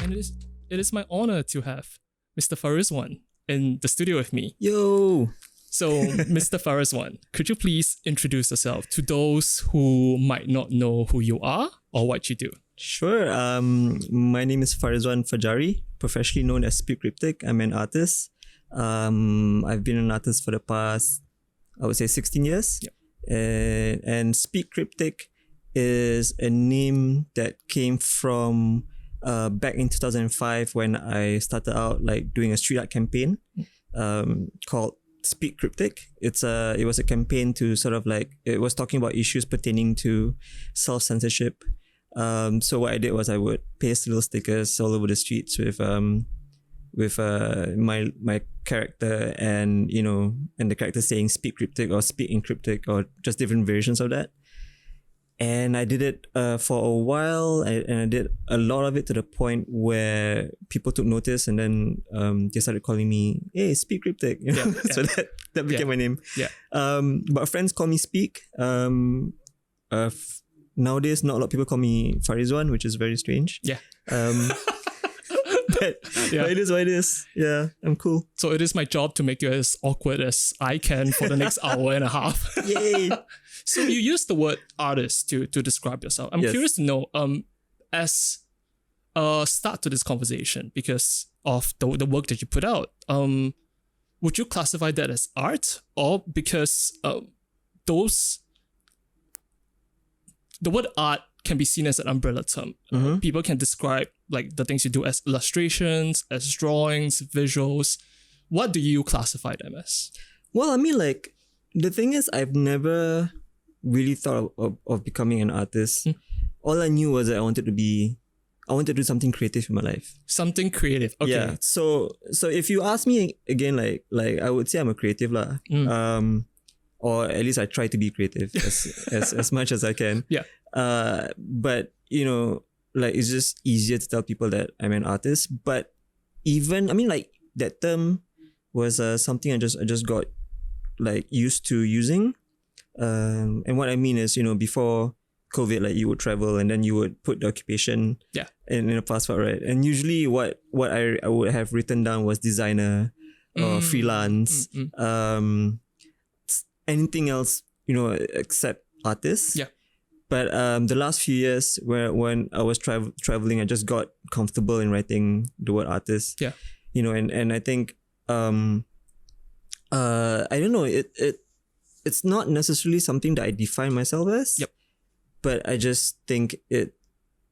and it is my honor to have Mr. Farizwan in the studio with me. Yo! So, Mr. Farizwan, could you please introduce yourself to those who might not know who you are or what you do? Sure. My name is Farizwan Fajari, professionally known as Speak Cryptic. I'm an artist. I've been an artist for the past, I would say, 16 years. Yep. And Speak Cryptic is a name that came from back in 2005 when I started out like doing a street art campaign called Speak Cryptic. It was a campaign to sort of like, it was talking about issues pertaining to self-censorship. So what I did was I would paste little stickers all over the streets with my character and the character saying Speak Cryptic or Speak in Cryptic or just different versions of that. And I did it for a while, and I did a lot of it to the point where people took notice, and then they started calling me, "Hey, Speak Cryptic," So that became my name. Yeah. But friends call me Speak. Nowadays, not a lot of people call me Farizwan, which is very strange. Yeah. But it is what it is. Yeah, I'm cool. So it is my job to make you as awkward as I can for the next hour and a half. Yay! So you use the word artist to describe yourself. I'm curious to know, as a start to this conversation, because of the work that you put out, would you classify that as art, or because the word art can be seen as an umbrella term? People can describe like the things you do as illustrations, as drawings, visuals. What do you classify them as? Well, I mean, like, the thing is, I've never really thought of becoming an artist. All I knew was that I wanted to do something creative in my life. Something creative. Okay. Yeah. So if you ask me again, like I would say I'm a creative lah. Or at least I try to be creative as much as I can. Yeah. But like, it's just easier to tell people that I'm an artist. But even, I mean, like, that term was something I just got like used to using. And what I mean is, before COVID, like, you would travel and then you would put the occupation in a passport, right? And usually what I would have written down was designer or freelance, anything else, except artist. Yeah. But the last few years when I was traveling, I just got comfortable in writing the word artist. Yeah. And I think I don't know, it's not necessarily something that I define myself as. Yep. But I just think it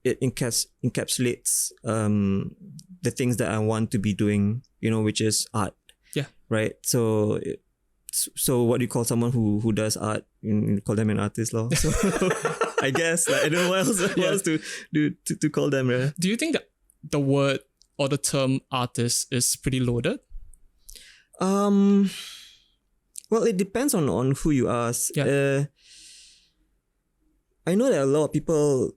encapsulates the things that I want to be doing, which is art. Yeah. Right. So what do you call someone who does art? You call them an artist, lor. So I guess, like, I don't know what else to call them. Right? Do you think that the word or the term artist is pretty loaded? Well, it depends on who you ask. Yeah. I know that a lot of people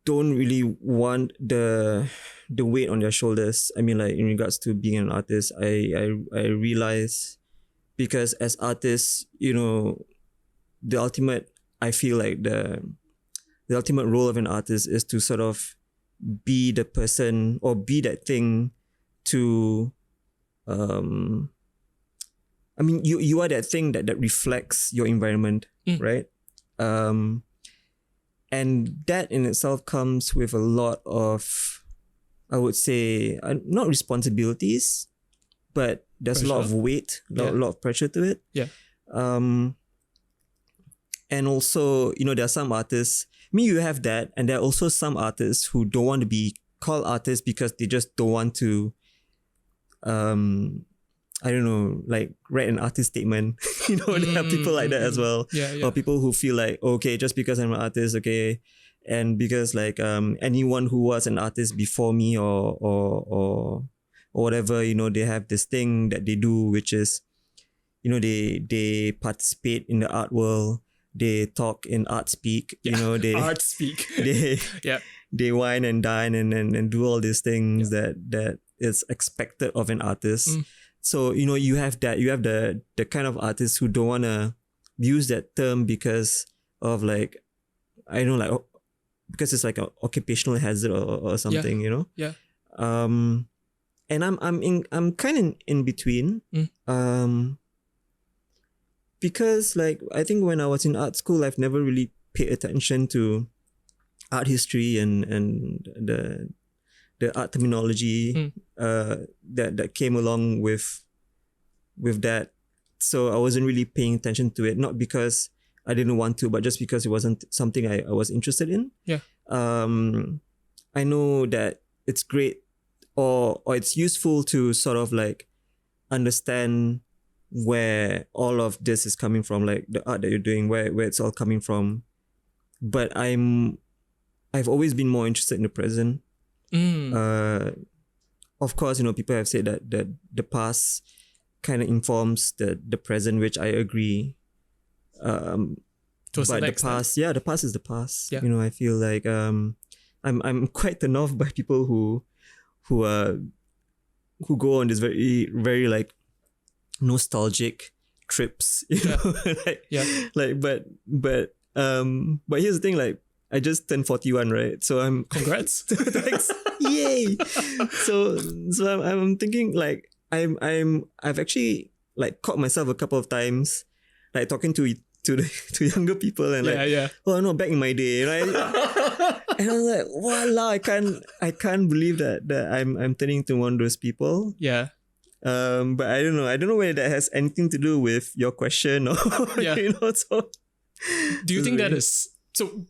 don't really want the weight on their shoulders. I mean, like, in regards to being an artist, I realize, because as artists, the ultimate, I feel like the ultimate role of an artist is to sort of be the person or be that thing to, I mean, you are that thing that reflects your environment, right? And that in itself comes with a lot of, I would say, not responsibilities, but there's pressure. A lot of weight, a lot of pressure to it. Yeah. And also, there are some artists, I mean, you have that, and there are also some artists who don't want to be called artists because they just don't want to, I don't know, like, write an artist statement. There are people like that as well. Yeah. Or people who feel like, okay, just because I'm an artist, okay, and because like anyone who was an artist before me or whatever, they have this thing that they do, which is, they participate in the art world. They talk in art speak. They art speak. They wine and dine and do all these things that is expected of an artist. So, you have that. You have the kind of artists who don't want to use that term because of, like, I don't know, like, because it's like an occupational hazard or something, Yeah. And I'm kind of in between. Because like I think when I was in art school, I've never really paid attention to art history and the art terminology that came along with that. So I wasn't really paying attention to it, not because I didn't want to, but just because it wasn't something I was interested in. Yeah. I know that it's great or it's useful to sort of like understand where all of this is coming from, like the art that you're doing, where it's all coming from. But I've always been more interested in the present. Of course, people have said that the past kind of informs the present, which I agree. To a certain extent. The past is the past. Yeah. I feel like I'm quite turned off by people who go on this very, very like nostalgic trips. But here's the thing, like I just turned 41, right? So I'm congrats. Thanks. Yay. So I'm thinking like I've actually like caught myself a couple of times like talking to younger people and oh no, back in my day, right? And I was like, voila, I can't believe that I'm turning to one of those people. Yeah. But I don't know whether that has anything to do with your question or so. Do you think that is so?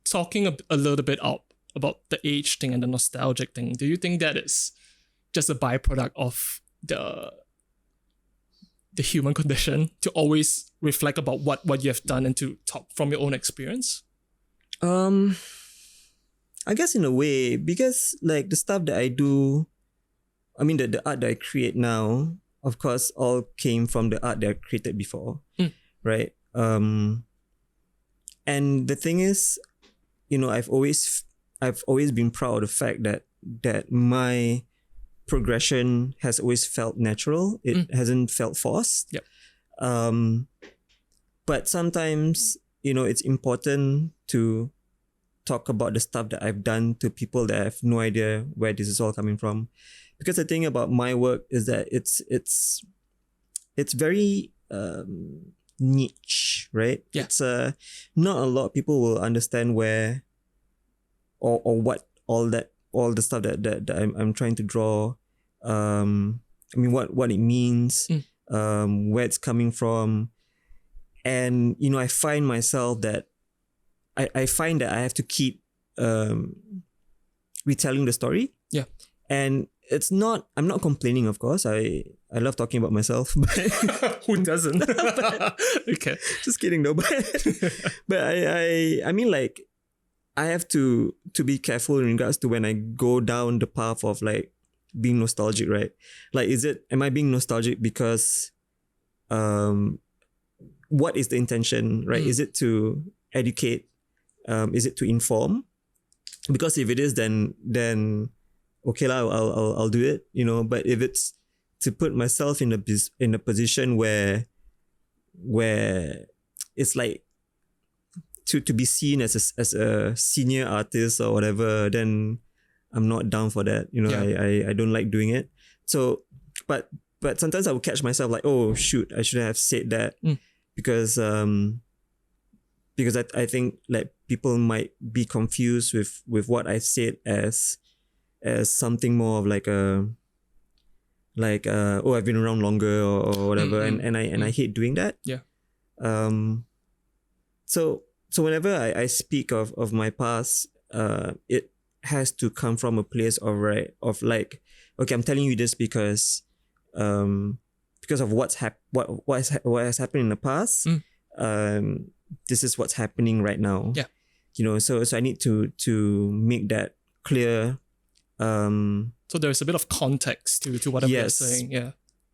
Talking a little bit about the age thing and the nostalgic thing, do you think that is just a byproduct of the human condition to always reflect about what you have done and to talk from your own experience? I guess in a way, because like the stuff that I do, I mean the art that I create now, of course, all came from the art that I created before, right? And the thing is, I've always been proud of the fact that my progression has always felt natural. It hasn't felt forced. Yep. But sometimes, it's important to talk about the stuff that I've done to people that have no idea where this is all coming from. Because the thing about my work is that it's very niche, right? Yeah. It's not a lot of people will understand where or what all the stuff that I'm trying to draw. I mean what it means, where it's coming from. And I find myself that I find that I have to keep retelling the story. Yeah. And I'm not complaining, of course. I love talking about myself. But who doesn't? Okay. Just kidding though. But I mean like I have to be careful in regards to when I go down the path of like being nostalgic, right? Like am I being nostalgic because what is the intention, right? Is it to educate? Is it to inform? Because if it is, then okay lah, I'll do it, But if it's to put myself in a position where it's like to be seen as a senior artist or whatever, then I'm not down for that. I don't like doing it. So, but sometimes I will catch myself like, oh shoot, I shouldn't have said that because I think like people might be confused with what I said as something more of like oh, I've been around longer or whatever, and I hate doing that. Yeah. So whenever I speak of my past, it has to come from a place of like, okay, I'm telling you this because of what has happened in the past. This is what's happening right now. Yeah. So I need to make that clear. So there's a bit of context to whatever you're saying. Yeah.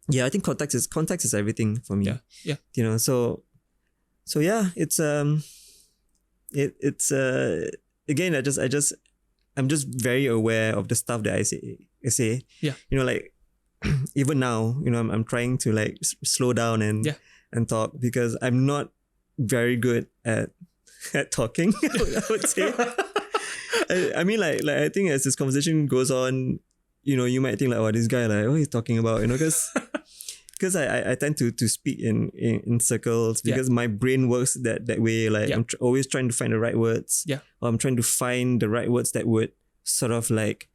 Yeah, I think context is everything for me. Yeah. Yeah. So yeah, it's again, I'm just very aware of the stuff that I say. Yeah. Like even now, I'm trying to like slow down and talk because I'm not very good at talking. I would say. I mean, like I think as this conversation goes on, you might think like, oh, this guy, like, what he's talking about, because I tend to speak in circles because my brain works that way. Like I'm always trying to find the right words. Yeah. Or I'm trying to find the right words that would sort of like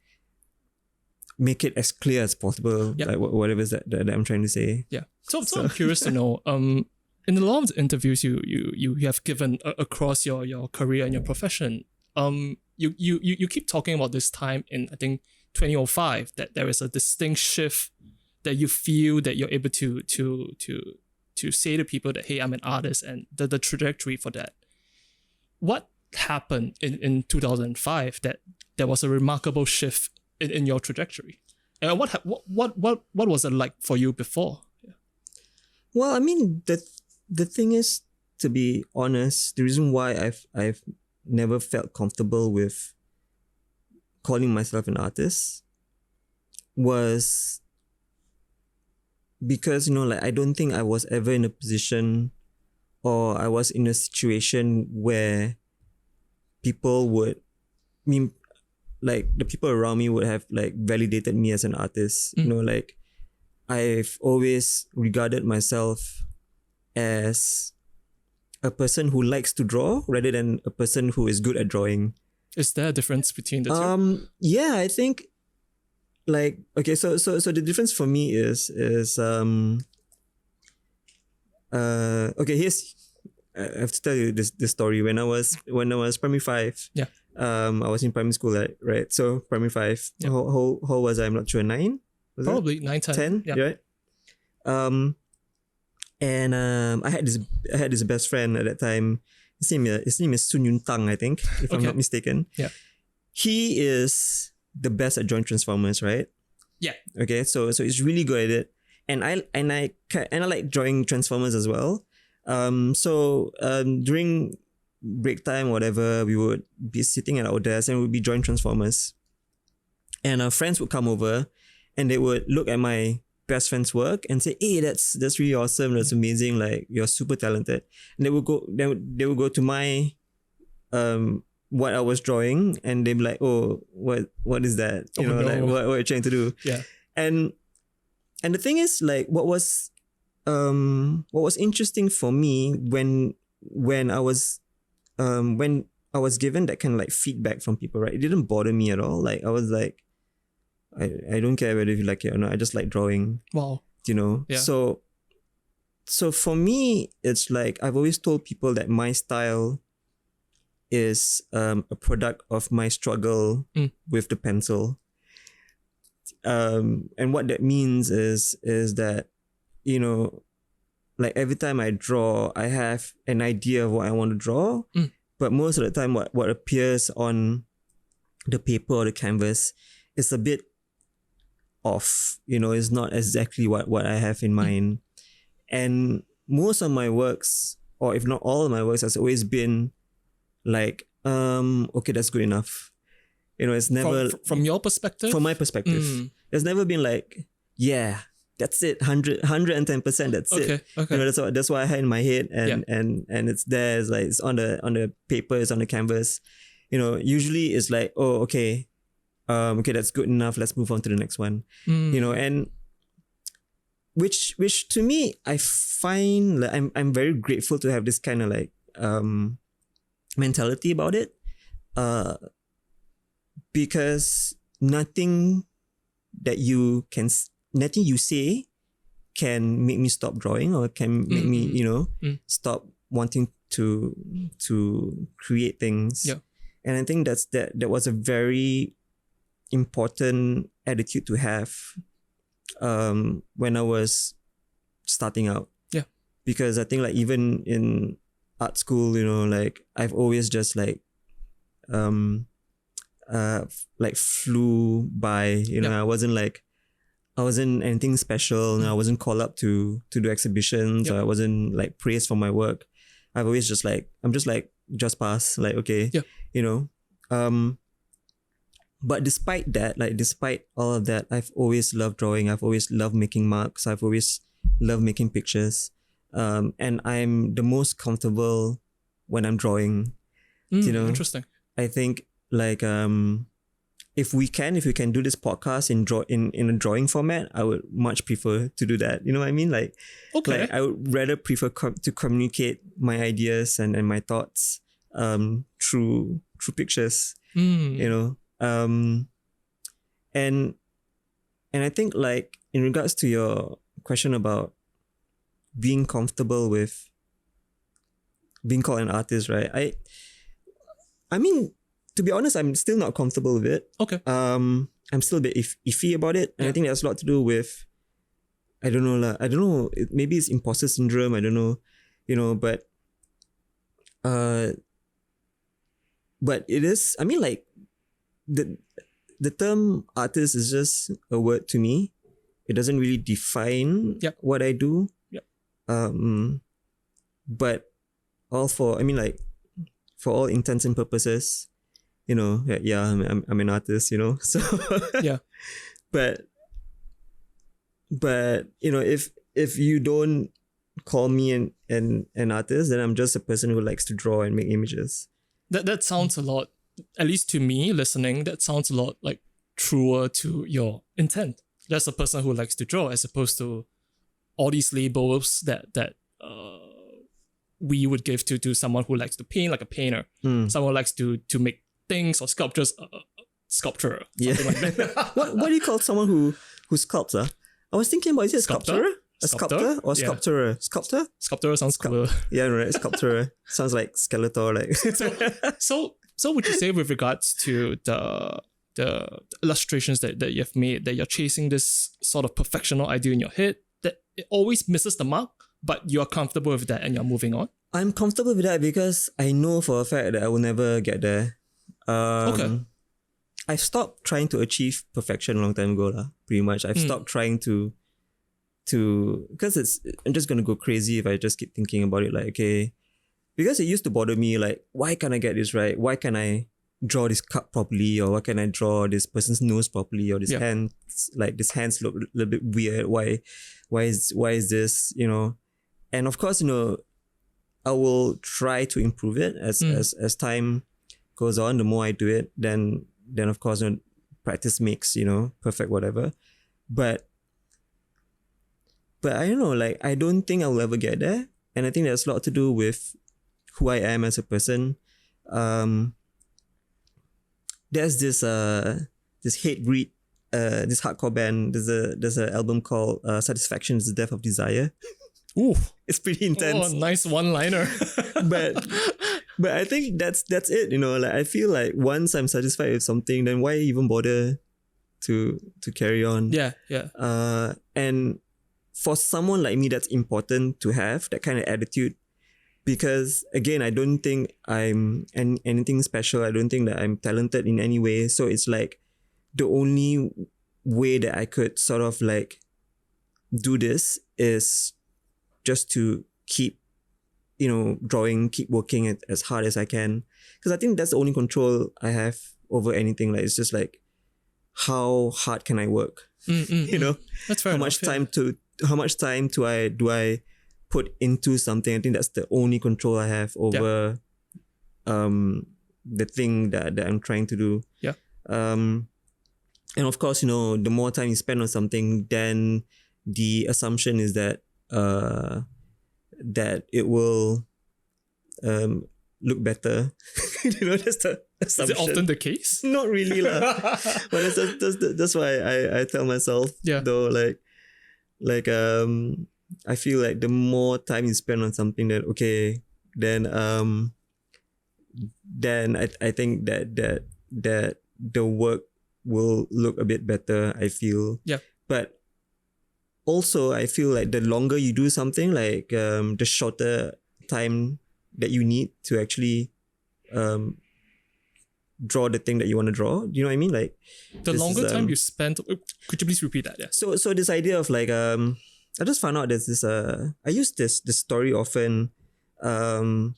make it as clear as possible. Like whatever is that I'm trying to say. Yeah. So I'm curious to know. In a lot of the interviews you have given across your career and your profession, you keep talking about this time in, I think, 2005, that there is a distinct shift that you feel that you're able to say to people that, hey, I'm an artist, and the trajectory for that. What happened in 2005 that there was a remarkable shift in your trajectory? And what was it like for you before? Yeah. Well, I mean, the thing is, to be honest, the reason why I've never felt comfortable with calling myself an artist was because, like, I don't think I was ever in a position, or I was in a situation where people would, like, the people around me would have like validated me as an artist. Like, I've always regarded myself as a person who likes to draw rather than a person who is good at drawing. Is there a difference between the two? Yeah, I think, like, okay, so the difference for me is okay, I have to tell you this story. When I was primary 5, I was in primary school, right? So primary 5, how was I? I'm not sure. 9? Probably 9, 10. 10, right? And I had this best friend at that time. His name is Sun Yun Tang, I think, if I'm not mistaken. Yeah. He is the best at drawing transformers, right? Yeah. Okay, so he's really good at it, and I like drawing transformers as well. So during break time, whatever, we would be sitting at our desk and we'd be drawing transformers, and our friends would come over, and they would look at my best friend's work and say, "Hey, that's really awesome. That's amazing. Like, you're super talented." And they would go to my what I was drawing, and they'd be like, "Oh, what is that? Like, what are you trying to do?" Yeah. And the thing is, like, what was interesting for me when I was given that kind of like feedback from people, right? It didn't bother me at all. Like, I was like, I don't care whether you like it or not. I just like drawing. Wow. Yeah. So for me, it's like, I've always told people that my style is a product of my struggle with the pencil. And what that means is that, like, every time I draw, I have an idea of what I want to draw. But most of the time, what appears on the paper or the canvas is a bit off. It's not exactly what I have in mind. And most of my works, or if not all of my works, has always been like, okay, that's good enough. It's never from your perspective. From my perspective, it's never been like, yeah, that's it, 110%. That's it. Okay. That's what I had in my head, and it's there. It's like, it's on the paper, it's on the canvas. Usually it's like, oh, okay, okay, that's good enough. Let's move on to the next one. And which to me, I find like I'm very grateful to have this kind of like mentality about it, because nothing you say can make me stop drawing, or can make me stop wanting to create things. Yeah. And I think that was a very important attitude to have when I was starting out. Yeah. Because I think, like, even in art school, like, I've always just like flew by, I wasn't anything special. I wasn't called up to do exhibitions, or I wasn't like praised for my work. I've always just like, I'm just like, just pass, like, okay, but despite that, like, despite all of that, I've always loved drawing. I've always loved making marks. I've always loved making pictures. And I'm the most comfortable when I'm drawing. Interesting. I think, like, if we can do this podcast in a drawing format, I would much prefer to do that. You know what I mean? Like, Okay. like I would rather prefer to communicate my ideas and my thoughts through pictures. You know, and I think, like, in regards to your question about being comfortable with being called an artist, right? I mean, to be honest, I'm still not comfortable with it. Okay. I'm still a bit iffy about it, and I think that's a lot to do with, I don't know. Maybe it's imposter syndrome. I don't know, you know. But it is. I mean, like, the term artist is just a word to me. It doesn't really define what I do. Yep. But for all intents and purposes, you know, I'm an artist, you know. So Yeah. But you know, if you don't call me an artist, then I'm just a person who likes to draw and make images. That sounds a lot, at least to me listening, that sounds a lot like truer to your intent. That's a person who likes to draw, as opposed to all these labels that we would give to someone who likes to paint, like a painter. Someone who likes to make things or sculptures, sculptor, something like that. What do you call someone who sculpts? I was thinking about, is it a sculptor? A sculptor or sculptor? Sculptor? Sculptor sounds cooler. Yeah, right. Sculptor sounds like Skeletor. Like So would you say, with regards to the illustrations that you've made, that you're chasing this sort of perfectional idea in your head, that it always misses the mark, but you're comfortable with that and you're moving on? I'm comfortable with that because I know for a fact that I will never get there. Okay. I've stopped trying to achieve perfection a long time ago, pretty much. I've stopped trying to because I'm just gonna go crazy if I just keep thinking about it. Like, okay, because it used to bother me, like, why can't I get this right? Why can't I draw this cup properly? Or why can't I draw this person's nose properly? Or this hands, like, this hands look a little bit weird. Why is this, you know? And of course, you know, I will try to improve it as time goes on. The more I do it, then of course, you know, practice makes, you know, perfect, whatever. But I don't know, like, I don't think I will ever get there. And I think that's a lot to do with who I am as a person. There's this hate breed, this hardcore band. There's a album called Satisfaction is the Death of Desire. Ooh, it's pretty intense. Oh, nice one-liner. but I think that's it, you know. Like, I feel like once I'm satisfied with something, then why even bother to carry on? Yeah. And for someone like me, that's important to have that kind of attitude, because again, I don't think I'm anything special. I don't think that I'm talented in any way. So it's like the only way that I could sort of like do this is just to keep, you know, drawing, keep working as hard as I can. Because I think that's the only control I have over anything. Like, it's just like, how hard can I work? You know, that's fair. How much time do I put into something? I think that's the only control I have over the thing that I'm trying to do. Yeah. And of course, you know, the more time you spend on something, then the assumption is that that it will look better. You know, that's the assumption. Is it often the case? Not really lah. But that's why I tell myself, though, like I feel like the more time you spend on something, that okay, then I think that the work will look a bit better, I feel. Yeah. But also, I feel like the longer you do something, like the shorter time that you need to actually draw the thing that you want to draw. Do you know what I mean? Like, the longer time you spend. Could you please repeat that? Yeah. So this idea of like I just found out there's this I use this story often, the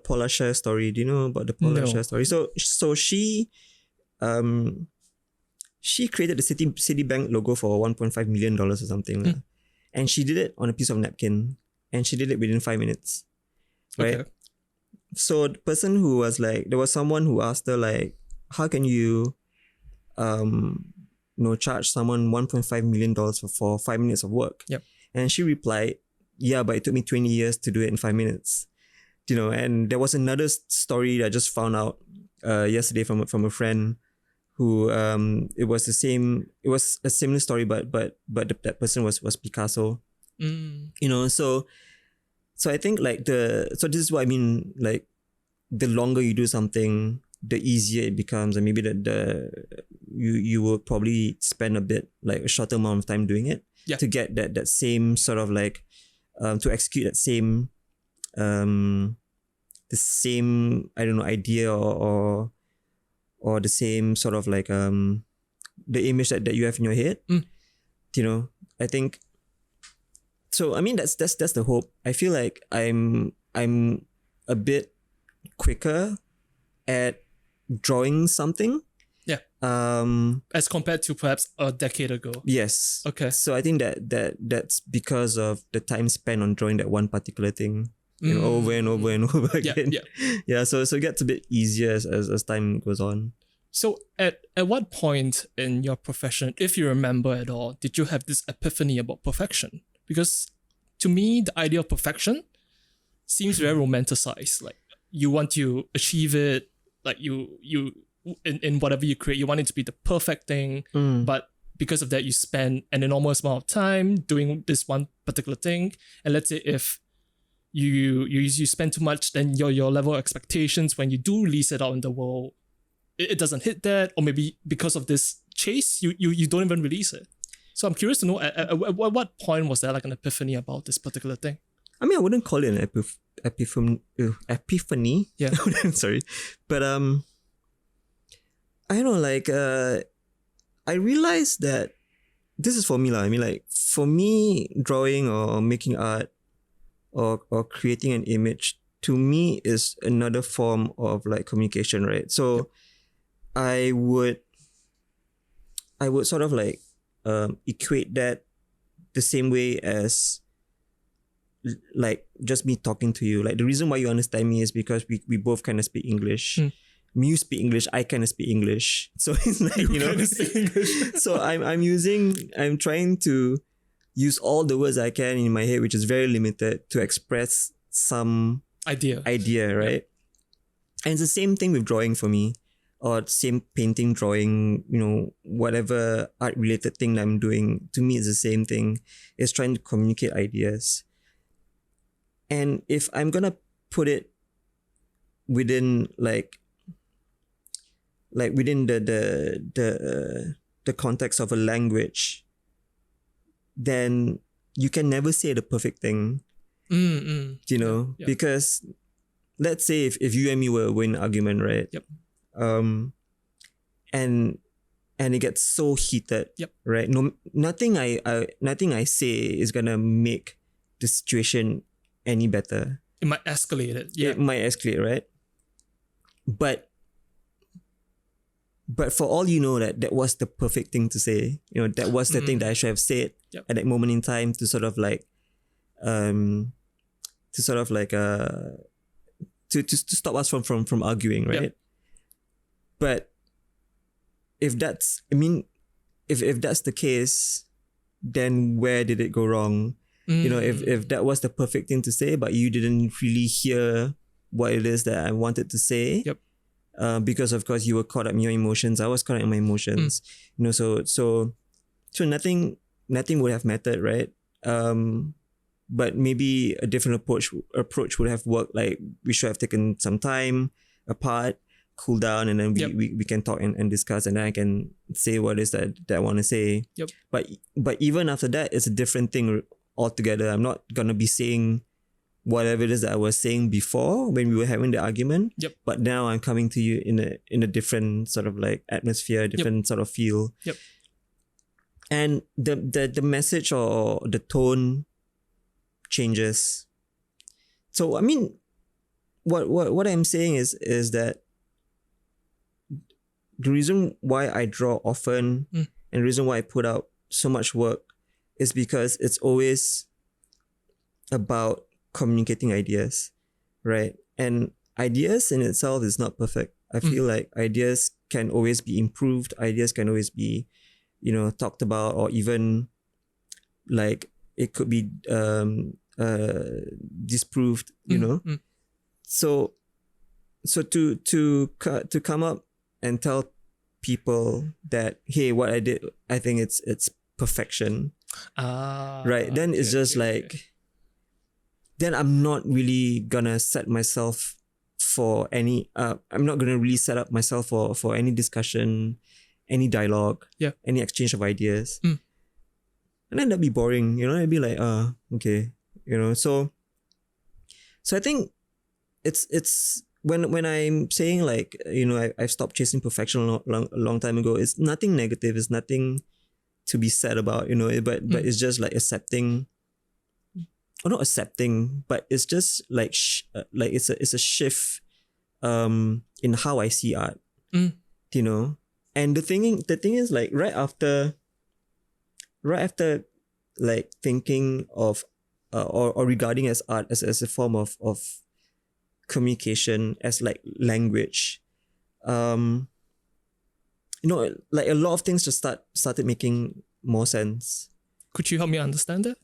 Paula Share story. Do you know about the Paula Share story? So she created the Citibank logo for $1.5 million or something. And she did it on a piece of napkin. And she did it within 5 minutes. Right? Okay. So the person who was like, there was someone who asked her like, charge someone $1.5 million for 5 minutes of work? Yep. And she replied, yeah, but it took me 20 years to do it in 5 minutes. And there was another story that I just found out yesterday from a friend who it was a similar story, but that person was Picasso. So I think so this is what I mean, like the longer you do something, the easier it becomes, and maybe you will probably spend a shorter amount of time doing it to get that same sort of to execute that same the same, I don't know, idea or the same sort of the image that you have in your head. I think so. I mean, that's the hope. I feel like I'm a bit quicker at drawing something. Yeah. As compared to perhaps a decade ago. Yes. Okay. So I think that's because of the time spent on drawing that one particular thing, over and over and over again. Yeah. So it gets a bit easier as time goes on. So at what point in your profession, if you remember at all, did you have this epiphany about perfection? Because to me, the idea of perfection seems very romanticized. Like you want to achieve it, like you in whatever you create, you want it to be the perfect thing. But because of that, you spend an enormous amount of time doing this one particular thing. And let's say if you spend too much, then your level of expectations when you do release it out in the world, it doesn't hit that, or maybe because of this chase, you don't even release it. So I'm curious to know at what point was there like an epiphany about this particular thing? I mean, I wouldn't call it an epiphany. Yeah. Sorry. But I don't know, I realized that this is for me. I mean, like for me, drawing or making art or creating an image, to me is another form of like communication, right? So I would sort of like equate that the same way as like just me talking to you. Like the reason why you understand me is because we both kind of speak English. You speak English, I kind of speak English. So it's like, so I'm trying to use all the words I can in my head, which is very limited, to express some idea, right? And it's the same thing with drawing for me, or same painting, drawing, whatever art related thing that I'm doing. To me, it's the same thing. It's trying to communicate ideas. And if I'm gonna put it within within the context of a language, then you can never say the perfect thing. Because let's say if you and me were in an argument, right? Yep. And it gets so heated, right? Nothing I say is gonna make the situation any better. It might escalate it. Yeah. It might escalate, right? But for all you know, that was the perfect thing to say. That was the thing that I should have said at that moment in time to sort of like, to stop us from arguing, right? Yep. But if that's the case, then where did it go wrong? If that was the perfect thing to say, but you didn't really hear what it is that I wanted to say. Yep. Because of course you were caught up in your emotions. I was caught up in my emotions. So nothing would have mattered, right? But maybe a different approach would have worked. Like we should have taken some time apart, cool down, and then we can talk and discuss, and then I can say what it is that I want to say. Yep. But even after that, it's a different thing altogether. I'm not gonna be saying whatever it is that I was saying before when we were having the argument. Yep. But now I'm coming to you in a different sort of like atmosphere, different sort of feel. Yep. And the message or the tone changes. So I mean, what I'm saying is that the reason why I draw often and the reason why I put out so much work is because it's always about communicating ideas, right? And ideas in itself is not perfect. I feel like ideas can always be improved. Ideas can always be, talked about, or even like it could be disproved. So to come up and tell people that, hey, what I did, I think it's perfection. Right. Then it's just like, then I'm not really gonna set myself for any, I'm not gonna really set up myself for any discussion, any dialogue, any exchange of ideas. And then that'd be boring, I'd be like, okay, so I think it's when I'm saying like, I've stopped chasing perfection a long time ago, it's nothing negative, it's nothing to be said about, but it's just like accepting, or not accepting, but it's just like like it's a shift in how I see art, and the thing is like right after like thinking of or regarding as art as a form of communication, as like language, like a lot of things just started making more sense. Could you help me understand that?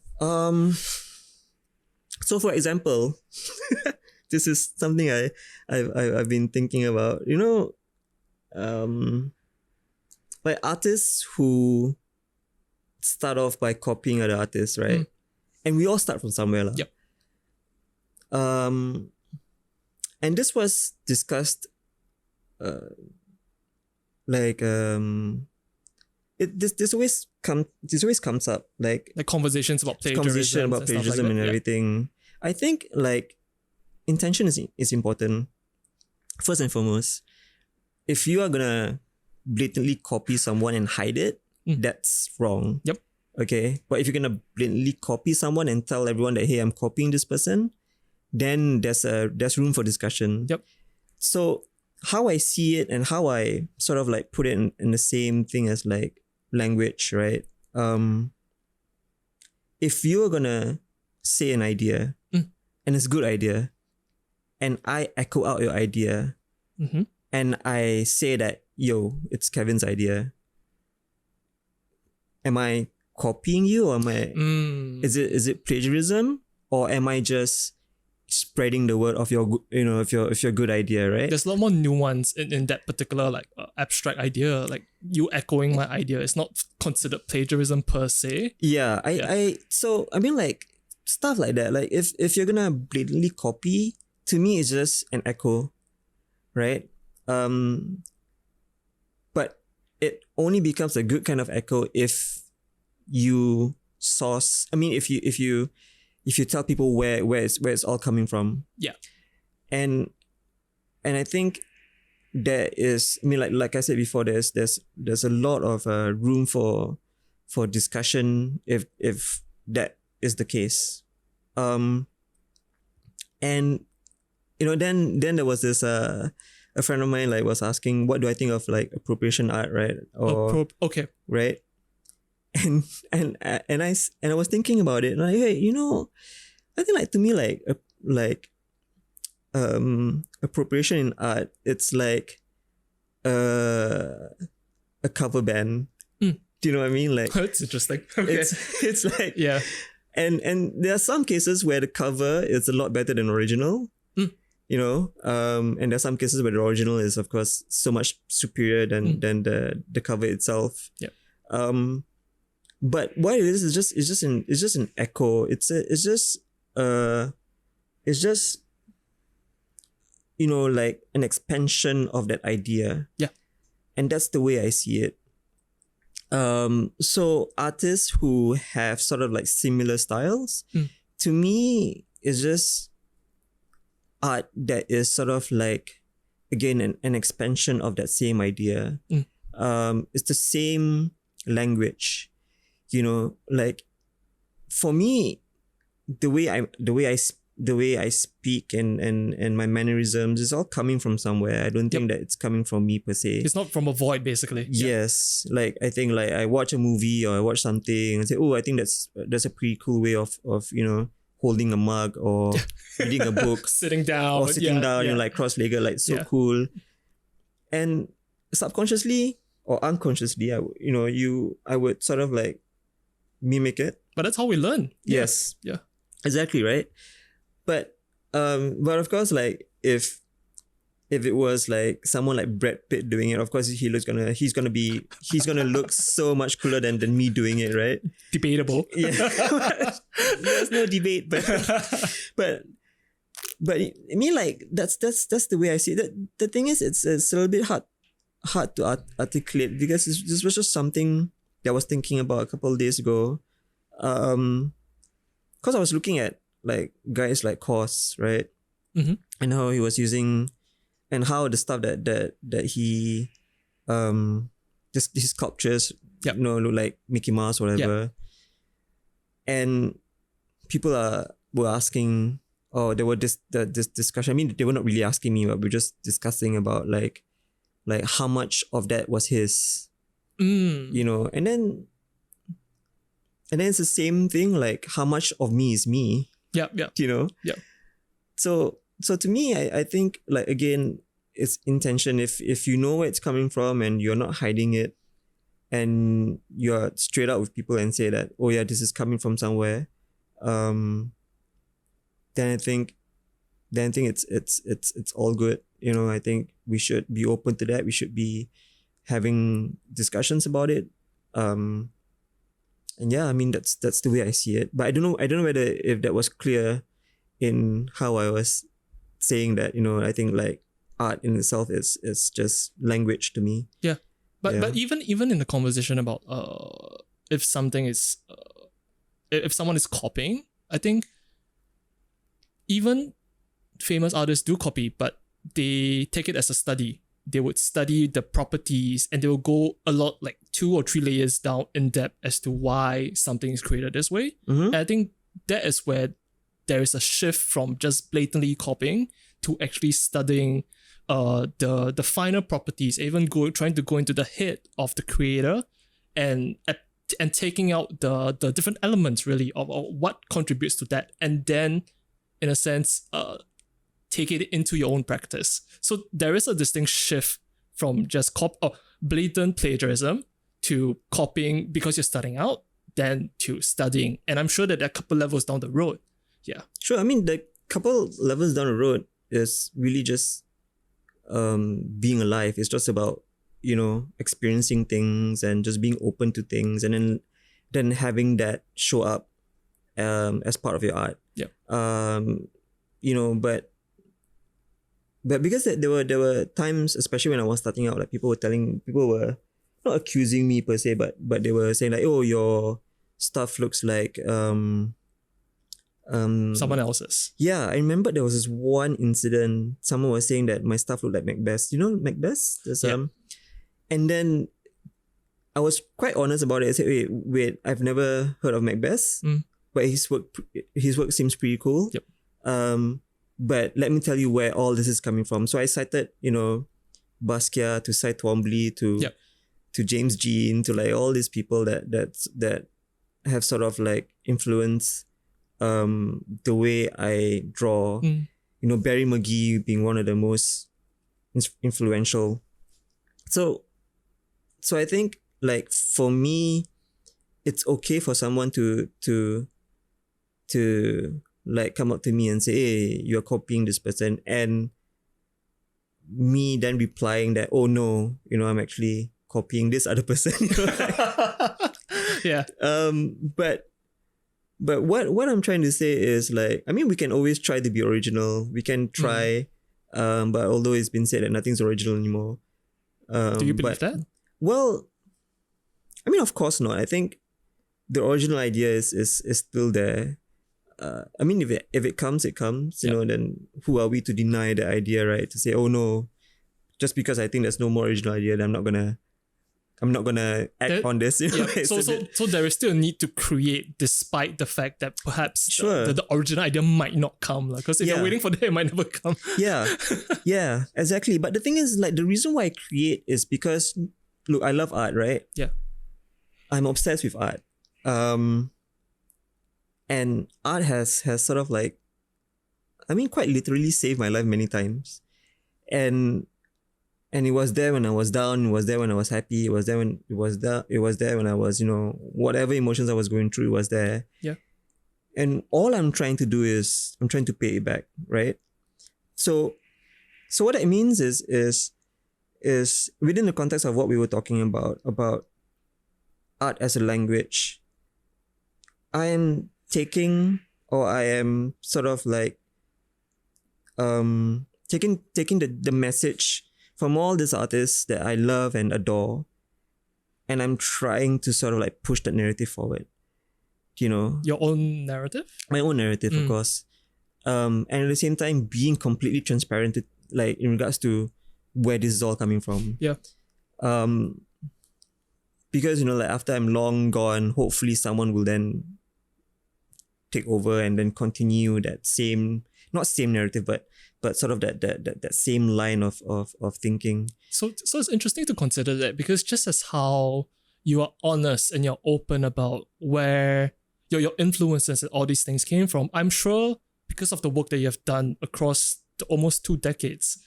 So for example, this is something I've been thinking about. Like artists who start off by copying other artists, right? And we all start from somewhere, Yep. And this was discussed, this always comes up, like conversations about plagiarism, and everything. I think like intention is important. First and foremost, if you are gonna blatantly copy someone and hide it, that's wrong. Yep. Okay, but if you're gonna blatantly copy someone and tell everyone that, hey, I'm copying this person, then there's room for discussion. Yep. So how I see it and how I sort of like put it in the same thing as like language, right? If you're gonna say an idea and it's a good idea, and I echo out your idea, and I say that, yo, it's Kevin's idea, am I copying you, or am I is it plagiarism, or am I just spreading the word of your if your good idea, right? There's a lot more nuance in that particular like abstract idea. Like you echoing my idea, it's not considered plagiarism per se. Yeah, so I mean like stuff like that. Like if you're gonna blatantly copy, to me it's just an echo, right? But it only becomes a good kind of echo if you source. I mean, if you tell people where it's all coming from. Yeah. And I think there is, I mean, like I said before, there's a lot of room for discussion if that is the case. And then there was this a friend of mine like was asking, what do I think of like appropriation art, right? Or okay. Right. And I was thinking about it, and like, hey, I think like to me like appropriation in art, it's like a cover band. Do you know what I mean? Like that's interesting. Okay. It's like yeah. And there are some cases where the cover is a lot better than original. And there are some cases where the original is of course so much superior than the cover itself. Yeah. But what it is just an echo. It's just like an expansion of that idea. Yeah. And that's the way I see it. So artists who have sort of like similar styles, to me, is just art that is sort of like, again, an expansion of that same idea. It's the same language. Like for me, the way I speak and my mannerisms is all coming from somewhere. I don't think that it's coming from me per se. It's not from a void, basically. Yes, like I think like I watch a movie or I watch something and say, oh, I think that's a pretty cool way of holding a mug or reading a book, sitting down, like cross-legged, like so cool. And subconsciously or unconsciously, I would sort of like mimic it. But that's how we learn. Yes. Yeah. Exactly, right? But of course, like if it was like someone like Brad Pitt doing it, of course he's gonna look so much cooler than me doing it, right? Debatable. Yeah. There's no debate, but I mean, like that's the way I see it. The thing is, it's a little bit hard to articulate, because this was just something that I was thinking about a couple of days ago. Because I was looking at like guys like Kos, right? Mm-hmm. And how he was using, and how the stuff that he just his sculptures, Yep. look like Mickey Mouse or whatever. And people were asking, there were this discussion. I mean, they were not really asking me, but we were just discussing about like how much of that was his, and then it's the same thing, like how much of me is me. Yeah. Yeah. So to me, I think, like, again, it's intention. If you know where it's coming from and you're not hiding it, and you're straight out with people and say that, oh yeah, this is coming from somewhere, then I think it's all good. I think we should be open to that. We should be having discussions about it. And yeah, I mean, that's the way I see it. But I don't know whether if that was clear in how I was saying that. I think like art in itself is just language to me. Yeah. But even in the conversation about if something is if someone is copying, I think even famous artists do copy, but they take it as a study. They would study the properties, and they will go a lot, like 2 or 3 layers down in depth as to why something is created this way. Mm-hmm. And I think that is where there is a shift from just blatantly copying to actually studying the finer properties, even trying to go into the head of the creator and taking out the different elements really of what contributes to that, and then in a sense take it into your own practice. So there is a distinct shift from just blatant plagiarism to copying because you're starting out, then to studying. And I'm sure that there are a couple levels down the road. Yeah. Sure. I mean, the couple levels down the road is really just being alive. It's just about, experiencing things and just being open to things, and then having that show up as part of your art. Yeah. But because there were times, especially when I was starting out, like people were not accusing me per se, but they were saying like, oh, your stuff looks like someone else's. Yeah, I remember there was this one incident. Someone was saying that my stuff looked like Macbeth. You know Macbeth? And then I was quite honest about it. I said, wait, I've never heard of Macbeth, but his work seems pretty cool. Yep. But let me tell you where all this is coming from. So I cited, Basquiat, to Cy Twombly, to James Jean, to like all these people that have sort of like influenced the way I draw. Barry McGee being one of the most influential. So I think, like, for me, it's okay for someone to like come up to me and say, hey, you're copying this person, and me then replying that, oh no, I'm actually copying this other person. Yeah. But what I'm trying to say is, like, I mean, we can always try to be original. We can try, but although it's been said that nothing's original anymore. Do you believe that? Well, I mean, of course not. I think the original idea is still there. I mean, if it comes, it comes. Then who are we to deny the idea, right? To say, oh no, just because I think there's no more original idea, then I'm not gonna act on this. So there is still a need to create, despite the fact that perhaps Sure. the original idea might not come. Because if you're waiting for that, it might never come. Yeah, exactly. But the thing is, like, the reason why I create is because, look, I love art, right? Yeah. I'm obsessed with art. And art has sort of like, I mean, quite literally saved my life many times. And And it was there when I was down, it was there when I was happy, it was there when I was, whatever emotions I was going through, it was there. Yeah. And all I'm trying to do is I'm trying to pay it back, right? So what that means is within the context of what we were talking about art as a language, I am taking, or I am sort of like taking the message from all these artists that I love and adore, and I'm trying to sort of like push that narrative forward. Your own narrative? My own narrative, of course. And at the same time being completely transparent to, like, in regards to where this is all coming from. Yeah. Because like after I'm long gone, hopefully someone will then take over and then continue that same, not same narrative, but sort of that same line of thinking. So it's interesting to consider that, because just as how you are honest and you're open about where your influences and all these things came from, I'm sure because of the work that you have done across the almost 2 decades,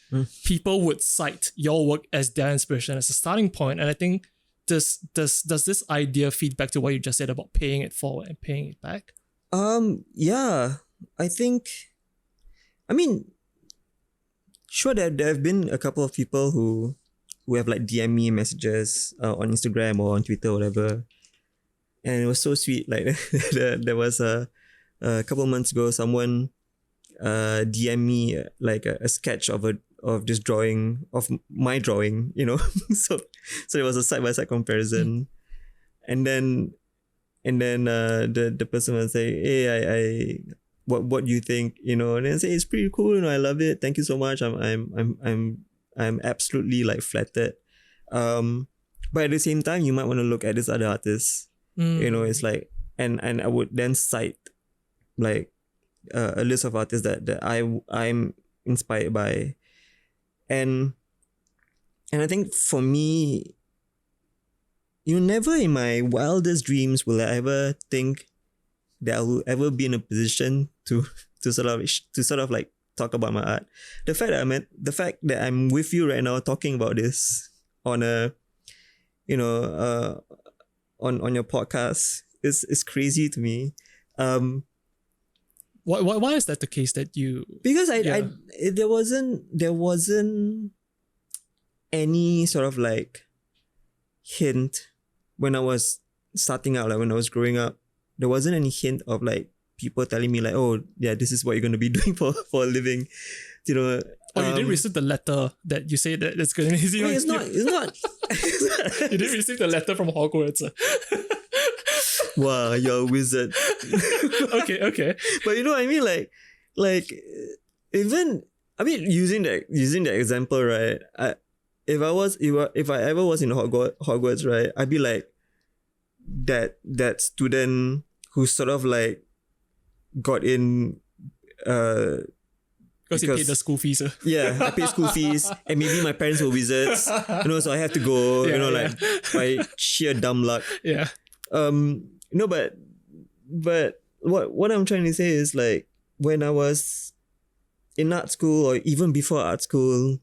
people would cite your work as their inspiration, as a starting point. And I think does this idea feed back to what you just said about paying it forward and paying it back? Yeah, I think, I mean, sure, there have been a couple of people who have like DM me messages on Instagram or on Twitter or whatever, and it was so sweet. Like there was a couple of months ago, someone DM me like a sketch of this drawing, of my drawing, so it was a side-by-side comparison, and then the person will say, hey, what do you think, and then say, it's pretty cool, I love it, thank you so much, I'm absolutely like flattered, but at the same time you might want to look at this other artist, it's like, and I would then cite like a list of artists that I'm inspired by, and I think for me, never in my wildest dreams will I ever think that I will ever be in a position to sort of like talk about my art. The fact that I'm with you right now talking about this on a on your podcast is crazy to me. Why is that the case that you? Because there wasn't any sort of like hint when I was starting out, like when I was growing up. There wasn't any hint of like people telling me like, oh yeah, this is what you're going to be doing for a living, you didn't receive the letter that you say that it's going to be. It's not. You didn't receive the letter from Hogwarts. Wow, you're a wizard. Okay. But you know what I mean, like even, I mean, using that example, right? If I ever was in Hogwarts, right, I'd be like that student who sort of like got in because he paid the school fees. Yeah, I paid school fees, and maybe my parents were wizards, so I have to go, like by sheer dumb luck. Yeah. But what I'm trying to say is, like, when I was in art school or even before art school,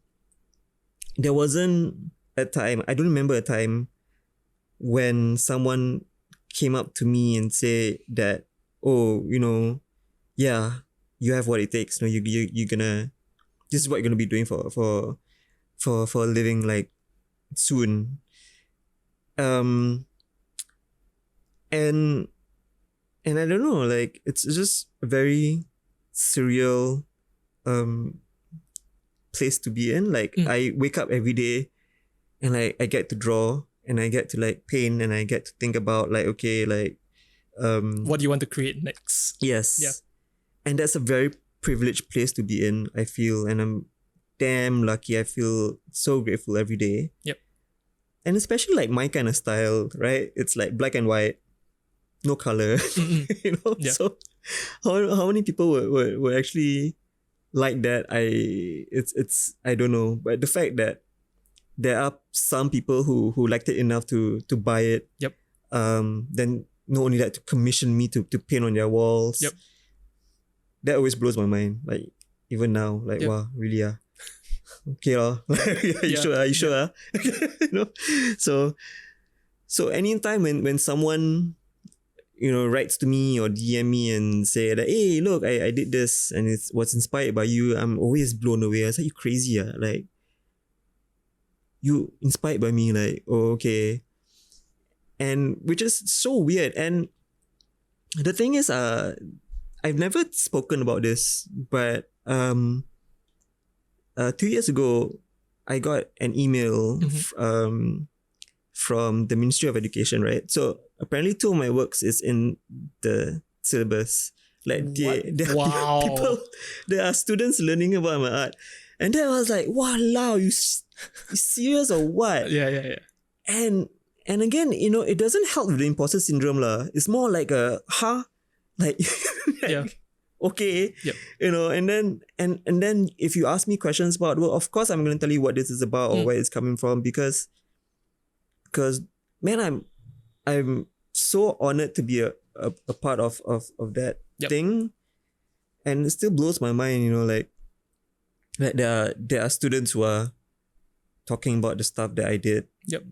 there wasn't a time, I don't remember a time when someone came up to me and say that, oh, yeah, you have what it takes. You're gonna, this is what you're gonna be doing for a living, like, soon. And I don't know, like, it's just a very surreal place to be in. Like, I wake up every day and like I get to draw and I get to like paint and I get to think about like, okay, like what do you want to create next? Yes. Yeah. And that's a very privileged place to be in, I feel, and I'm damn lucky. I feel so grateful every day. Yep. And especially like my kind of style, right? It's like black and white, no color. Yeah. So how many people would actually like that? I don't know. But the fact that there are some people who liked it enough to buy it. Yep. Then not only that, to commission me to paint on their walls. Yep. That always blows my mind. Like, even now, like, Yep. wow, really, yeah. okay you sure? Are you sure? You know, so anytime when someone writes to me or DM me and say that, hey, look, I did this and it was inspired by you, I'm always blown away. I was like, you crazy, like you inspired by me, like, oh, okay. And which is so weird. And the thing is, I've never spoken about this, but 2 years ago, I got an email from the Ministry of Education, right? So apparently 2 of my works is in the syllabus. Like Wow. people, there are students learning about my art. And then I was like, wow, you serious or what? Yeah. And again, it doesn't help with the imposter syndrome lah. It's more like a like Yeah. Okay. Yep. And then if you ask me questions about, well, of course I'm gonna tell you what this is about or where it's coming from, because man, I'm so honored to be a part of that thing. And it still blows my mind, like there are students who are talking about the stuff that I did. Yep.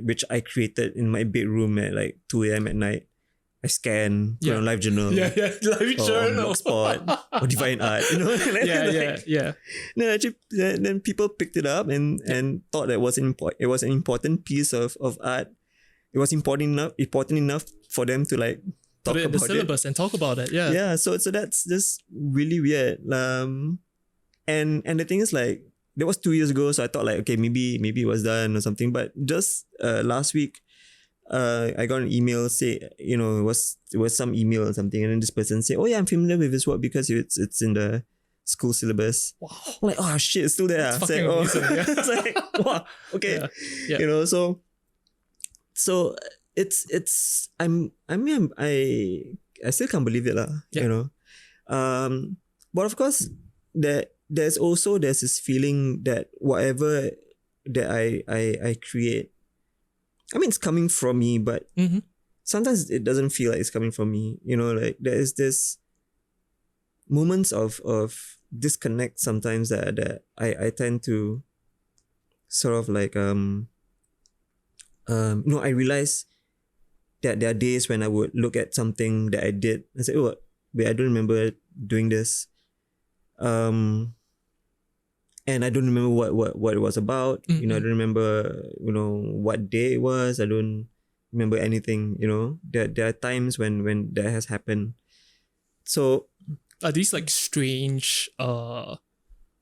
Which I created in my bedroom at like 2 a.m. at night. I scan, put on Live Journal. Yeah, Live Journal. Or Blogspot, or Divine Art, Yeah. No, actually, then people picked it up and thought that it was an important piece of art. It was important enough for them to like talk put it in the about syllabus and talk about it. Yeah. Yeah, so that's just really weird. And the thing is, like, that was 2 years ago, so I thought like, okay, maybe it was done or something. But just last week, I got an email say, it was some email or something, and then this person said, oh yeah, I'm familiar with his work because it's in the school syllabus. Wow. I'm like, oh shit, it's still there. It's fucking amazing, yeah. It's like, wow, okay. Yeah. So it's I still can't believe it lah. Yeah. But of course there's this feeling that whatever that I create, I mean, it's coming from me, but sometimes it doesn't feel like it's coming from me. Like there is this moments of disconnect sometimes that I tend to sort of like I realize that there are days when I would look at something that I did and say, oh wait, I don't remember doing this. And I don't remember what it was about. I don't remember, what day it was. I don't remember anything, There are times when that has happened. So are these like strange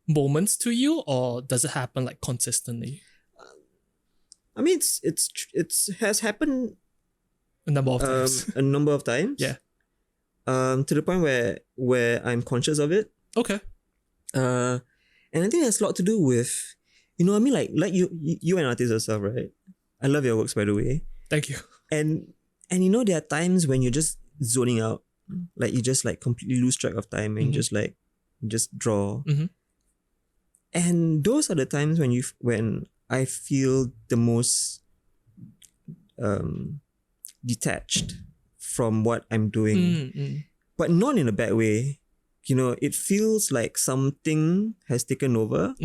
moments to you, or does it happen like consistently? I mean, it has happened A number of times. A number of times. Yeah. To the point where I'm conscious of it. Okay. And I think it has a lot to do with, I mean, like you an artist yourself, right? I love your works, by the way. Thank you. And there are times when you're just zoning out, like you just like completely lose track of time and just draw. And those are the times when I feel the most detached from what I'm doing, but not in a bad way. It feels like something has taken over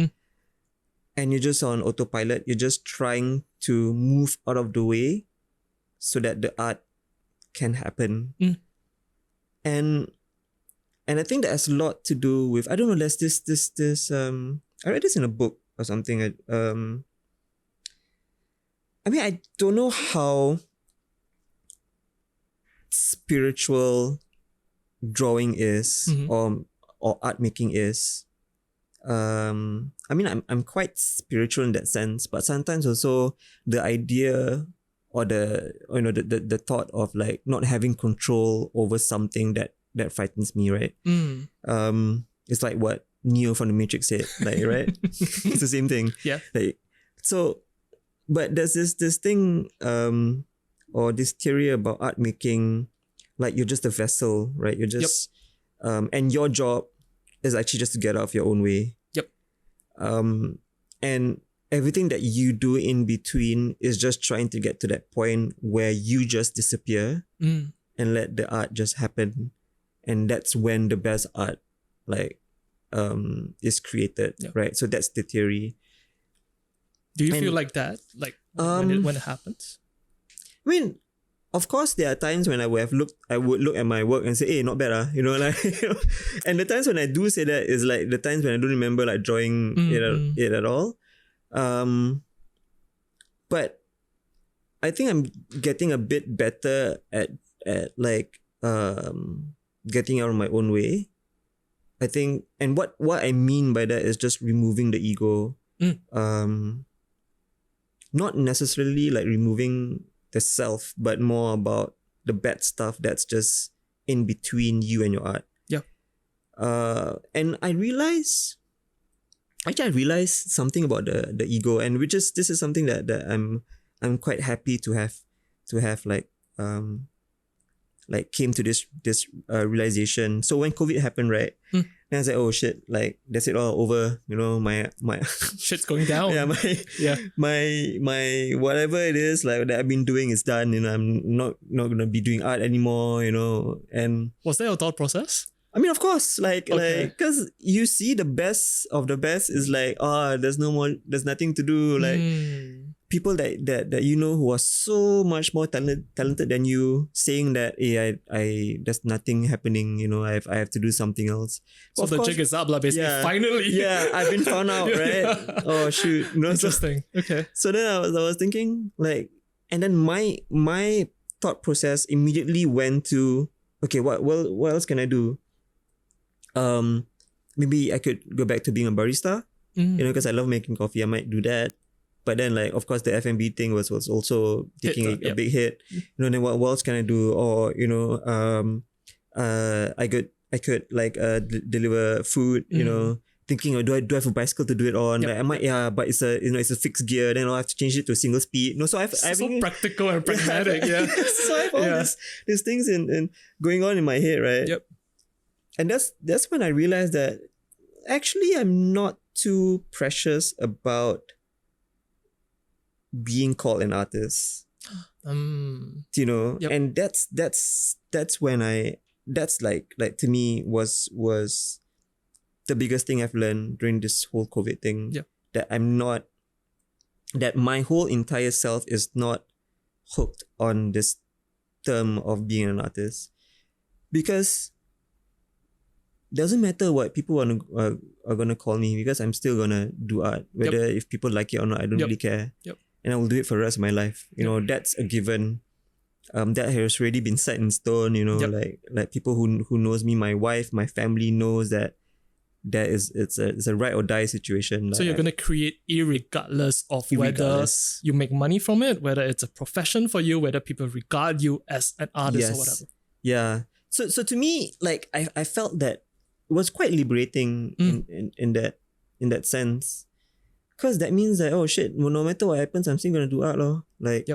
and you're just on autopilot. You're just trying to move out of the way so that the art can happen. And I think that has a lot to do with, I don't know, there's this I read this in a book or something. I mean, I don't know how spiritual drawing is or art making is. I mean, I'm quite spiritual in that sense, but sometimes also the idea or the thought of like not having control over something that frightens me, right? It's like what Neo from the Matrix said, like, right? It's the same thing. Yeah. Like, so, but there's this thing or this theory about art making, like you're just a vessel, right? You're just and your job is actually just to get out of your own way. Yep. And everything that you do in between is just trying to get to that point where you just disappear and let the art just happen. And that's when the best art like is created, right? So that's the theory. Do you feel like that? Like when it happens? I mean, of course, there are times when I would look at my work and say, "Hey, not bad, like." And the times when I do say that is like the times when I don't remember like drawing it at all. But I think I'm getting a bit better at like getting out of my own way. I think, and what I mean by that is just removing the ego. Not necessarily like removing the self, but more about the bad stuff that's just in between you and your art. Yeah. And I realized something about the ego, and this is something that I'm quite happy to have like came to this realization. So when COVID happened, right? Then I was like, oh shit, like that's it all over. My shit's going down. My whatever it is like that I've been doing is done. I'm not gonna be doing art anymore. And was that your thought process? I mean, of course, because you see the best of the best is like, there's nothing to do. Like people that who are so much more talented than you saying that, hey, I there's nothing happening. I have to do something else. So the jig is up, basically. Yeah, finally. Yeah, I've been found out, right? Yeah. Oh shoot! Interesting. Okay. So then I was thinking like, and then my thought process immediately went to, okay, what else can I do? Maybe I could go back to being a barista, because I love making coffee. I might do that. But then, like, of course, the F&B thing was also taking a big hit. Then what else can I do? Or, I could like deliver food, thinking, do I have a bicycle to do it on? Like, I might, but it's a fixed gear. Then I'll have to change it to single speed. So I've so practical and pragmatic. So I have all these things in going on in my head, right? Yep. And that's when I realized that actually I'm not too precious about being called an artist. Yep. And that's when that's like to me was the biggest thing I've learned during this whole COVID thing. Yeah. That my whole entire self is not hooked on this term of being an artist, because doesn't matter what people are gonna call me, because I'm still gonna do art, whether if people like it or not. I don't really care. Yep. And I will do it for the rest of my life. That's a given. That has already been set in stone. Like people who knows me, my wife, my family knows that it's a ride or die situation. So you're gonna create irregardless of whether you make money from it, whether it's a profession for you, whether people regard you as an artist or whatever. Yeah. So to me, like I felt that it was quite liberating in that sense. Because that means that, oh shit, well, no matter what happens, I'm still gonna do art, lor. Like,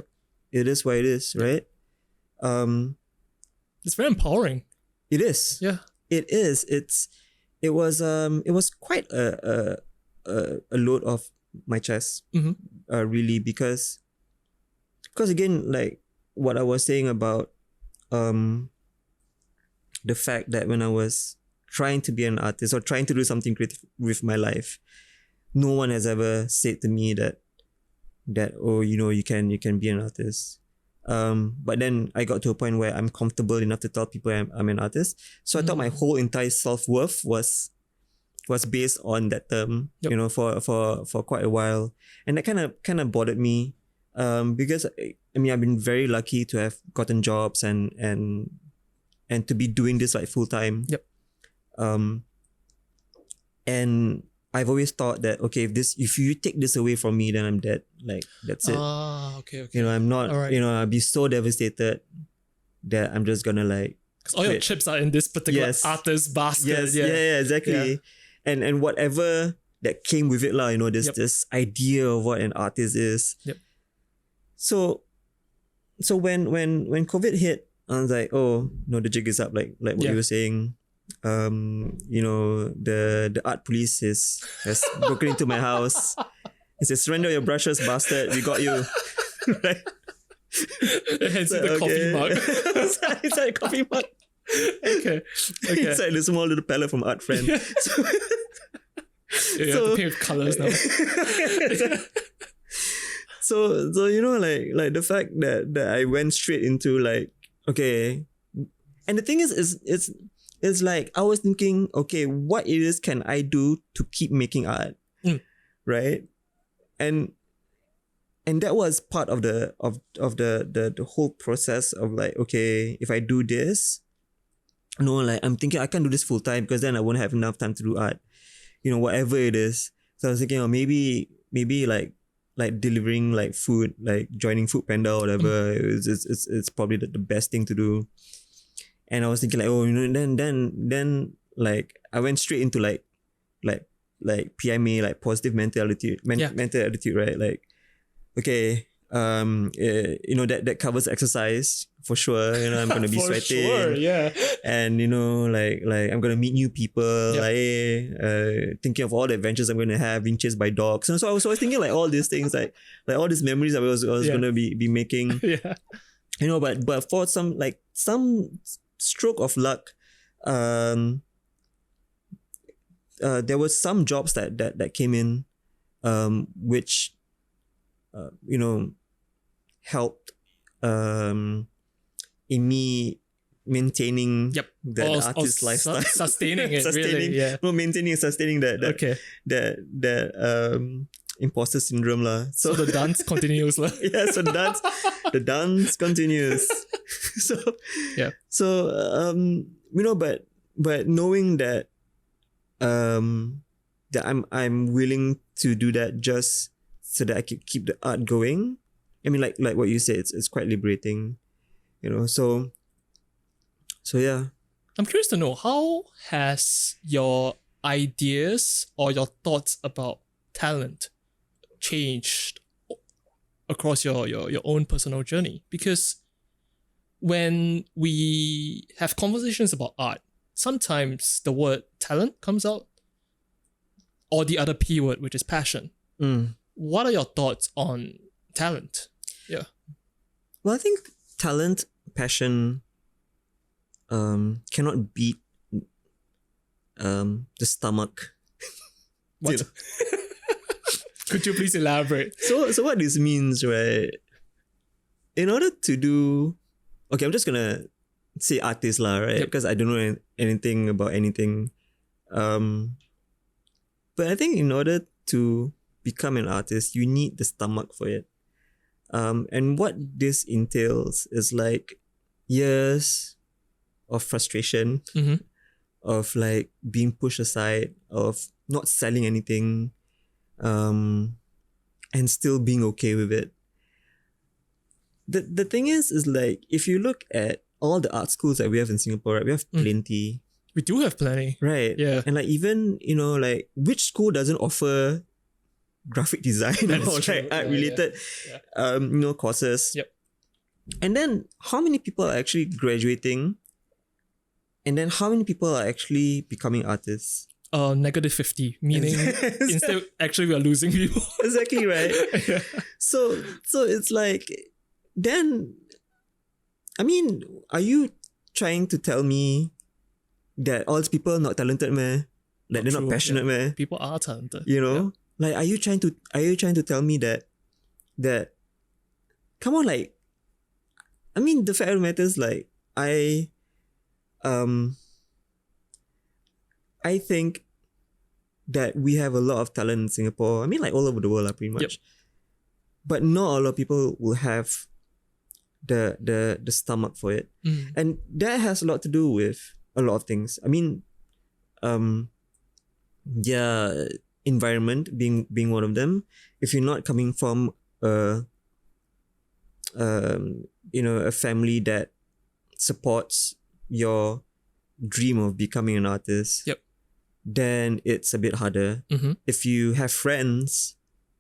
it is what it is, right? It's very empowering. It is. Yeah. It is. It was quite a load off my chest, really, because again, like what I was saying about the fact that when I was trying to be an artist or trying to do something creative with my life, no one has ever said to me that oh, you can be an artist. But then I got to a point where I'm comfortable enough to tell people I'm an artist. So I thought my whole entire self-worth was based on that term, for quite a while. And that kind of bothered me. Because I mean, I've been very lucky to have gotten jobs and to be doing this like full time. Yep. And I've always thought that, okay, if you take this away from me, then I'm dead. Like, that's it. Okay. I'm not, right. I'll be so devastated that I'm just gonna like... Because all your chips are in this particular artist basket. Yes, yeah, exactly. Yeah. And whatever that came with it, this idea of what an artist is. Yep. So when COVID hit, I was like, oh, no, the jig is up, like what you were saying. The art police has broken into my house. It says, surrender your brushes, bastard. We got you. Right? Hence the coffee mug. It's like a coffee mug. Okay. It's like the small little palette from Art Friend. You have to paint with colours now. So you know, like the fact that I went straight into like, okay, and the thing is it's like I was thinking, okay, what it is can I do to keep making art, right? And that was part of the whole process of like, okay, if I do this, like I'm thinking I can't do this full time because then I won't have enough time to do art, whatever it is. So I was thinking, maybe like delivering like food, like joining Food Panda or whatever. It's probably the best thing to do. And I was thinking like, then like I went straight into like PMA, like positive mental attitude, right? Like, okay, that covers exercise for sure. I'm gonna be For sweating, sure, yeah. and like I'm gonna meet new people, thinking of all the adventures I'm gonna have, being chased by dogs. And so I was thinking like all these things, like all these memories I was gonna be making. Yeah. But for some stroke of luck, there was some jobs that came in, which helped in me maintaining the artist lifestyle, sustaining it, really, yeah. No, maintaining and sustaining that imposter syndrome lah. So the dance continues lah. Yeah, so the dance continues. But knowing that that I'm willing to do that just so that I can keep the art going. I mean, like what you said, it's quite liberating, So yeah. I'm curious to know, how has your ideas or your thoughts about talent changed across your own personal journey? Because when we have conversations about art, sometimes the word talent comes out, or the other P word, which is passion. What are your thoughts on talent? Yeah. Well, I think talent, passion, cannot beat the stomach. What? Could you please elaborate? So what this means, right? In order to do, okay, I'm just gonna say artist lah, right? Because I don't know anything about anything. But I think in order to become an artist, you need the stomach for it. And what this entails is like years of frustration, of like being pushed aside, of not selling anything, and still being okay with it. The thing is like, if you look at all the art schools that we have in Singapore, right, we have plenty. We do have plenty. Right. Yeah. And like even, like which school doesn't offer graphic design or like art related courses. Yep. And then how many people are actually graduating? And then how many people are actually becoming artists? -50, meaning instead actually we are losing people. Exactly, right? Yeah. So it's like, then, I mean, are you trying to tell me that all these people are not talented, man? Like they're not passionate, man? People are talented. Like, are you trying to tell me that come on, like, I mean, the fact of the matter is, like, I think that we have a lot of talent in Singapore. I mean, like all over the world, pretty much. But not a lot of people will have the stomach for it. And that has a lot to do with a lot of things. I mean, environment being one of them. If you're not coming from a family that supports your dream of becoming an artist, then it's a bit harder. If you have friends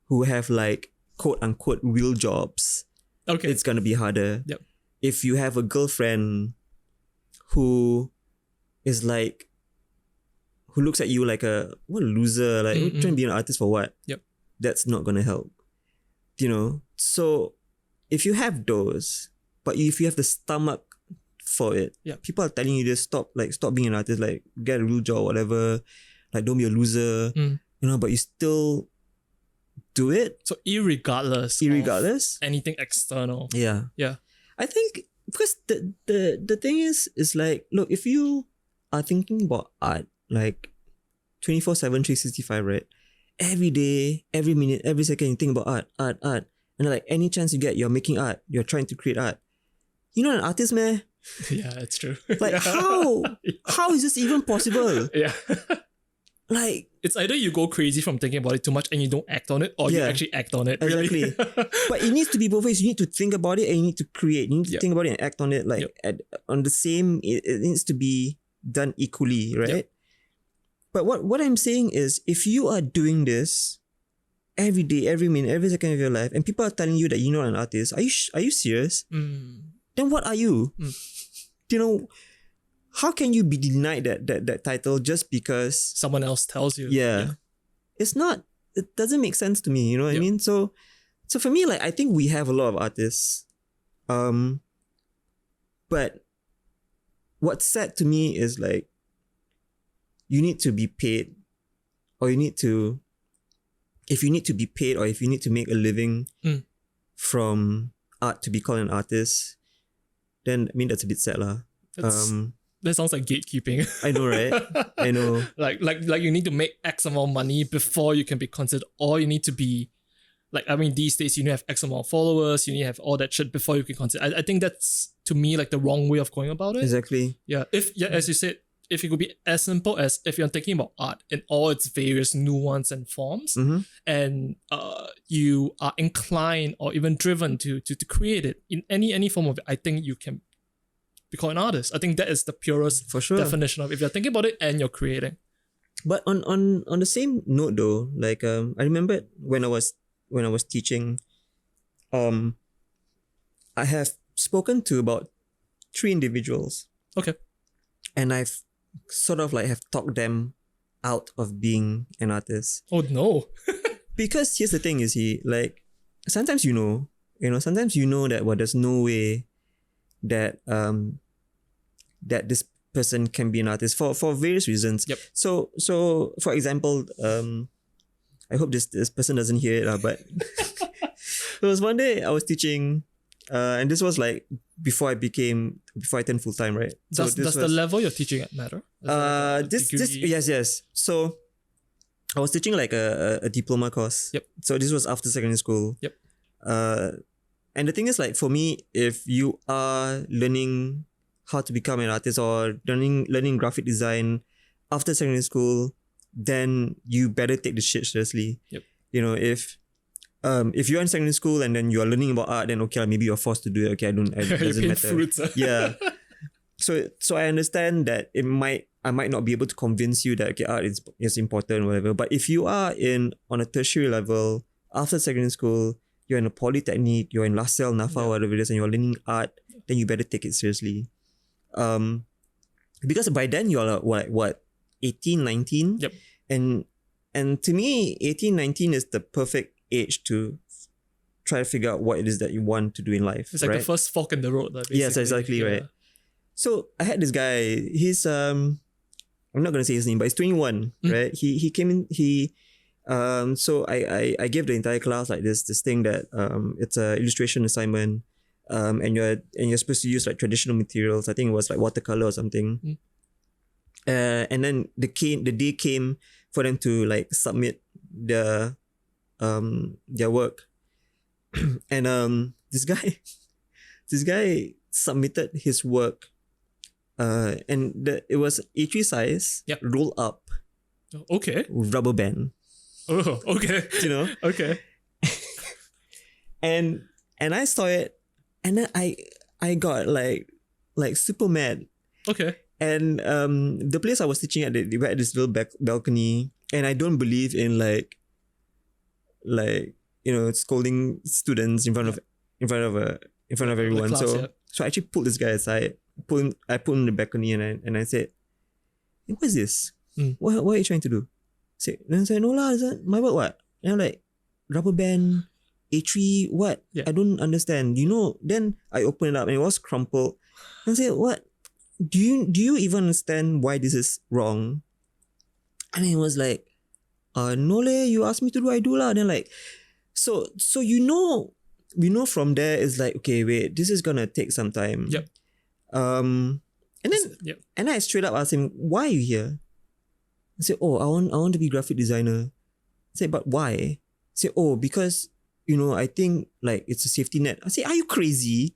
who have like quote unquote real jobs, it's gonna be harder. If you have a girlfriend who is like, who looks at you like what a loser, like you're trying to be an artist for what? That's not gonna help. So if you have those, but if you have the stomach for it, people are telling you to stop being an artist, like get a real job, whatever, like don't be a loser, but you still do it. So irregardless of anything external. Yeah. Yeah. I think because the thing is like, look, if you are thinking about art like 24/7, 365, right? Every day, every minute, every second, you think about art. And like any chance you get, you're making art, you're trying to create art. You're not an artist, man. Yeah, it's true. Like how is this even possible? Yeah. Like, it's either you go crazy from thinking about it too much and you don't act on it, or you actually act on it. Exactly. Really. But it needs to be both ways. You need to think about it and you need to create. You need to think about it and act on it. Like on the same, it needs to be done equally, right? Yep. But what I'm saying is, if you are doing this every day, every minute, every second of your life, and people are telling you that you're not an artist, are you serious? Then what are you? You know, how can you be denied that title just because someone else tells you? Yeah. It's not. It doesn't make sense to me. You know what I mean? So for me, like, I think we have a lot of artists. But what's sad to me is like, you need to be paid, or if you need to be paid, or if you need to make a living from art to be called an artist, then I mean that's a bit sad lah. That sounds like gatekeeping. I know, right? I know. Like you need to make X amount of money before you can be considered, or you need to be like, I mean, these days you need to have X amount of followers, you need to have all that shit before you can consider. I think that's, to me, like the wrong way of going about it. Exactly. Yeah. As you said, if it could be as simple as if you're thinking about art in all its various nuance and forms, and you are inclined or even driven to create it in any form of it, I think you can be called an artist. I think that is the purest definition of it, if you're thinking about it and you're creating. But on the same note though, like I remember when I was teaching, I have spoken to about 3 individuals. Okay. And I've sort of like have talked them out of being an artist. Oh no. Because here's the thing, is like, sometimes sometimes that there's no way that that this person can be an artist for various reasons. Yep. So for example, I hope this person doesn't hear it, but there was one day I was teaching, and this was like before I turned full time, right? Does the level you're teaching at matter? Yes. So I was teaching like a diploma course. Yep. So this was after secondary school. Yep. And the thing is, like, for me, if you are learning how to become an artist or learning graphic design after secondary school, then you better take the shit seriously. Yep. You know, if you're in secondary school and then you're learning about art, then okay, maybe you're forced to do it. Okay, it doesn't matter. Fruits, Yeah. So I understand that I might not be able to convince you that okay, art is important or whatever. But if you are on a tertiary level after secondary school, you're in a polytechnic, you're in LaSalle, NAFA, whatever it is, and you're learning art, then you better take it seriously. Because by then you're like what, 18, 19? Yep. And to me, 18, 19 is the perfect age to try to figure out what it is that you want to do in life. It's like the first fork in the road. Basically. Yes, exactly, right. So I had this guy, he's I'm not gonna say his name, but he's 21, right? He came in, so I gave the entire class like this thing that it's a illustration assignment, and you're supposed to use like traditional materials. I think it was like watercolor or something. And then the day came for them to like submit their work, and this guy submitted his work, and it was A3 size, roll up, okay, rubber band. Oh, okay. You know? Okay. And I saw it, and then I got like super mad. Okay. And the place I was teaching at, they had this little balcony, and I don't believe in like scolding students in front of everyone. Class, so I actually pulled this guy aside. I put him in the balcony, and I said, hey, what is this? What are you trying to do? And I said, no lah, is that my work what? And I'm like, rubber band, A3, what? Yeah. I don't understand. Then I opened it up and it was crumpled. And I said, what? Do you even understand why this is wrong? And he was like, no leh, you asked me to do, I do lah. Then like, so we know from there is like, okay, wait, this is gonna take some time. Yep. And then and I straight up asked him, why are you here? I said, oh, I want to be graphic designer. I said, but why? I said, oh, because I think like it's a safety net. I said, are you crazy?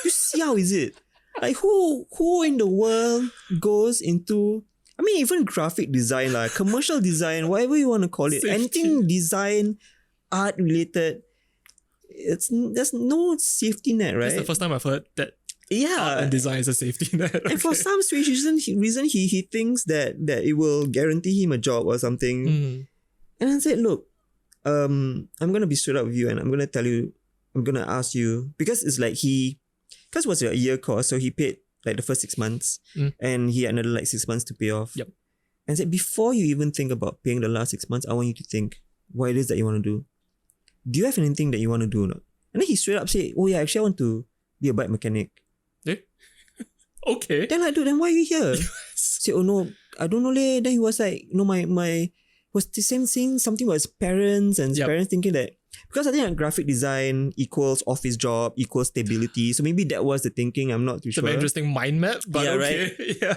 You see how is it? Like who in the world goes into, I mean, even graphic design, like commercial design, whatever you want to call it, anything design, art related, there's no safety net, right? That's the first time I've heard that. Yeah, art and design is a safety net. Okay. And for some strange reason, he thinks that it will guarantee him a job or something. And I said, look, I'm gonna be straight up with you, and I'm gonna ask you, because it's like because it was a year course, so he paid like the first 6 months, and he had another like 6 months to pay off. Yep. And I said, before you even think about paying the last 6 months, I want you to think what it is that you want to do. Do you have anything that you want to do or not? And then he straight up said, oh yeah, actually I want to be a bike mechanic. Okay. Then I do. Then why are you here? Say, oh no, I don't know leh. Then he was like, my was the same thing. Something about his parents, and his parents thinking that, because I think like graphic design equals office job equals stability. So maybe that was the thinking. I'm not too sure. It's a very interesting mind map, but yeah, okay. Right? Yeah.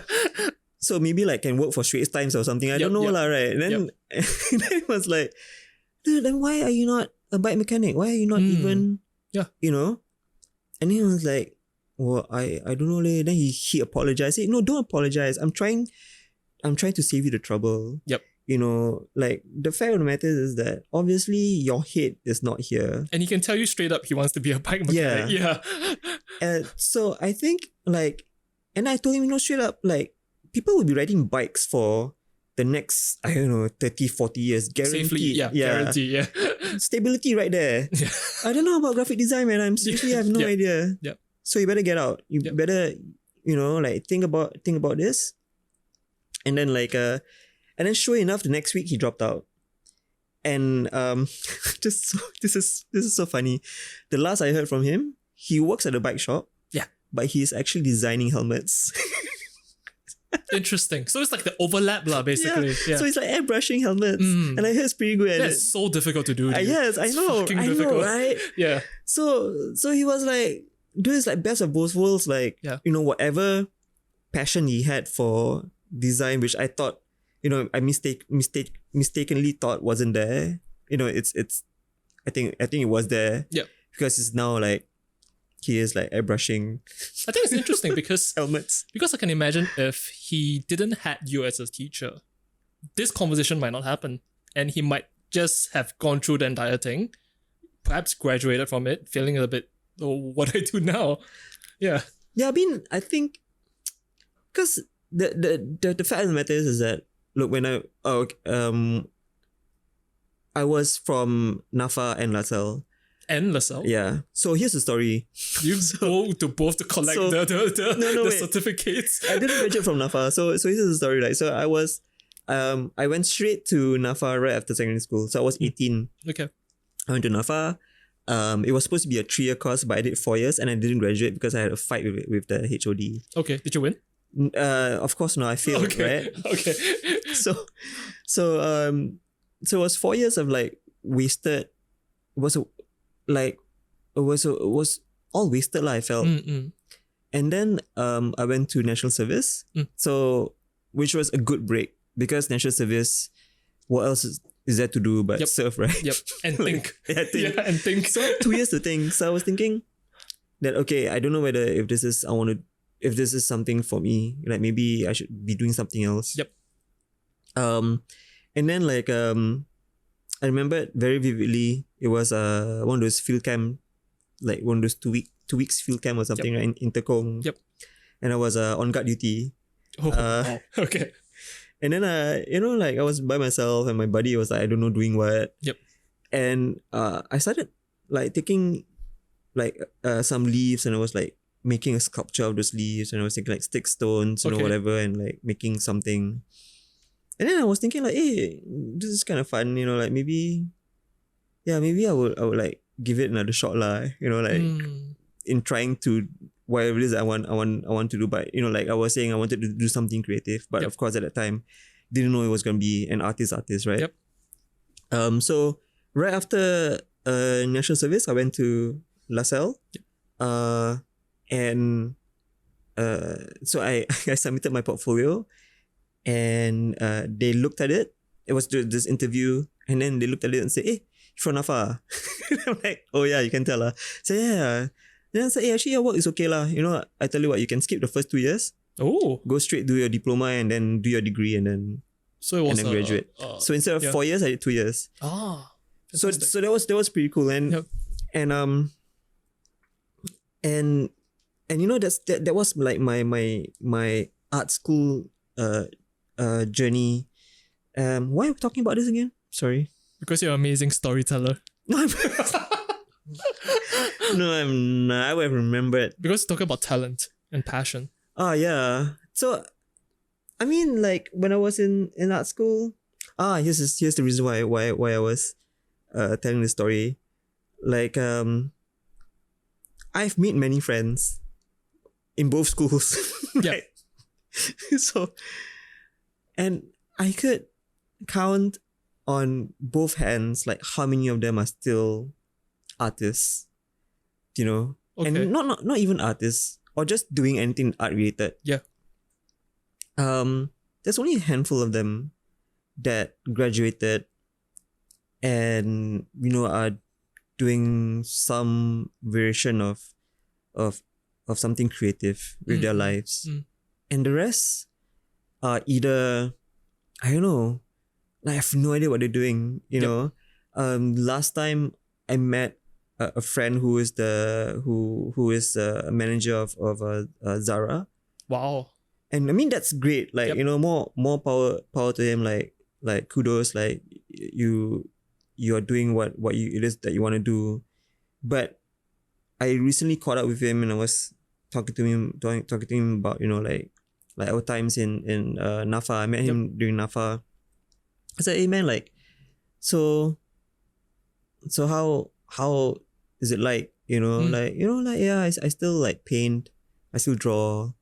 So maybe like can work for Straits Times or something. I don't know lah, right? Then then it was like, dude, then why are you not a bike mechanic? Why are you not even? Yeah. And then he was like, well, I don't know leh. Then he apologized. He said, no, don't apologize. I'm trying to save you the trouble. Yep. Like the fact of the matter is that obviously your head is not here. And he can tell you straight up he wants to be a bike mechanic. Yeah. And so I think like, and I told him, straight up, like, people will be riding bikes for the next, 30, 40 years. Guaranteed. Safely, guarantee, yeah. Stability right there. Yeah. I don't know about graphic design, man. I have no idea. Yeah. So you better get out. You better, like think about this. And then like and then sure enough, the next week he dropped out. And this is so funny. The last I heard from him, he works at a bike shop. Yeah. But he's actually designing helmets. Interesting. So it's like the overlap lah, basically. Yeah. So it's like airbrushing helmets. And I heard it's pretty good at it. That's so difficult to do. Yes, I know. I know, right? Yeah. So he was like, dude, it's like best of both worlds. Like, whatever passion he had for design, which I thought, I mistakenly thought wasn't there. It's I think it was there. Yeah. Because it's now like he is like airbrushing. I think it's interesting because helmets. Because I can imagine if he didn't had you as a teacher, this conversation might not happen. And he might just have gone through the entire thing, perhaps graduated from it, feeling a bit, oh, what do I do now? Yeah. Yeah, I mean, I think because the fact of the matter is that, look, when I was from NAFA and LaSalle. And LaSalle? Yeah. So here's the story. You go to both to collect the certificates. I didn't graduate from NAFA. So here's the story. Like, so I went straight to NAFA right after secondary school. So I was 18. Okay. I went to NAFA. It was supposed to be a 3-year course, but I did 4 years and I didn't graduate because I had a fight with the HOD. Okay. Did you win? Of course not. I failed, right? Okay. So it was 4 years of like wasted. It was all wasted, I felt. And then I went to National Service. So which was a good break because National Service, what else is there to do but serve, right? Yep. And think. Think. Yeah, and think. So 2 years to think. So I was thinking that, okay, I don't know whether if this is something for me, like maybe I should be doing something else. Yep. And then like I remember very vividly, it was one of those field camp, like one of those 2 weeks field camp or something, right, in Tekong. Yep. And I was on guard duty. Oh, okay. And then like I was by myself and my buddy was like, I don't know doing what. Yep. And I started like taking like some leaves and I was like making a sculpture of those leaves and I was taking like stick stones, whatever, and like making something. And then I was thinking like, hey, this is kind of fun, like maybe I would like give it another shot lah, like in trying to whatever it is I want to do. But like I was saying, I wanted to do something creative, but of course at that time didn't know it was gonna be an artist, right? Yep. So right after national service, I went to LaSalle. And so I submitted my portfolio, and they looked at it. It was this interview, and then they looked at it and said, "Hey, you're from NAFA." I'm like, "Oh yeah, you can tell lah." So yeah. Then I said, "Hey, actually your work is okay lah. You know, I tell you what, you can skip the first 2 years. Oh. Go straight do your diploma and then do your degree and then graduate." So instead of 4 years, I did 2 years. Ah. So that was pretty cool. And and you know, that was like my art school journey. Why are we talking about this again? Sorry. Because you're an amazing storyteller. No, I'm not. I would have remembered. Because talking about talent and passion. Oh yeah. So, I mean, like when I was in art school, here's the reason why I was telling this story. Like I've made many friends in both schools. Right? Yeah. So, and I could count on both hands like how many of them are still artists, you know, and not even artists or just doing anything art related. Yeah. There's only a handful of them that graduated and, you know, are doing some version of something creative with their lives. And the rest are either, I don't know, I have no idea what they're doing, you know. Last time I met a friend who is a manager of Zara. Wow. And I mean, that's great. Like, you know, more power to him. Like kudos. Like you are doing what it is that you want to do. But I recently caught up with him and I was talking to him about, you know, like our times in NAFA. I met him during NAFA. I said, "Hey man, like, so how is it like, you know, like, yeah, I still like paint, I still draw,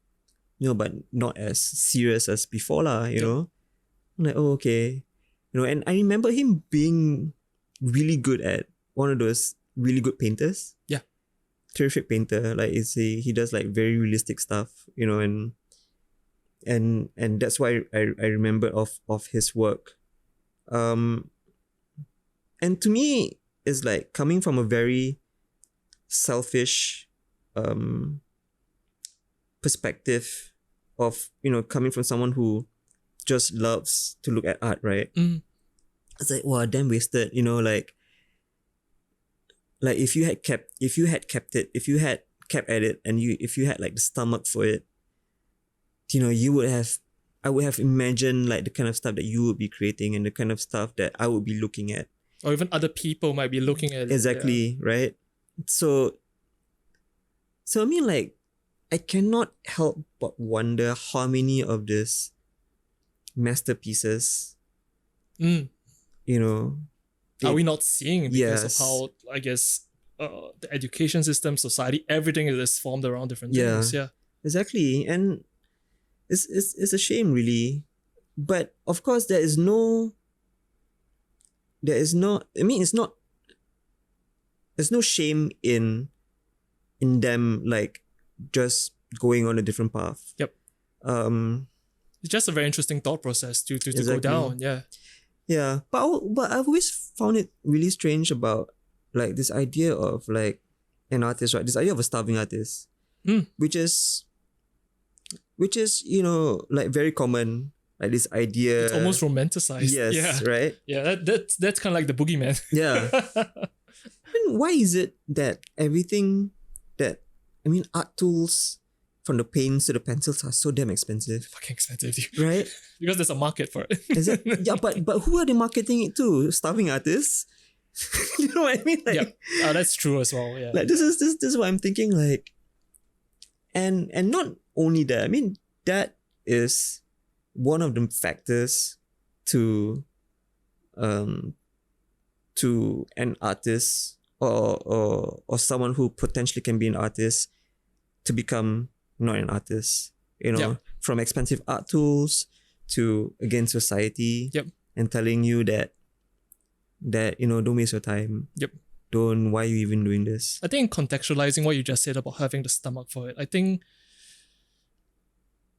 you know, but not as serious as before lah, you know." I'm like, "Oh, okay." You know, and I remember him being really good at one of those really good painters. Yeah. Terrific painter. Like he does like very realistic stuff, you know, and that's why I remember of his work. And to me, it's like coming from a very selfish perspective of, you know, coming from someone who just loves to look at art, right? It's like, wow, damn wasted, you know, like if you had kept at it, and if you had like the stomach for it, you know, I would have imagined like the kind of stuff that you would be creating and the kind of stuff that I would be looking at. Or even other people might be looking at it. Exactly, right? So I mean, like, I cannot help but wonder how many of these masterpieces, you know, are we not seeing because of how, I guess, the education system, society, everything is formed around different things. Yeah, exactly. And it's a shame, really. But of course, there's no shame in them like just going on a different path. Yep. It's just a very interesting thought process to go down. Yeah. Yeah, but I've always found it really strange about like this idea of like an artist, right? This idea of a starving artist, which is, you know, like very common. Like this idea, it's almost romanticized. Yes, right. Yeah, that's kind of like the boogeyman. Yeah. And why is it that everything art tools, from the paints to the pencils, are so damn expensive? Fucking expensive, dude. Right? Because there's a market for it. Is it? Yeah, but who are they marketing it to? Starving artists? You know what I mean? Like, yeah, that's true as well. Yeah. Like this is what I'm thinking. Like, and not only that. I mean, that is one of the factors to an artist or someone who potentially can be an artist to become not an artist, you know, from expensive art tools to, again, society, and telling you that that, don't waste your time. Yep. Why are you even doing this? I think contextualizing what you just said about having the stomach for it, I think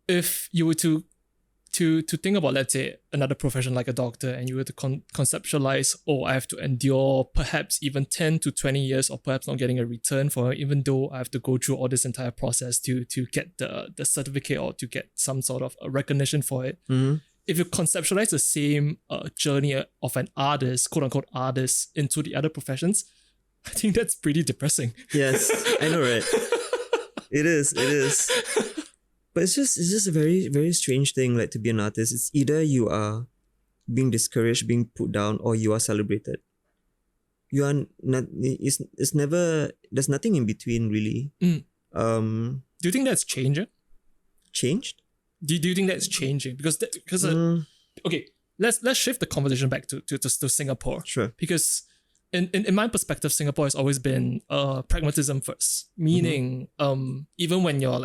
if you were to think about, let's say, another profession like a doctor, and you were to conceptualize, I have to endure perhaps even 10 to 20 years of perhaps not getting a return for it, even though I have to go through all this entire process to get the certificate or to get some sort of a recognition for it. Mm-hmm. If you conceptualize the same journey of an artist, quote unquote artist, into the other professions, I think that's pretty depressing. Yes, I know, right? It is. But it's just a very, very strange thing, like, to be an artist. It's either you are being discouraged, being put down, or you are celebrated. You are not. It's never. There's nothing in between, really. Do you think that's changing? Changed? Do you think that's changing? Because okay, let's shift the conversation back to Singapore. Sure. Because in my perspective, Singapore has always been pragmatism first. Meaning, even when you're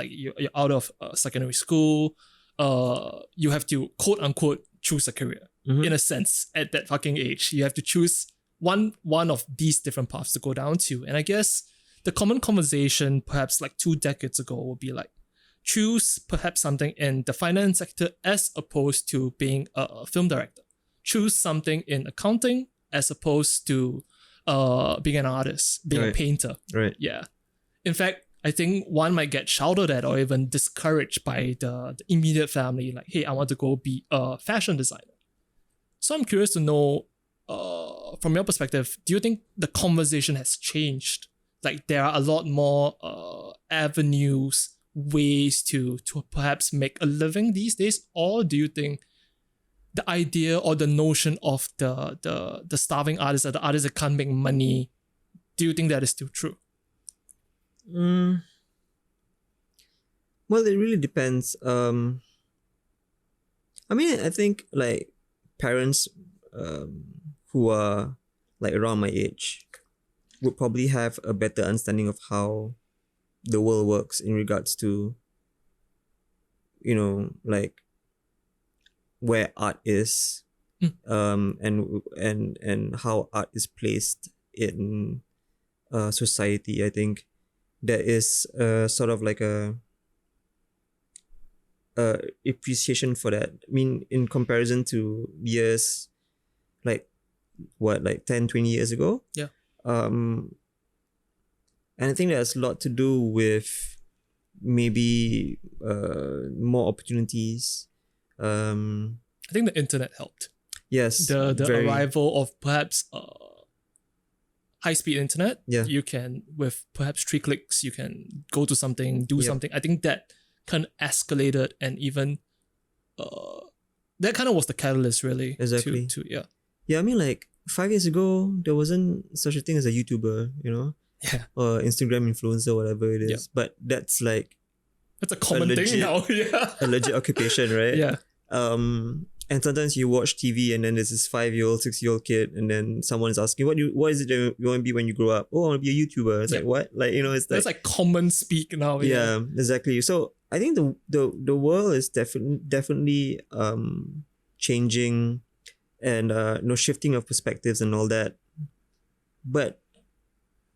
out of secondary school, you have to quote unquote choose a career. In a sense, at that fucking age, you have to choose one of these different paths to go down to. And I guess the common conversation, perhaps like 2 decades ago, would be like, choose perhaps something in the finance sector as opposed to being a film director. Choose something in accounting as opposed to being an artist, being a painter. Right. Yeah. In fact, I think one might get shouted at or even discouraged by the immediate family, like, hey, I want to go be a fashion designer. So I'm curious to know, from your perspective, do you think the conversation has changed? Like, there are a lot more avenues, ways to perhaps make a living these days? Or do you think the idea or the notion of the starving artist or the artist that can't make money, do you think that is still true? Well, it really depends. I mean, I think like parents who are like around my age would probably have a better understanding of how the world works in regards to, like, where art is, and how art is placed in society. I think there is sort of like a appreciation for that. I mean, in comparison to years like 10, 20 years ago. Yeah. And I think that has a lot to do with maybe more opportunities. I think the internet helped. Yes. The arrival of perhaps high-speed internet. Yeah. You can, with perhaps 3 clicks, you can go to something, do something. I think that kind of escalated, and even that kind of was the catalyst, really. Exactly. Yeah. Yeah, I mean, like 5 years ago, there wasn't such a thing as a YouTuber, Yeah. or Instagram influencer, whatever it is. Yeah. But that's like That's a common thing now. Yeah. a legit occupation, right? Yeah. And sometimes you watch TV and then there's this 5-year-old, 6-year-old kid, and then someone is asking, what is it that you want to be when you grow up? Oh, I want to be a YouTuber. It's like, what? Like, it's That's like common speak now. Yeah, exactly. So I think the world is definitely changing, and shifting of perspectives and all that. But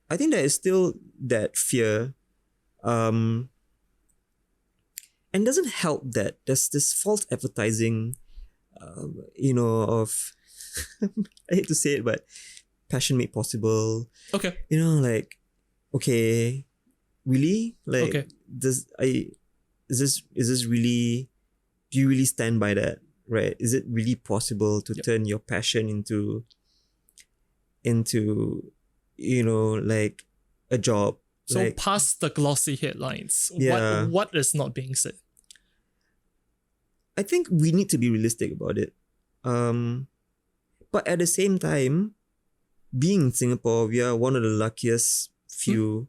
I think there is still that fear. And it doesn't help that there's this false advertising, of, I hate to say it, but passion made possible. Okay. Like, okay, really? Like, Okay. is this really, do you really stand by that? Right? Is it really possible to turn your passion into like a job? So like, past the glossy headlines, Yeah. what is not being said? I think we need to be realistic about it. But at the same time, being in Singapore, we are one of the luckiest few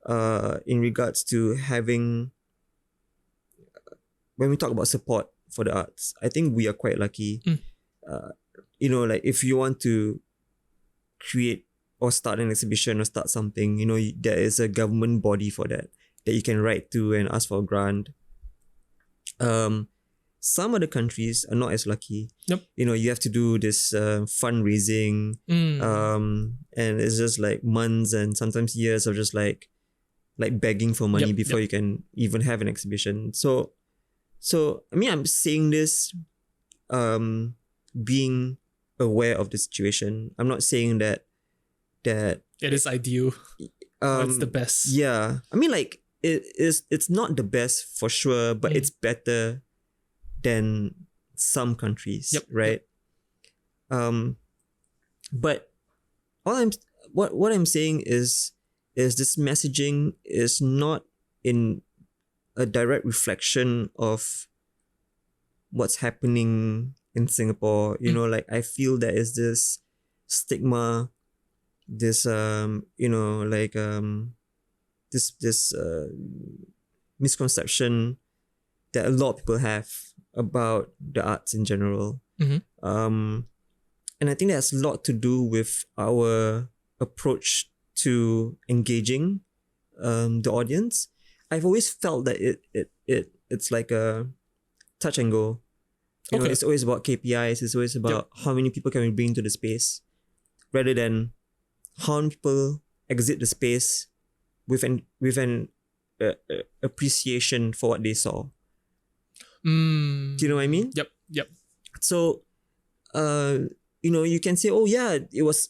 in regards to having, when we talk about support for the arts, I think we are quite lucky. Like if you want to create or start an exhibition or start something, there is a government body for that you can write to and ask for a grant. some other countries are not as lucky. Yep. You know, you have to do this fundraising, and it's just like months and sometimes years of just like begging for money before you can even have an exhibition. So I mean, I'm saying this, being aware of the situation. I'm not saying that it is ideal. It's the best. Yeah, I mean, like it's not the best for sure, but it's better than some countries, right? But what I'm saying is this messaging is not in a direct reflection of what's happening in Singapore. You know, like I feel there is this stigma, this this misconception that a lot of people have about the arts in general. And I think that has a lot to do with our approach to engaging the audience. I've always felt that it's like a touch and go. You know, it's always about KPIs. It's always about how many people can we bring to the space, rather than how many people exit the space with an appreciation for what they saw. Do you know what I mean? Yep. So, you know, you can say, oh yeah, it was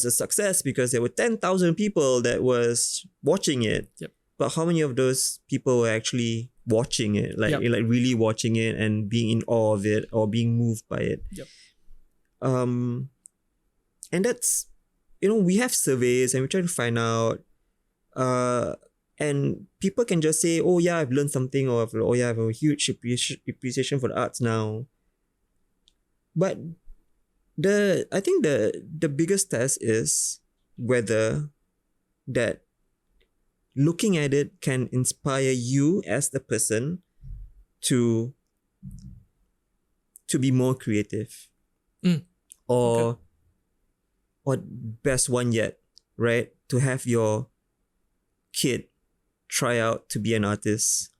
a success because there were 10,000 people that was watching it. Yep. But how many of those people were actually watching it, like really watching it and being in awe of it or being moved by it? Yep. And that's, you know, we have surveys and we try to find out, and people can just say, oh yeah, I've learned something, or oh yeah, I have a huge appreciation for the arts now. But I think the biggest test is whether that looking at it can inspire you as the person to be more creative. Or best one yet, right? To have your kid try out to be an artist.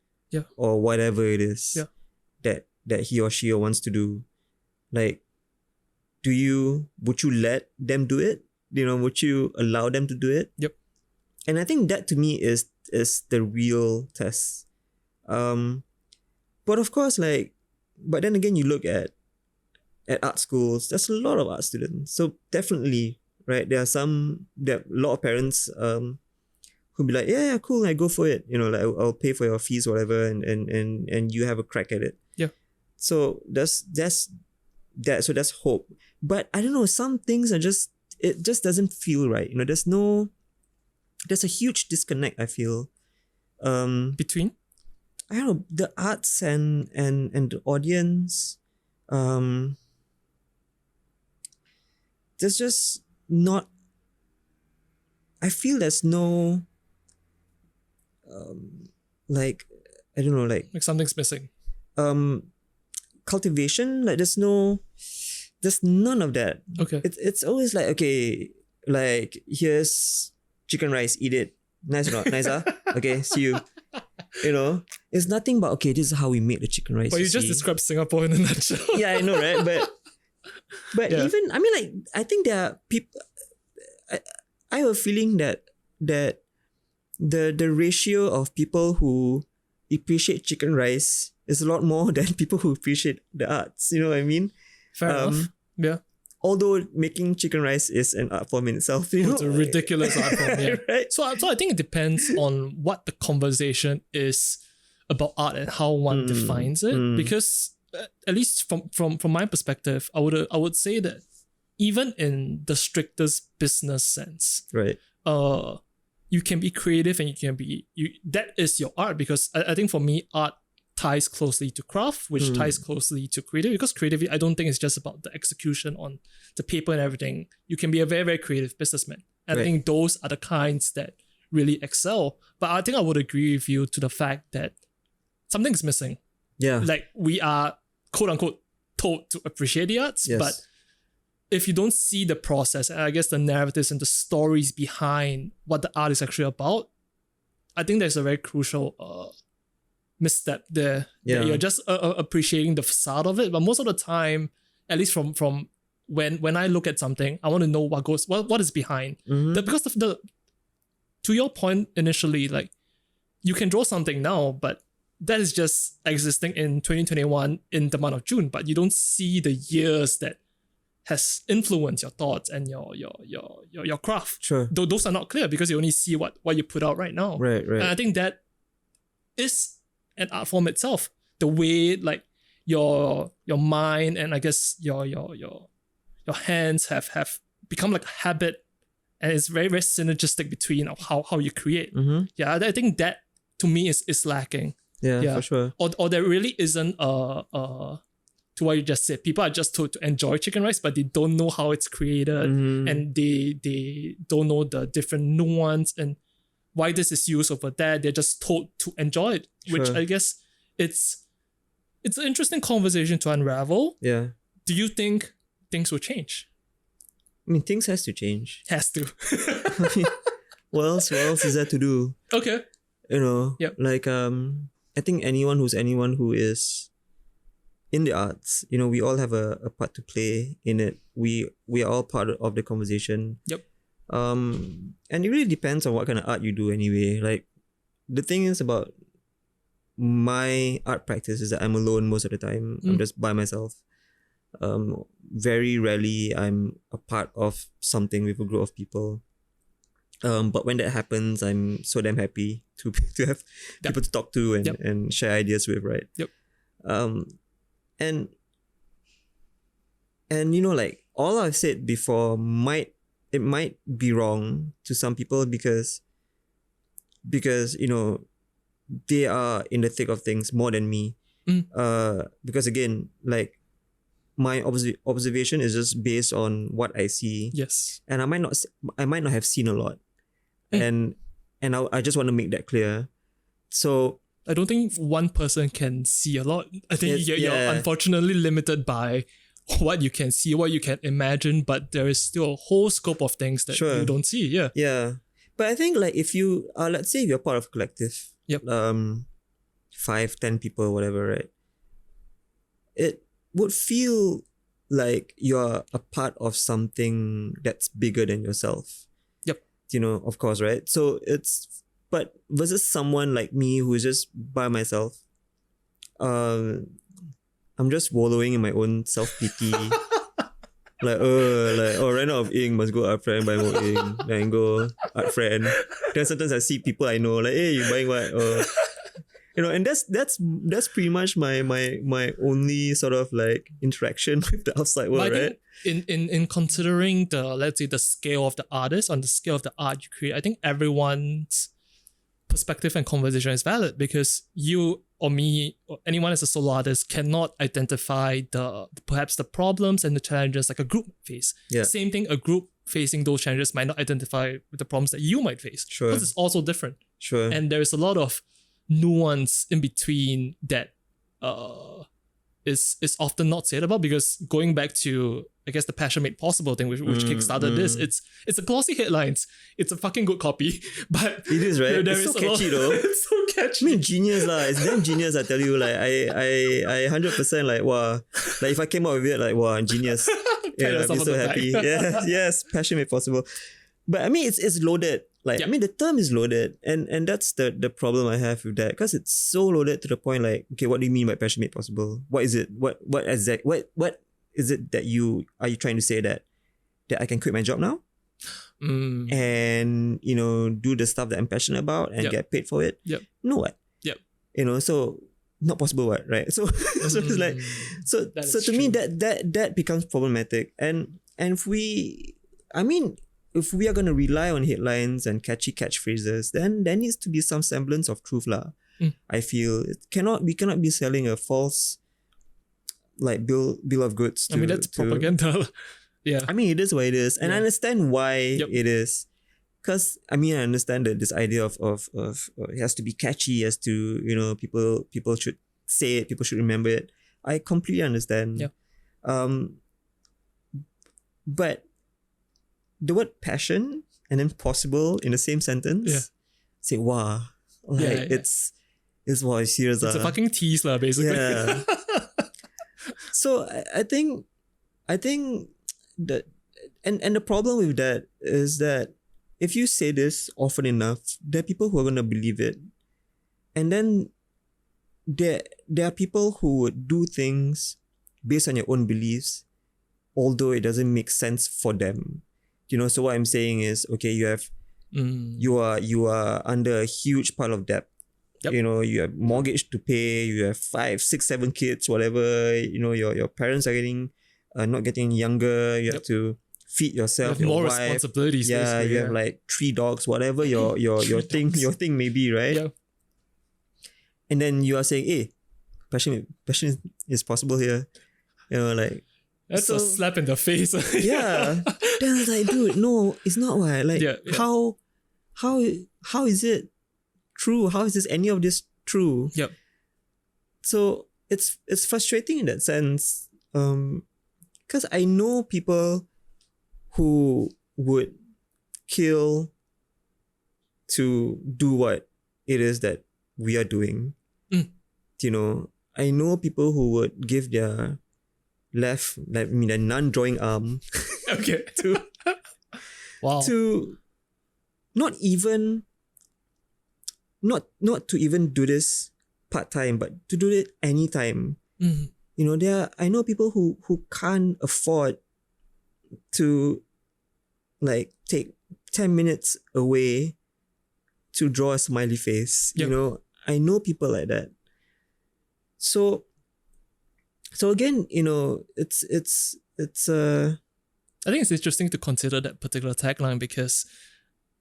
Or whatever it is that he or she wants to do. Like, would you let them do it? You know, would you allow them to do it? Yep. And I think that to me is the real test. But of course, but then again, you look at art schools, there's a lot of art students. So definitely, right, there are a lot of parents who'll be like, yeah, cool, I go for it. You know, like I'll pay for your fees or whatever, and you have a crack at it. Yeah. So that's that. So that's hope. But I don't know, some things it just doesn't feel right. You know, there's a huge disconnect, I feel. Between? I don't know, the arts and the audience. There's just not, I feel there's no, I don't know, like something's missing. Cultivation, like there's none of that. Okay. It's always like, okay, like here's chicken rice, eat it. Nice or not? Nice, huh? Okay, see you. You know, it's nothing but, okay, this is how we make the chicken rice. But you just described Singapore in a nutshell. Yeah, I know, right? But even, I mean, like, I think there are people, I have a feeling that the ratio of people who appreciate chicken rice is a lot more than people who appreciate the arts. You know what I mean? Fair enough. Yeah. Although making chicken rice is an art form in itself, you know? It's a ridiculous art form, yeah. Right? So I think it depends on what the conversation is about art and how one defines it. Because at least from my perspective, I would say that even in the strictest business sense, right? You can be creative and that is your art, because I think for me, art ties closely to craft, which ties closely to creative, because creativity, I don't think it's just about the execution on the paper and everything. You can be a very, very creative businessman. And I think those are the kinds that really excel. But I think I would agree with you to the fact that something's missing. Yeah. Like, we are, quote unquote, told to appreciate the arts, but if you don't see the process, and I guess the narratives and the stories behind what the art is actually about, I think there's a very crucial misstep there. Yeah. You're just appreciating the facade of it. But most of the time, at least from when I look at something, I want to know what is behind. Because of to your point initially, like you can draw something now, but that is just existing in 2021 in the month of June, but you don't see the years that has influenced your thoughts and your craft. Sure. Those are not clear because you only see what you put out right now. Right. And I think that is an art form itself. The way like your mind and I guess your hands have become like a habit, and it's very, very synergistic between how you create. Yeah, I think that to me is lacking. Yeah, for sure. Or there really isn't to what you just said. People are just told to enjoy chicken rice, but they don't know how it's created, and they don't know the different nuance and why this is used over there. They're just told to enjoy it, which I guess it's an interesting conversation to unravel. Yeah. Do you think things will change? I mean, things has to change. Has to. What else is there to do? Okay. You know, Yep. like I think anyone who is in the arts, you know, we all have a part to play in it. We are all part of the conversation. Yep. And it really depends on what kind of art you do anyway. Like the thing is about my art practice is that I'm alone most of the time. I'm just by myself. Very rarely I'm a part of something with a group of people. But when that happens, I'm so damn happy to have people to talk to and share ideas with, right? Yep. And you know, like all I've said before might be wrong to some people because you know they are in the thick of things more than me. Because again, like my observation is just based on what I see. Yes. And I might not have seen a lot. And I just want to make that clear. So I don't think one person can see a lot. I think you're unfortunately limited by what you can see, what you can imagine, but there is still a whole scope of things that you don't see. Yeah. Yeah. But I think like if you let's say if you're part of a collective, 5-10 people, whatever, right? It would feel like you're a part of something that's bigger than yourself. Yep. You know, of course, right? So but versus someone like me who is just by myself, I'm just wallowing in my own self-pity. Ran out of ink, must go art friend, buy more ink, then go art friend. Then sometimes I see people I know, like, hey, you buying what? You know, and that's pretty much my only sort of like interaction with the outside world, right? In considering let's say the scale of the artist, on the scale of the art you create, I think everyone's perspective and conversation is valid because you or me or anyone as a solo artist cannot identify perhaps the problems and the challenges like a group face. Yeah. Same thing, a group facing those challenges might not identify with the problems that you might face. Sure. Because it's also different. Sure. And there's a lot of nuance in between that is often not said about, because going back to I guess the Passion Made Possible thing which kickstarted this, it's a glossy headlines, it's a fucking good copy, but it is, right? It's so catchy though. It's so catchy. I mean, genius lah. It's damn genius. I tell you, like I 100% like wow. Like if I came out with it, like wow, genius. Yeah, I'd be so happy. Yes, Passion Made Possible. But I mean, it's loaded. Like I mean, the term is loaded, and that's the problem I have with that, because it's so loaded to the point. Like, okay, what do you mean by Passion Made Possible? What is it? What is it that you trying to say that I can quit my job now? And you know, do the stuff that I'm passionate about and get paid for it? No, what? You know, so not possible, what, right? So so it's like so to me that becomes problematic, and if we are going to rely on headlines and catchy catchphrases, then there needs to be some semblance of truth lah. I feel we cannot be selling a false like bill of goods. I mean, that's propaganda. Yeah. I mean, it is what it is, and I understand why it is. Because I mean, I understand that this idea of it has to be catchy, as to, you know, people should say it, people should remember it. I completely understand. Yeah. But the word passion and then possible in the same sentence, say wow, like it's It's serious. It's a fucking tease lah, basically. Yeah. So I think that, and the problem with that is that if you say this often enough, there are people who are gonna believe it, and then there are people who would do things based on your own beliefs, although it doesn't make sense for them. So what I'm saying is, okay, you are under a huge pile of debt. Yep. You have mortgage to pay, you have 5, 6, 7 kids, whatever. Your parents are not getting younger. You have to feed yourself, you have your more wife. Responsibilities. Yeah, you have like 3 dogs, whatever your thing may be, right? Yeah. And then you are saying, hey, passion is possible here. That's a slap in the face. Yeah. Then I was like, dude, no, it's not why. Like, Yeah. how is it true? How is any of this true? Yep. So it's frustrating in that sense. Because I know people who would kill to do what it is that we are doing. I know people who would give their their non-drawing arm Okay. Wow. to not to even do this part-time, but to do it anytime. I know people who can't afford to like take 10 minutes away to draw a smiley face. Yep. I know people like that. So again, it's I think it's interesting to consider that particular tagline because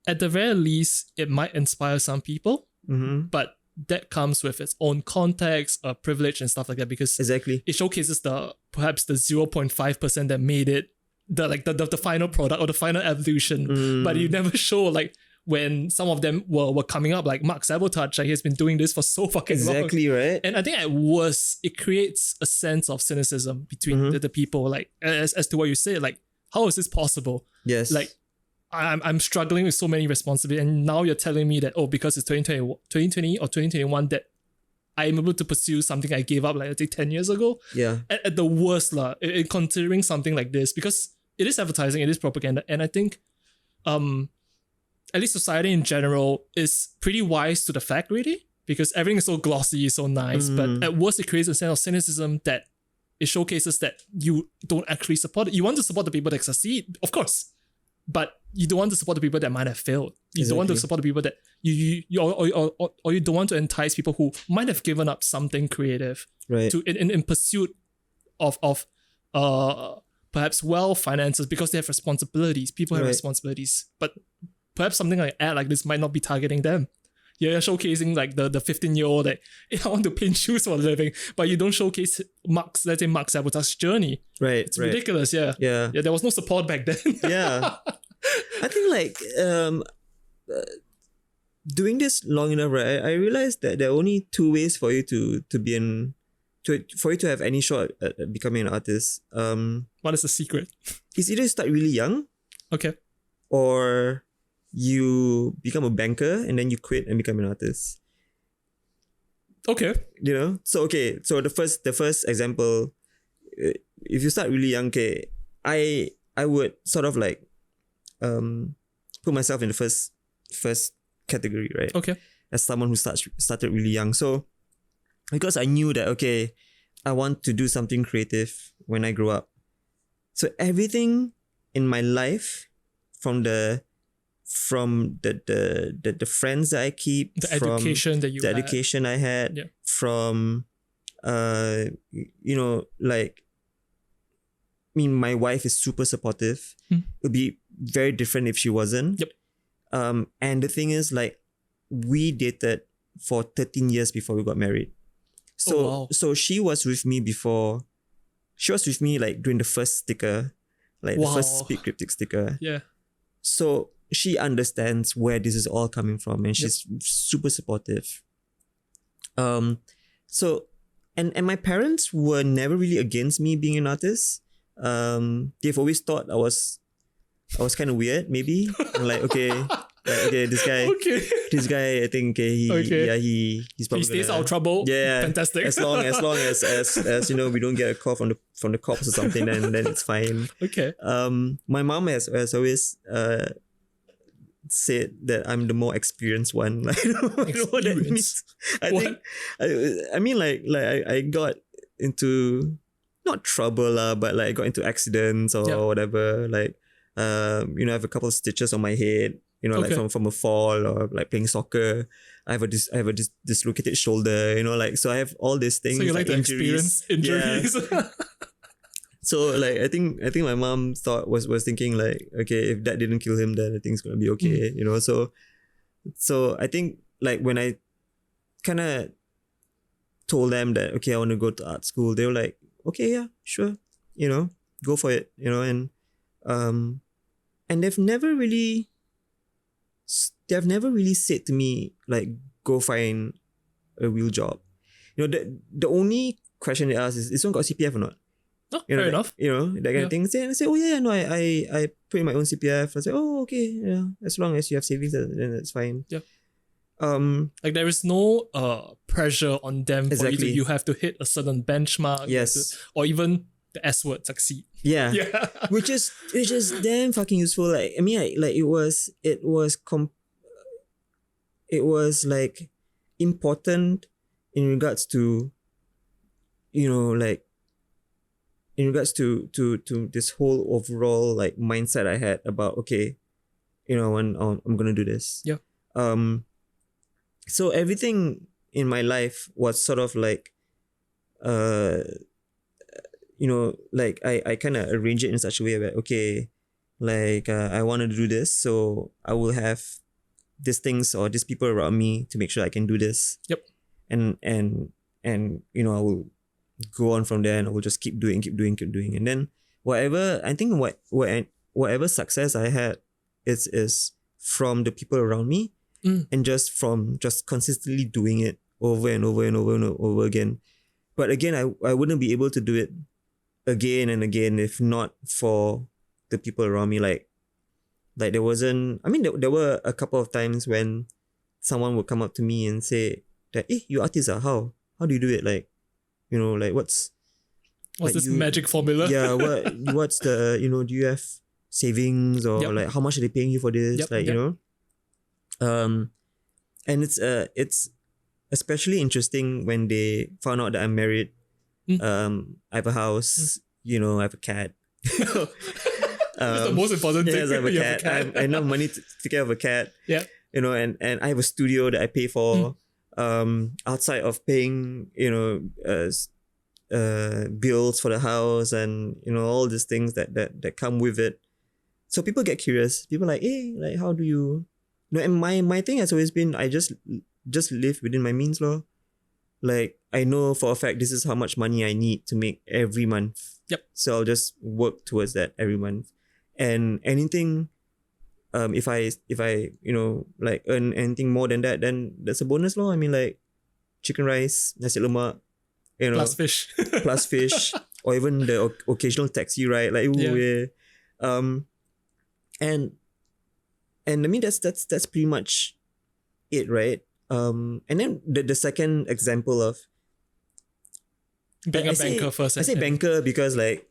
at the very least, it might inspire some people, but that comes with its own context, privilege and stuff like that because exactly it showcases perhaps the 0.5% that made it the final product or the final evolution, but you never show like when some of them were coming up, like Mark Sabotage, like he's been doing this for so fucking long. Exactly, right? And I think at worst, it creates a sense of cynicism between the people, like as to what you say, like, how is this possible? Yes. Like, I'm struggling with so many responsibilities, and now you're telling me that, because it's 2020 or 2021 that I'm able to pursue something I gave up, like, I think 10 years ago. Yeah. At the worst, in considering something like this, because it is advertising, it is propaganda, and I think, at least society in general is pretty wise to the fact, really, because everything is so glossy, so nice, but at worst, it creates a sense of cynicism that it showcases that you don't actually support it. You want to support the people that succeed, of course, but you don't want to support the people that might have failed. You don't want to support the people that you don't want to entice people who might have given up something creative, right, to in pursuit of perhaps wealth, finances, because they have responsibilities. People have responsibilities, but perhaps something like ad like this might not be targeting them. You're showcasing like the 15-year-old that I want to paint shoes for a living, but you don't showcase Mark Sabotage's journey. Right. It's ridiculous, yeah. Yeah. Yeah, there was no support back then. Yeah. I think like doing this long enough, right? I realized that there are only 2 ways for you to have any shot at becoming an artist. What is the secret? It's either start really young, okay, or you become a banker and then you quit and become an artist. Okay. So the first example, if you start really young, okay, I would sort of like put myself in the first category, right? Okay. As someone who started really young. So because I knew that, okay, I want to do something creative when I grow up. So everything in my life, from the friends that I keep, the education that you the had. education I had, Yeah. from my wife is super supportive. It would be very different if she wasn't. Yep. And the thing is, like, we dated for 13 years before we got married. So so she was with me before. She was with me like during the first sticker, like the first Speak Cryptic sticker. Yeah. So she understands where this is all coming from, and she's super supportive. So and my parents were never really against me being an artist. They've always thought I was kind of weird, maybe. I'm like, okay, Like, okay, this guy, I think he's probably he stays out of trouble. Yeah, fantastic. As long as you know, we don't get a call from the cops or something, then it's fine. Okay. My mom has always said that I'm the more experienced one. Like, I don't know what that means. I mean, I got into not trouble but like I got into accidents or whatever. Like, I have a couple of stitches on my head. Like from a fall or like playing soccer. I have a dislocated shoulder. Like, so I have all these things. So you like to injuries. experience injuries. Yeah. So like I think my mom was thinking like, okay, if that didn't kill him, then I think it's gonna be okay. So I think like when I kind of told them that okay, I want to go to art school, they were like, okay, yeah, sure, go for it, and they've never really said to me like, go find a real job. The only question they ask is, this one got CPF or not? Oh, fair enough. That kind of thing. And I say, oh yeah, no, I put in my own CPF. I say, oh okay, yeah, as long as you have savings, then that's fine. Yeah. Like there is no pressure on them for you have to hit a certain benchmark. Yes. Or even the S word, succeed. Yeah. Yeah. which is damn fucking useful. Like I mean, like it was like important in regards to like in regards to this whole overall like mindset I had about okay, when I'm gonna do this. Yeah. So everything in my life was sort of like like I kind of arrange it in such a way where okay, like I want to do this, so I will have these things or these people around me to make sure I can do this. Yep. And I will go on from there and I will just keep doing. And then whatever success I had is from the people around me and just from just consistently doing it over and over and over and over again. But again, I wouldn't be able to do it again and again if not for the people around me. Like there wasn't, I mean, there were a couple of times when someone would come up to me and say that, you artist are how do you do it? Like, like what's like this magic formula? Yeah, what's the, do you have savings or like how much are they paying you for this? And it's especially interesting when they found out that I'm married. I have a house, I have a cat. That's the most important thing. Yes, I have a cat. I have enough money to take care of a cat. Yeah. And I have a studio that I pay for. Outside of paying, bills for the house and all these things that come with it. So people get curious. People are like, hey, like how do you? And my thing has always been I just live within my means, lor. Like I know for a fact this is how much money I need to make every month. Yep. So I'll just work towards that every month. And anything, if I like earn anything more than that, then that's a bonus, lor. I mean, like chicken rice, nasi lemak, plus fish, or even the occasional taxi ride, like and I mean that's pretty much it, right? And then the second example of being a banker first. I say banker because like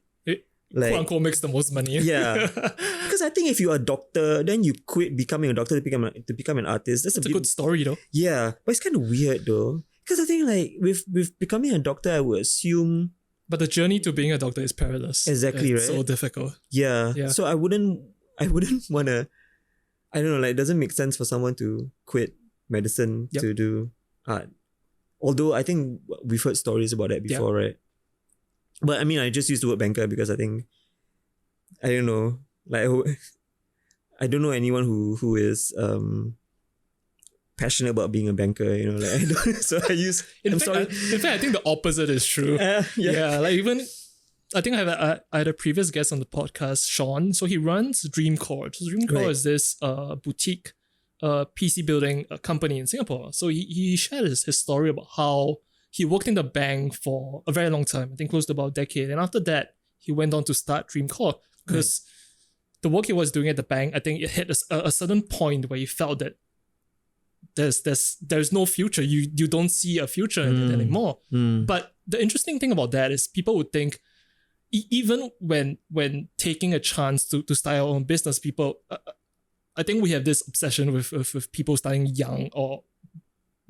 quote unquote makes the most money. Yeah. Because I think if you're a doctor, then you quit becoming a doctor to become an artist. That's a good story though. Yeah. But it's kind of weird though. Because I think like with becoming a doctor, I would assume. But the journey to being a doctor is perilous. Exactly, it's right? so difficult. Yeah. So I wouldn't want to, I don't know, like it doesn't make sense for someone to quit medicine to do art. Although I think we've heard stories about that before, right? But I mean, I just used the word banker because I think, I don't know, like I don't know anyone who is passionate about being a banker, like I don't. So I use. In fact, I think the opposite is true. Yeah, like even I think I had a previous guest on the podcast, Sean. So he runs Dreamcore. So Dreamcore is this boutique PC building company in Singapore. So he shared his story about how he worked in the bank for a very long time, I think close to about a decade. And after that, he went on to start Dreamcore because the work he was doing at the bank, I think it hit a certain point where he felt that there's no future. You don't see a future in it anymore. But the interesting thing about that is people would think, even when taking a chance to start our own business, people, I think we have this obsession with people starting young or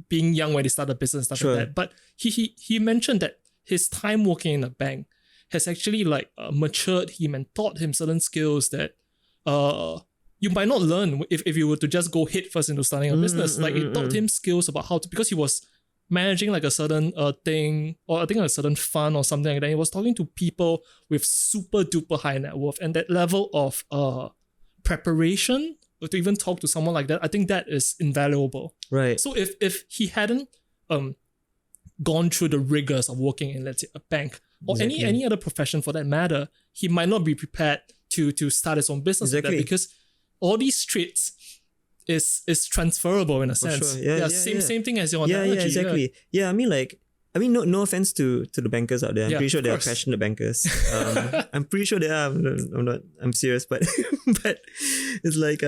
being young when they start a business, stuff like that. But he mentioned that his time working in a bank has actually like matured him and taught him certain skills that you might not learn if you were to just go head first into starting a business. Like it taught him skills about how to, because he was managing like a certain thing, or I think a certain fund or something like that. He was talking to people with super duper high net worth, and that level of preparation to even talk to someone like that, I think that is invaluable. Right. So if he hadn't gone through the rigors of working in, let's say, a bank or any other profession for that matter, he might not be prepared to start his own business like that, because all these traits is transferable in a sense. Sure. Same thing as your analogy. Yeah, exactly. Yeah, I mean, no offense to the bankers out there. I'm pretty sure they are passionate bankers. I'm pretty sure they are. I'm serious, but but it's like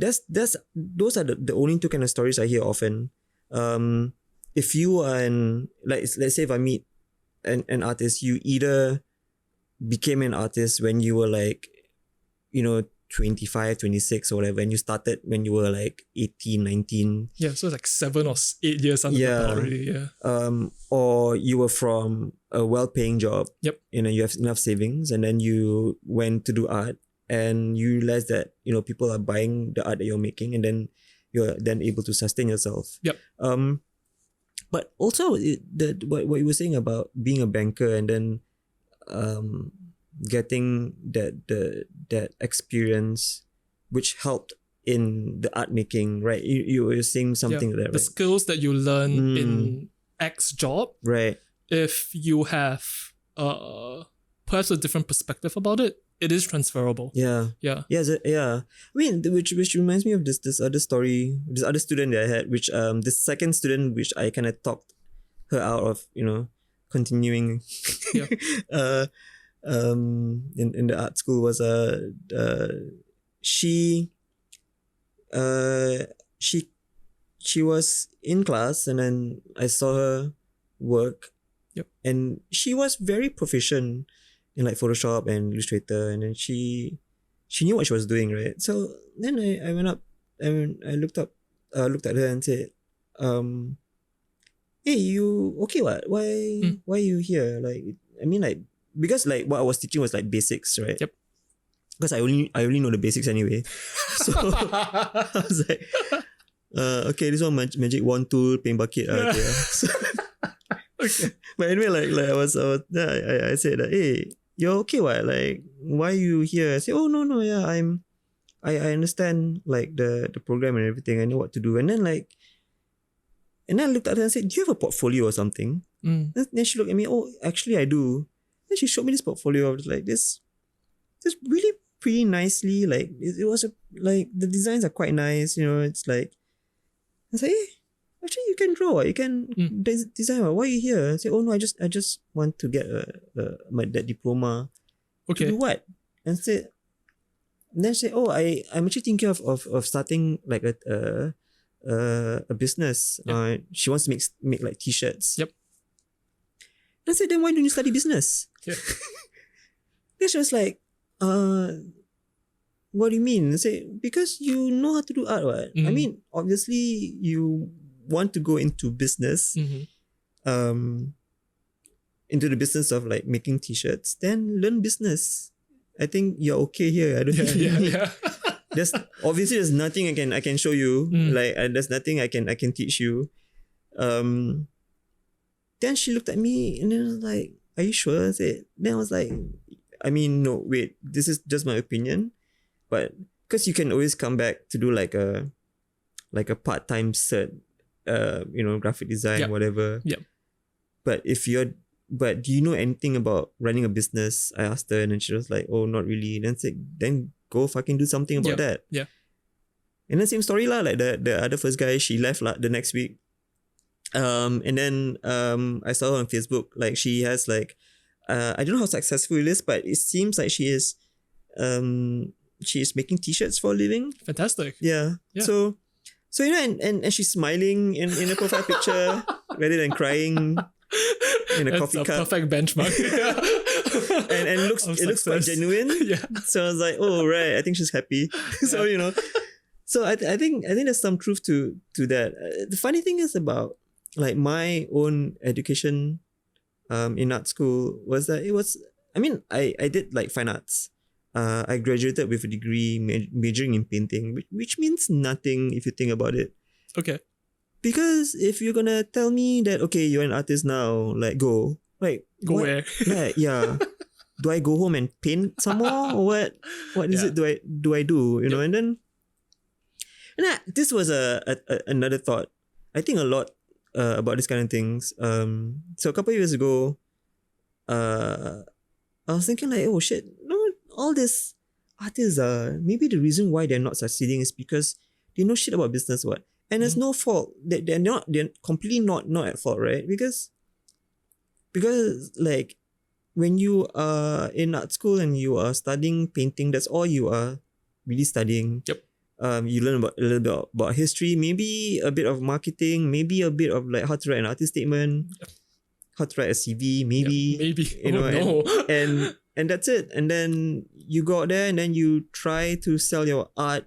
that's those are the only two kind of stories I hear often. If you are let's say if I meet an artist, you either became an artist when you were 25, 26 or whatever, and you started when you were 18, 19. Yeah, so it's like 7 or 8 years under the belt already. Or you were from a well-paying job. Yep. You have enough savings, and then you went to do art, and you realize that people are buying the art that you're making, and then you're then able to sustain yourself. Yep. But also what you were saying about being a banker and then getting that experience which helped in the art making, right? You were saying something like that, right? The skills that you learn in X job, right? If you have perhaps a different perspective about it, it is transferable. Yeah. I mean, which reminds me of this other story, this other student that I had, which this second student, which I kind of talked her out of, continuing. Yeah. In the art school was she was in class, and then I saw her work. Yep. And she was very proficient in Photoshop and Illustrator, and then she knew what she was doing, right? So then I went up and I looked at her and said, hey, you okay what? Why are you here? Because what I was teaching was basics, right? Yep. Because I only know the basics anyway. So I was like, okay, this one magic wand tool, paint bucket. Okay. So, okay. But anyway, I said, hey, you're okay what? Why are you here? I said, oh no, yeah, I understand the program and everything. I know what to do. And then and then I looked at her and said, do you have a portfolio or something? Then she looked at me, oh, actually I do. Then she showed me this portfolio of this really pretty nicely. It was the designs are quite nice. It's I said, hey, actually you can draw. You can design. Why are you here? I said, oh no, I just want to get that diploma. Okay. To do what? And then she said, oh, I'm actually thinking of starting a business. Yep. She wants to make t-shirts. Yep. I said, then why don't you study business? Yeah. Then she was like, what do you mean? I said, because you know how to do art, what? I mean, obviously you want to go into business, into the business of making t-shirts, then learn business. I think you're okay here. I don't think yeah. there's nothing I can show you. There's nothing I can teach you. Then she looked at me and then was like, are you sure? Then I was like, I mean, no, wait, this is just my opinion. But because you can always come back to do a part-time cert, graphic design, whatever. Yeah. But do you know anything about running a business? I asked her, and then she was like, oh, not really. And then go fucking do something about that. Yeah. And then same story lah, the other first guy, she left the next week. And then I saw her on Facebook, she has I don't know how successful it is, but it seems like she is making t-shirts for a living. Fantastic. Yeah. So and she's smiling in a profile picture rather than crying in a coffee cup. Perfect benchmark. and it looks quite genuine. Yeah. So I was like, oh right, I think she's happy. So so I think there's some truth to that. The funny thing is about like my own education in art school was that I did like fine arts. I graduated with a degree majoring in painting, which means nothing if you think about it. Okay. Because if you're gonna tell me that, okay, you're an artist now, like go where? Yeah. Do I go home and paint some more, or what? What is it? Do I do? And then, this was another thought. I think a lot about this kind of things. So a couple of years ago, I was thinking like, oh shit, no, all these artists are maybe the reason why they're not succeeding is because they know shit about business, what? And it's no fault. They're completely not at fault, right? Because like when you are in art school and you are studying painting, that's all you are really studying. Yep. You learn a little bit about history, maybe a bit of marketing, maybe a bit of like how to write an artist statement, how to write a CV, maybe. And that's it. And then you go out there and then you try to sell your art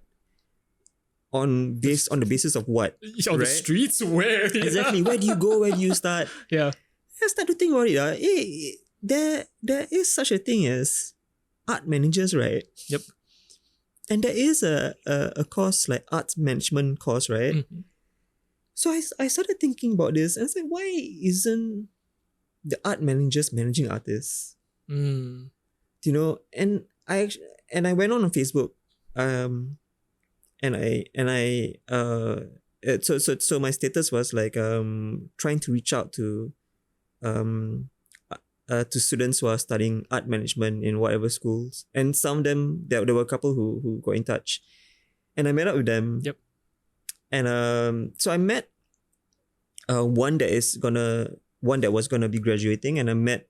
on the basis of what? On the streets? Where? Exactly. Where do you go? Where do you start? Yeah. I start to think about it. There is such a thing as art managers, right? Yep. And there is a course like arts management course, right? Mm-hmm. So I started thinking about this and I was like, why isn't the art managers managing artists? Mm. And I went on Facebook, so my status was like trying to reach out to students who are studying art management in whatever schools, and some of them there were a couple who got in touch, and I met up with them. Yep. And so I met one that was gonna be graduating, and I met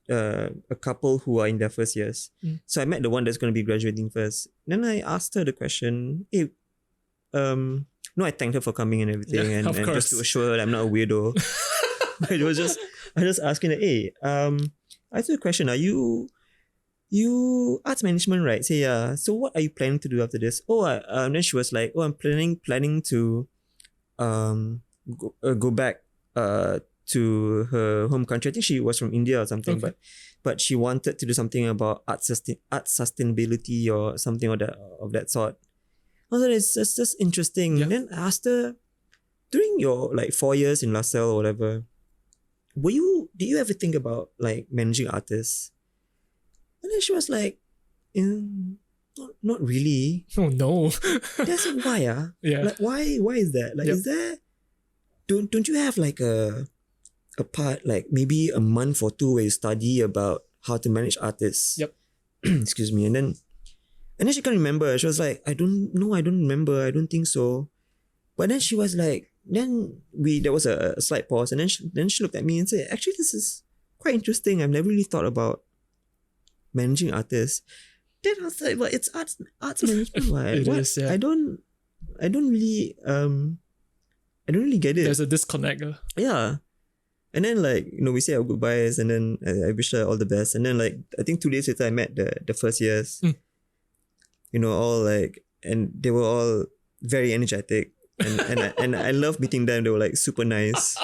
a couple who are in their first years. So I met the one that's going to be graduating first. Then I asked her the question, hey, I thanked her for coming and everything, and just to assure her that I'm not a weirdo. I just asking her, hey, I asked her a question, are you arts management, right? Say, yeah. So what are you planning to do after this? Then she was like, I'm planning to go back to her home country. I think she was from India or something, okay. but she wanted to do something about art sustainability or something of that sort. I thought it's just interesting. Yeah. Then I asked her, during your like 4 years in LaSalle or whatever, did you ever think about like managing artists? And then she was like, not really. Oh no. That's why, yeah. Like why is that? Like, is there? Don't you have like a part, like maybe a month or two where you study about how to manage artists? Yep. Excuse me. And then she can't remember. She was like, I don't remember. I don't think so. But then she was like, there was a slight pause, and then she looked at me and said, actually, this is quite interesting. I've never really thought about managing artists. Then I was like, well, it's arts management. It is, yeah. I don't really get it. There's a disconnect. Yeah. And then like, we say our goodbyes, and then I wish her all the best. And then like, I think 2 days later I met the first years. All like, and they were all very energetic. And I love meeting them. They were like super nice.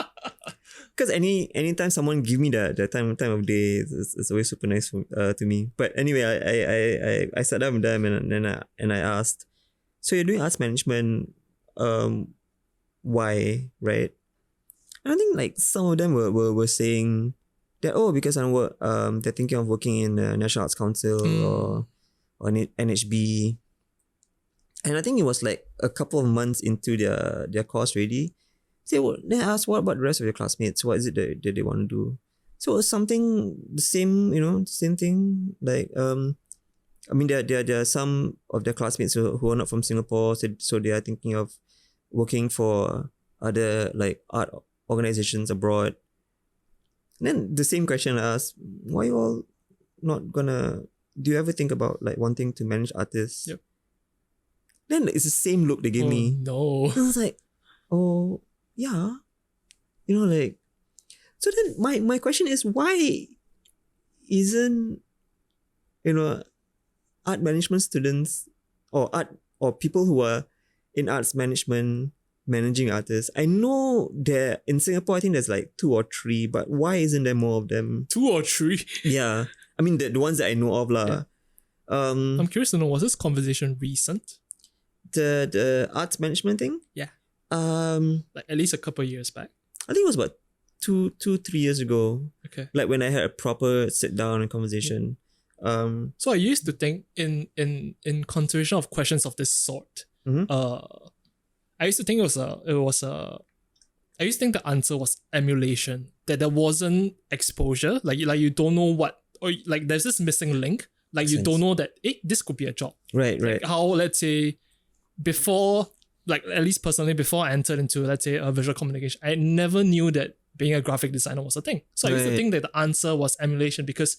Because anytime someone give me the time of day, it's always super nice to me. But anyway, I sat down with them and I asked, so you're doing arts management, why, right? And I think like some of them were saying that, because they're thinking of working in the National Arts Council or NHB. And I think it was like a couple of months into their course already. So then I asked, what about the rest of your classmates? What is it that they want to do? So it was something the same thing. Like there are some of their classmates who are not from Singapore, so they are thinking of working for other like art organizations abroad. then the same question I asked, why you all not gonna, do you ever think about like wanting to manage artists? Yep. Then it's the same look they gave me. No. And I was like, oh, yeah. You know, like, so then my question is, why isn't, you know, art management students or people who are in arts management managing artists? I know there in Singapore, I think there's like 2 or 3, but why isn't there more of them? 2 or 3? Yeah. I mean, the ones that I know of, lah. Yeah. I'm curious to know, was this conversation recent? The arts management thing? Yeah. Like at least a couple of years back. I think it was about 3 years ago. Okay. Like when I had a proper sit down and conversation. So I used to think in consideration of questions of this sort. I used to think I used to think the answer was emulation. That there wasn't exposure. Like you don't know what, or like there's this missing link. Like you don't know that this could be a job. Right. Like how, let's say, before, like at least personally, before I entered into, let's say, a visual communication, I never knew that being a graphic designer was a thing. So I used to think that the answer was emulation, because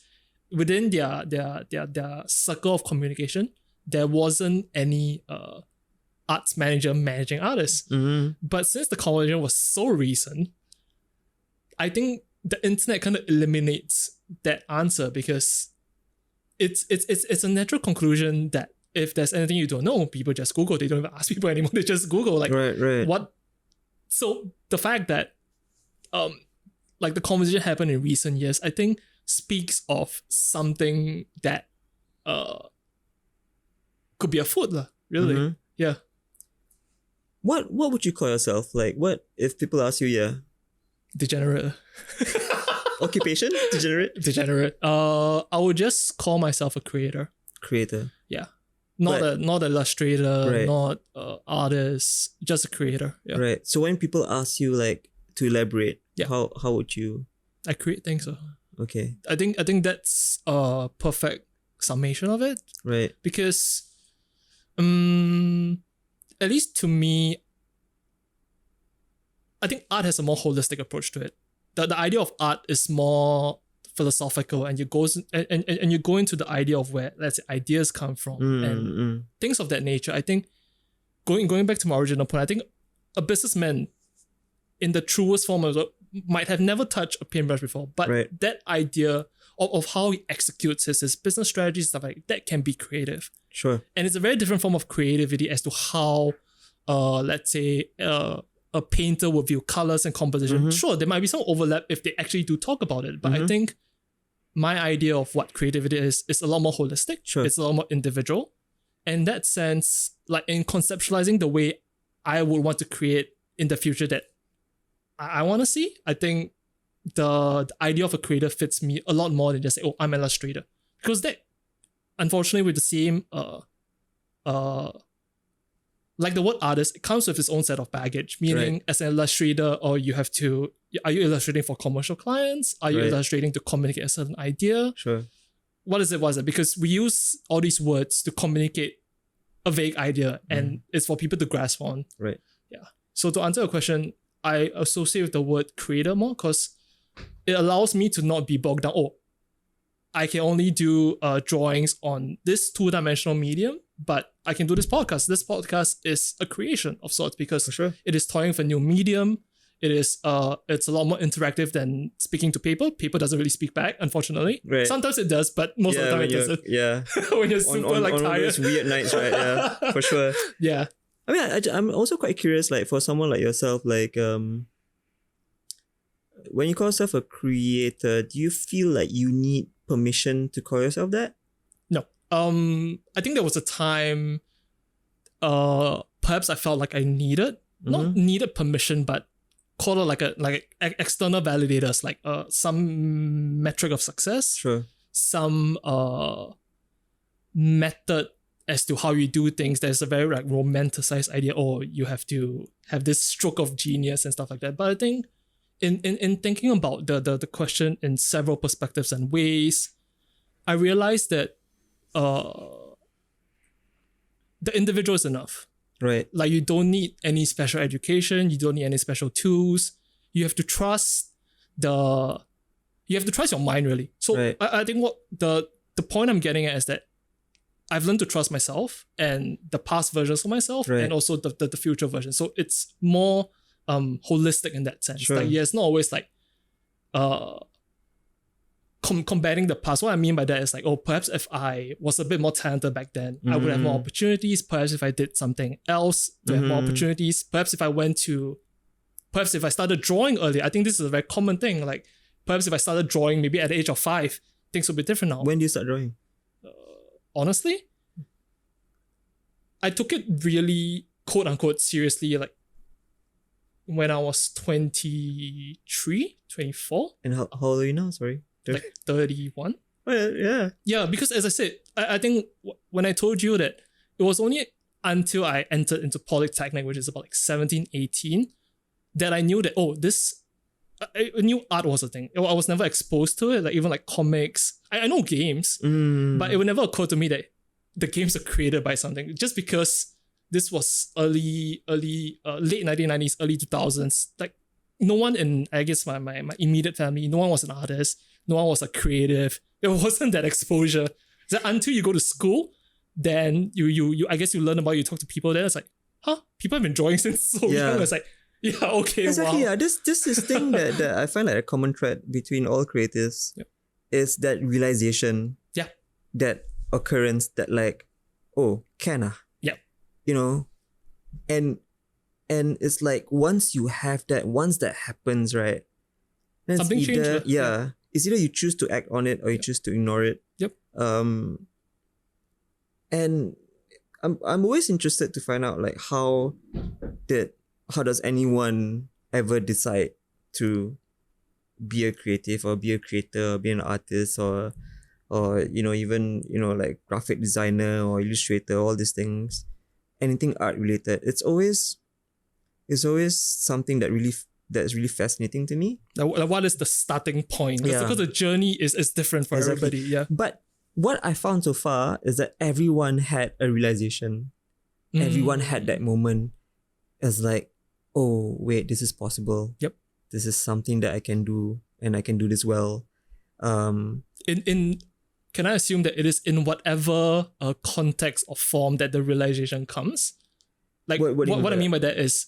within their circle of communication, there wasn't any arts manager managing artists. But since the conversation was so recent, I think the internet kind of eliminates that answer, because it's a natural conclusion that if there's anything you don't know, people just Google. They don't even ask people anymore. They just Google. Like, right. What? So the fact that like the conversation happened in recent years, I think speaks of something that could be afoot, really. Yeah. What would you call yourself? Like, what if people ask you, Degenerate. Occupation? Degenerate. I would just call myself a creator. Yeah. Not an illustrator, not artist, just a creator. Yeah. Right. So when people ask you like to elaborate, how would you? I create things. Okay. I think that's a perfect summation of it. Right. Because at least to me, I think art has a more holistic approach to it. The idea of art is more philosophical, and you go into the idea of where, let's say, ideas come from and things of that nature. I think going back to my original point, I think a businessman in the truest form of it might have never touched a paintbrush before, but that idea of how he executes his business strategies, stuff like that, can be creative. Sure. And it's a very different form of creativity as to how let's say a painter would view colors and composition. Sure, there might be some overlap if they actually do talk about it, but I think my idea of what creativity is a lot more holistic. Sure. It's a lot more individual. In that sense, like in conceptualizing the way I would want to create in the future that I want to see, I think the idea of a creator fits me a lot more than just say, oh, I'm an illustrator. Because that, unfortunately, with the same like the word artist, it comes with its own set of baggage. Meaning, as an illustrator, are you illustrating for commercial clients? Are you illustrating to communicate a certain idea? Sure. What is it? Because we use all these words to communicate a vague idea, and it's for people to grasp on. Right. Yeah. So to answer your question, I associate with the word creator more because it allows me to not be bogged down. Oh, I can only do drawings on this 2-dimensional medium, but I can do this podcast. This podcast is a creation of sorts because it is toying with a new medium. It is it's a lot more interactive than speaking to paper. Paper doesn't really speak back, unfortunately. Right. Sometimes it does, but most of the time it doesn't. Yeah. When you're super on tired. those weird nights, right? Yeah, for sure. Yeah. I mean, I'm also quite curious, like for someone like yourself, like when you call yourself a creator, do you feel like you need permission to call yourself that? No. I think there was a time perhaps I felt like I needed not needed permission, but call it like external validators, like some metric of success. Sure. Some method as to how you do things. There's a very like romanticized idea, oh, you have to have this stroke of genius and stuff like that. But I think in thinking about the question in several perspectives and ways, I realized that the individual is enough. Right. Like you don't need any special education, you don't need any special tools. You have to trust the you have to trust your mind really. So Right. I think what the point I'm getting at is that I've learned to trust myself and the past versions of myself Right. and also the future version. So it's more holistic in that sense. Sure. Like, yeah, it's not always like combating the past. What I mean by that is like, oh, perhaps if I was a bit more talented back then, I would have more opportunities. Perhaps if I did something else to have more opportunities. Perhaps if I started drawing earlier. I think this is a very common thing. Like, perhaps if I started drawing maybe at the age of 5, things would be different now. When do you start drawing? Honestly, I took it really quote unquote seriously like when I was 23, 24. And how old are you now? Sorry. Like 31. Oh, yeah. Yeah, because as I said, I think when I told you that it was only until I entered into Polytechnic, which is about like 17, 18, that I knew that, oh, I knew art was a thing. I was never exposed to it, like even like comics. I know games, but it would never occur to me that the games are created by something. Just because this was late 1990s, early 2000s, like no one in, I guess, my immediate family, no one was an artist, no one was a creative. There wasn't that exposure. So until you go to school, then you I guess you learn about it, you talk to people, then it's like, huh? People have been drawing since so young. It's like, yeah, okay, Exactly. wow. Yeah. This is thing that I find like a common thread between all creatives is that realization. Yeah. That occurrence that like, oh, can I? Yeah. You know, and it's like once you have that, once that happens, right? Then Something it's either, changes. Yeah. it's either you choose to act on it or you choose to ignore it. Yep. And I'm always interested to find out like how does anyone ever decide to be a creative or be a creator or be an artist or even like graphic designer or illustrator, all these things, anything art related. It's always something that's really fascinating to me. Like, what is the starting point? Yeah. Because the journey is different for Exactly. everybody. Yeah. But what I found so far is that everyone had a realization. Everyone had that moment. It's like, oh wait, this is possible. Yep. This is something that I can do, and I can do this well. In can I assume that it is in whatever context or form that the realization comes? Like What do you mean by I mean that? by that is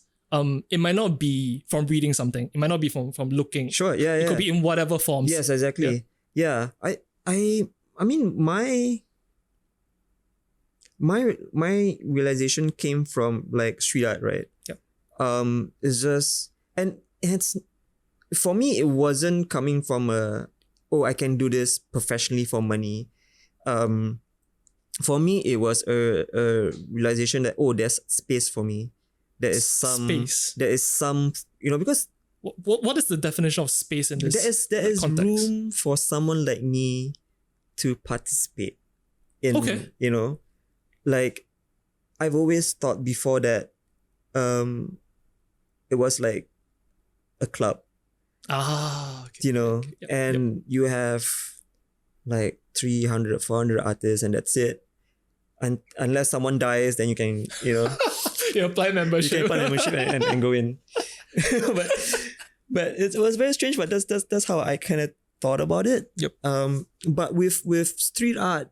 it might not be from reading something. It might not be from looking. Sure. Yeah. It could be in whatever forms. Yes, exactly. Yeah. I mean my realization came from like street art, right? Yep. It's just and it's for me it wasn't coming from I can do this professionally for money. For me it was a realization that there's space for me. There is some space. There is some because What is the definition of space in this? there is context? room for someone like me to participate in. Okay. Like I've always thought before that it was like a club, Okay. okay. Yep, and you have like 300 400 artists and that's it, and unless someone dies then you can You apply membership. you can apply membership and go in. but it was very strange, but that's how I kind of thought about it. Yep. But with street art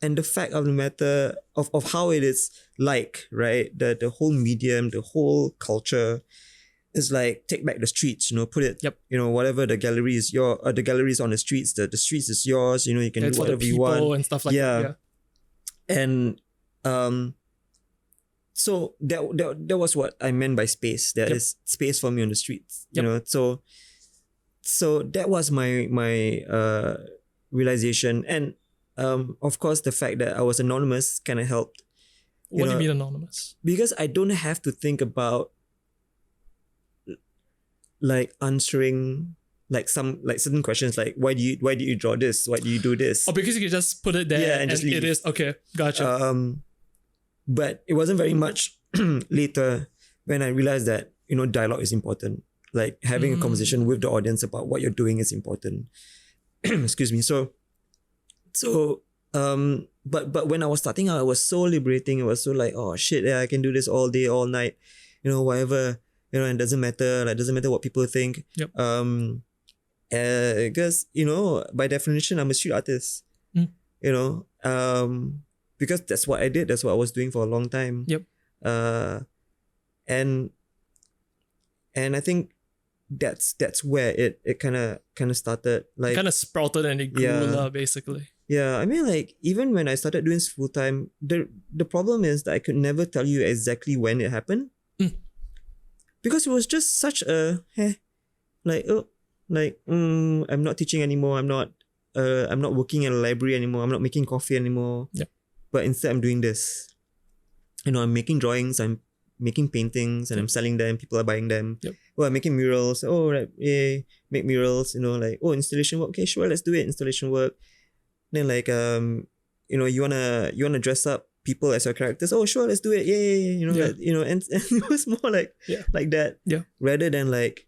and the fact of the matter of how it is like, right? The whole medium, the whole culture is like take back the streets, put it, Yep. Whatever the gallery is the gallery is on the streets, the streets is yours, you can It's do for the whatever you people want. and stuff like Yeah. that. And so that was what I meant by space. There is space for me on the streets. Yep. So that was my realization. And of course the fact that I was anonymous kind of helped. What do you mean anonymous? Because I don't have to think about like answering like certain questions like why do you draw this? Why do you do this? Oh, because you can just put it there Yeah, and and just it leave. is okay. Gotcha. But it wasn't very much later when I realized that, dialogue is important. Like having a conversation with the audience about what you're doing is important. Excuse me. But when I was starting out, it was so liberating. It was so like, oh shit, yeah, I can do this all day, all night, whatever, and it doesn't matter. Like, doesn't matter what people think. Yep. Because, by definition, I'm a street artist. You know, because that's what I did. That's what I was doing for a long time. Yep. And I think that's where it kind of started. Like, kind of sprouted and it grew, basically. Yeah, I mean, like, even when I started doing this full time, the problem is that I could never tell you exactly when it happened. Because it was just such a I'm not teaching anymore. I'm not working in a library anymore. I'm not making coffee anymore. Yeah. But instead, I'm doing this. I'm making drawings. I'm making paintings, and I'm selling them. People are buying them. Yep. Oh, I'm making murals. Oh, right, make murals. Installation work. Okay, sure, let's do it. Installation work. Then you wanna dress up people as your characters. Oh, sure, let's do it. Yay! And it was more like that. Yeah. Rather than like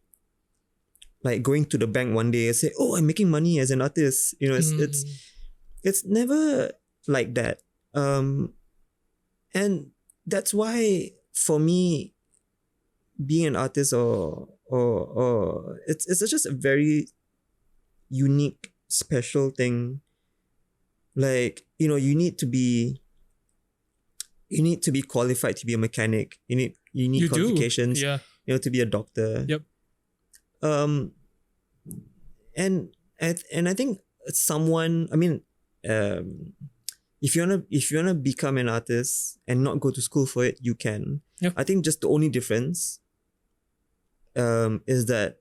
going to the bank one day and say, oh, I'm making money as an artist. It's never like that. And that's why for me, being an artist or it's just a very unique, special thing. Like, you need to be qualified to be a mechanic. You need qualifications. Yeah. To be a doctor. Yep. And I think someone, I mean, if you wanna become an artist and not go to school for it, you can. Yep. I think just the only difference is that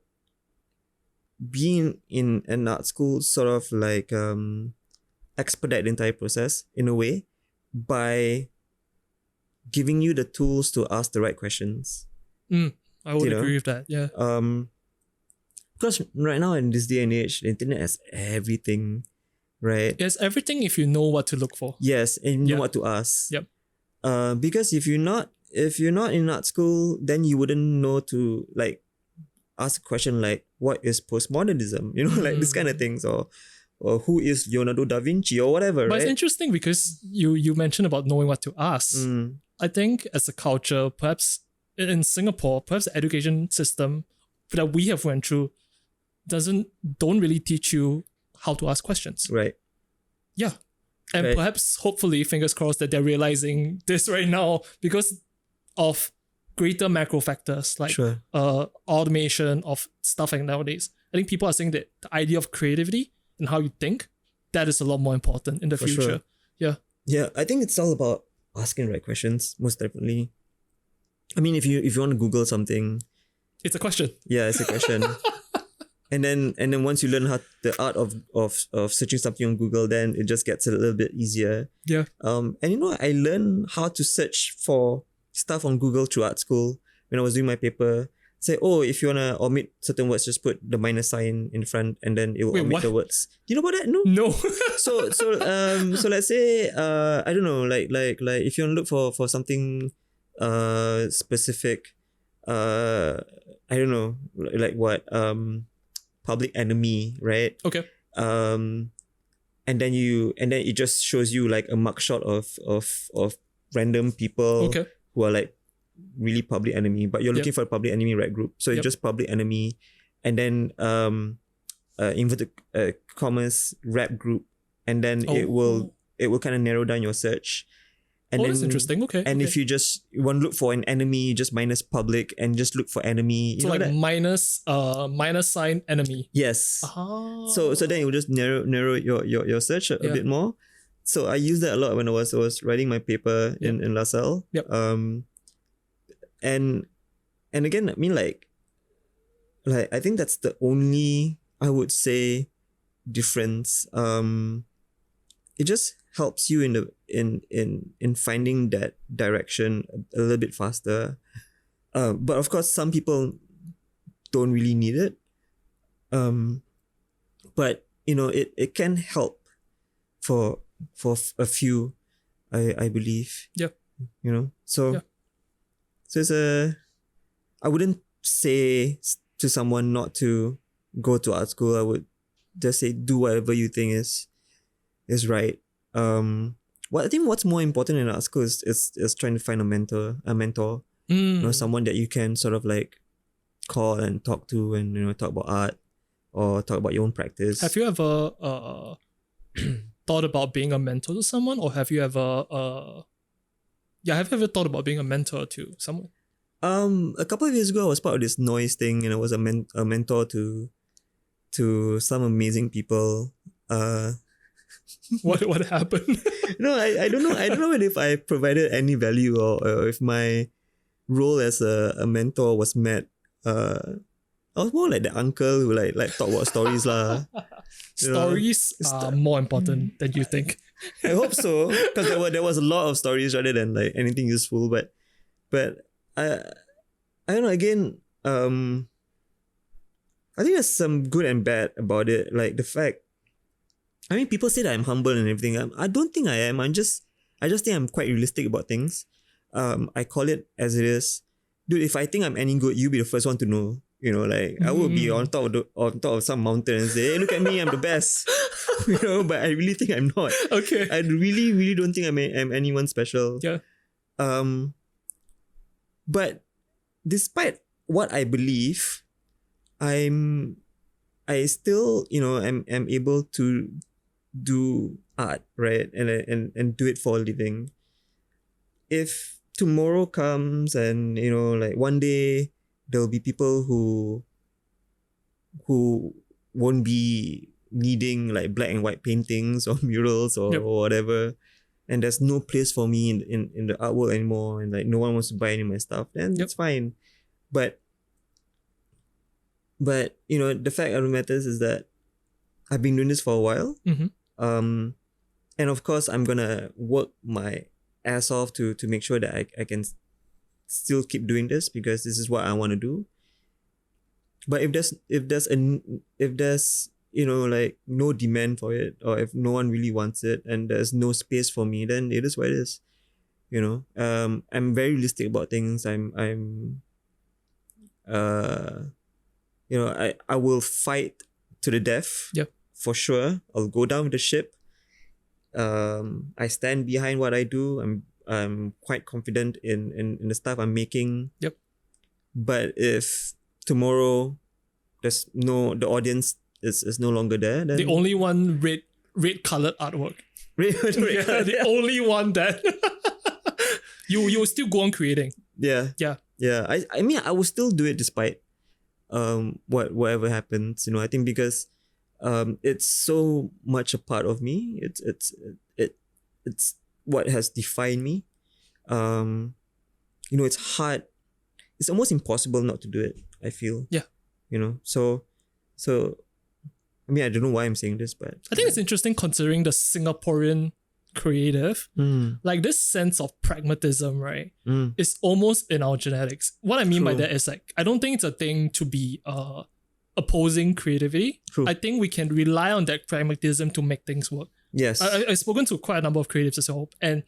being in an art school sort of like expedite the entire process in a way by giving you the tools to ask the right questions. I would agree with that. Yeah. Because right now in this day and age, the internet has everything, right? It's everything if you know what to look for. Yes, and you know what to ask. Yep. Because if you're not in art school, then you wouldn't know to like ask a question like, what is postmodernism? Like this kind of things, or who is Leonardo da Vinci or whatever. But right? it's interesting because you mentioned about knowing what to ask. I think as a culture, perhaps in Singapore, perhaps the education system that we have went through don't really teach you how to ask questions. Right. Yeah. And perhaps, hopefully, fingers crossed that they're realizing this right now because of greater macro factors like automation of stuff like nowadays. I think people are saying that the idea of creativity and how you think, that is a lot more important in the future. Sure. Yeah. Yeah, I think it's all about asking the right questions, most definitely. I mean, if you want to Google something, it's a question. Yeah, it's a question. And then once you learn the art of searching something on Google, then it just gets a little bit easier. Yeah. And I learned how to search for stuff on Google through art school when I was doing my paper. Say, if you wanna omit certain words, just put the minus sign in front, and then it will omit the words. Do you know about that? No. So let's say I don't know, like if you wanna look for something specific, I don't know, like what Public Enemy, right? Okay. And then it just shows you like a mugshot of random people who are like really Public Enemy, but you're looking for a Public Enemy rap group. So it's just Public Enemy, and then inverted commas rap group, and then it will kind of narrow down your search. And then, that's interesting. Okay. And if you just want to look for an enemy, just minus public and just look for enemy. So like minus sign enemy. Yes. Ah. So then it will just narrow your search a bit more. So I used that a lot when I was writing my paper in LaSalle. Yep. And again, I mean like I think that's the only, I would say, difference. It just helps you in finding that direction a little bit faster. But of course, some people don't really need it. But it can help for a few, I believe. Yeah. So it's I wouldn't say to someone not to go to art school. I would just say do whatever you think is right. I think what's more important in art school is trying to find a mentor, someone that you can sort of like call and talk to and talk about art. or talk about your own practice. Have you ever thought about being a mentor to someone, or have you ever thought about being a mentor to someone? A couple of years ago, I was part of this noise thing, and I was a mentor to some amazing people. What happened? No, I don't know. I don't know if I provided any value or if my role as a mentor was met. I was more like the uncle who like talk about stories lah. Stories are more important than you think. I hope so, because there was a lot of stories rather than like anything useful. But I don't know. Again, I think there's some good and bad about it. Like the fact, I mean, people say that I'm humble and everything. I don't think I am. I just think I'm quite realistic about things. I call it as it is. Dude, if I think I'm any good, you be the first one to know. You know, like I would be on top of some mountain and say, hey, look at me, I'm the best. You know, but I really think I'm not. Okay. I really, really don't think I'm anyone special. Yeah. But despite what I believe, I still, you know, am able to do art, right? And do it for a living. If tomorrow comes and, you know, like one day there'll be people who won't be needing like black and white paintings or murals or whatever, and there's no place for me in the art world anymore, and like no one wants to buy any of my stuff, then it's fine. But you know, the fact of the matter is that I've been doing this for a while. And of course I'm gonna work my ass off to make sure that I can still keep doing this, because this is what I want to do. But if there's you know, like no demand for it, or if no one really wants it and there's no space for me, then it is what it is. You know, I'm very realistic about things. You know, I will fight to the death. Yep. For sure. I'll go down with the ship. I stand behind what I do. I'm quite confident in the stuff I'm making. Yep. But if tomorrow the audience is no longer there, then the only one red colored artwork. The only one that you will still go on creating. Yeah. I mean, I will still do it despite whatever happens. You know, I think because it's so much a part of me. It's what has defined me. You know, it's hard. It's almost impossible not to do it, I feel. Yeah. You know, so I mean, I don't know why I'm saying this, but I think it's interesting considering the Singaporean creative. Like this sense of pragmatism, right? Is almost in our genetics. What I mean by that is like, I don't think it's a thing to be opposing creativity. True. I think we can rely on that pragmatism to make things work. Yes. I've spoken to quite a number of creatives as well, and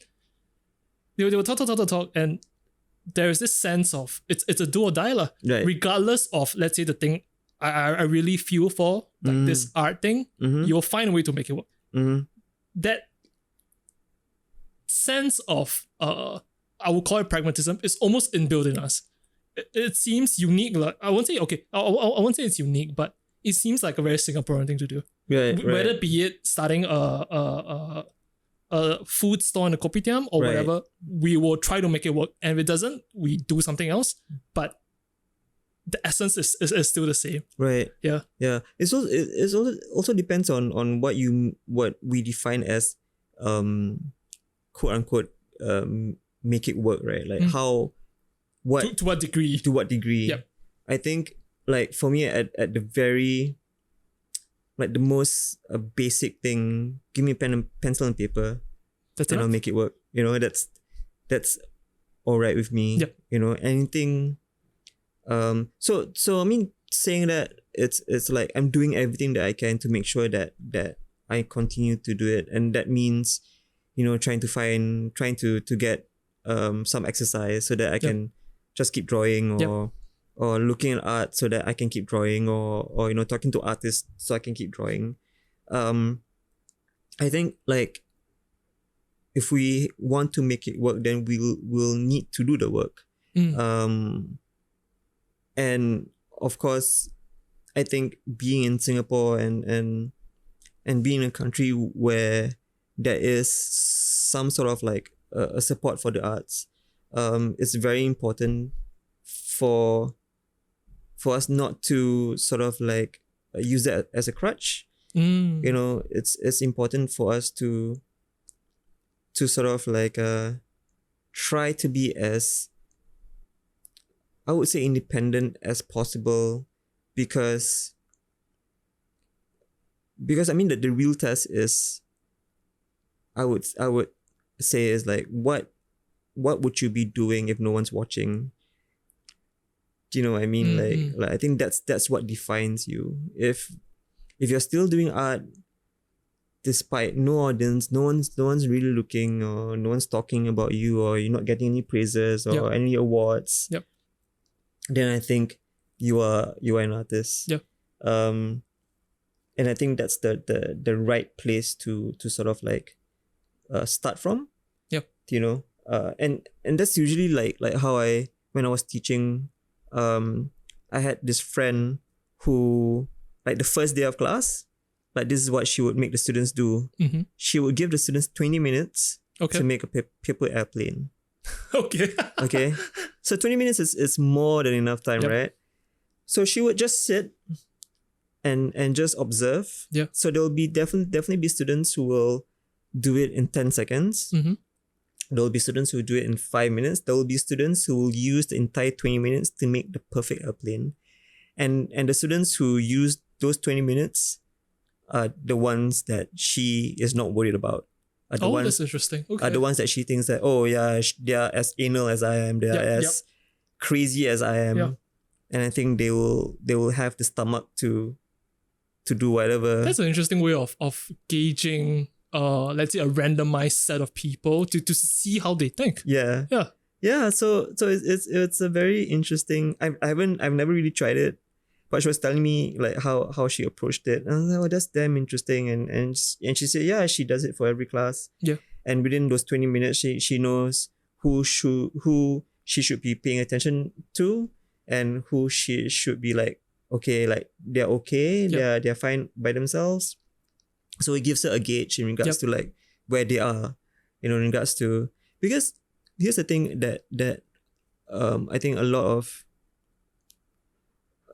they will talk, and there is this sense of it's a do or die lah. Right. Regardless of, let's say, the thing I really feel for, like this art thing, you'll find a way to make it work. That sense of I would call it pragmatism is almost inbuilt in us. It seems unique. Like I won't say I won't say it's unique, but it seems like a very Singaporean thing to do. Right. Whether be it starting a food store in a kopitiam or whatever, we will try to make it work. And if it doesn't, we do something else. But the essence is still the same. Right. Yeah. Yeah. It also depends on what we define as quote unquote make it work, right? Like how to what degree? To what degree? Yep. I think like for me at the very like the most basic thing, give me a pencil and paper, that's and enough. I'll make it work. You know, that's all right with me. Yep. You know, anything. So I mean, saying that it's like I'm doing everything that I can to make sure that I continue to do it, and that means, you know, trying to get some exercise so that I can just keep drawing, or looking at art so that I can keep drawing, or you know, talking to artists so I can keep drawing. I think like if we want to make it work, then we'll need to do the work. And of course, I think being in Singapore and being in a country where there is some sort of like a support for the arts, it's very important for us not to sort of like use that as a crutch. You know, it's important for us to sort of like try to be as, I would say, independent as possible, because I mean that the real test is, I would say, is like what would you be doing if no one's watching? Do you know what I mean? Like I think that's what defines you. If you're still doing art despite no audience, no one's really looking, or no one's talking about you, or you're not getting any praises or any awards, then I think you are an artist. And I think that's the right place to sort of like start from. You know, and that's usually like how when I was teaching, I had this friend who, like, the first day of class, like, this is what she would make the students do. She would give the students 20 minutes to make a paper airplane. Okay. So 20 minutes is more than enough time, right? So she would just sit and just observe. So there will be definitely be students who will do it in 10 seconds. There will be students who do it in 5 minutes. There will be students who will use the entire 20 minutes to make the perfect airplane. And the students who use those 20 minutes are the ones that she is not worried about. That's interesting. Are the ones that she thinks that, oh yeah, they are as anal as I am. They are as crazy as I am. And I think they will have the stomach to do whatever. That's an interesting way of gauging, let's say, a randomized set of people to see how they think. Yeah. So it's a very interesting. I've never really tried it, but she was telling me like how she approached it. And I was like, oh, that's damn interesting. And she said, yeah, she does it for every class. And within those 20 minutes, she knows who she should be paying attention to, and who she should be like, okay, like they're okay, they're fine by themselves. So it gives her a gauge in regards to like where they are, you know, in regards to, because here's the thing that I think a lot of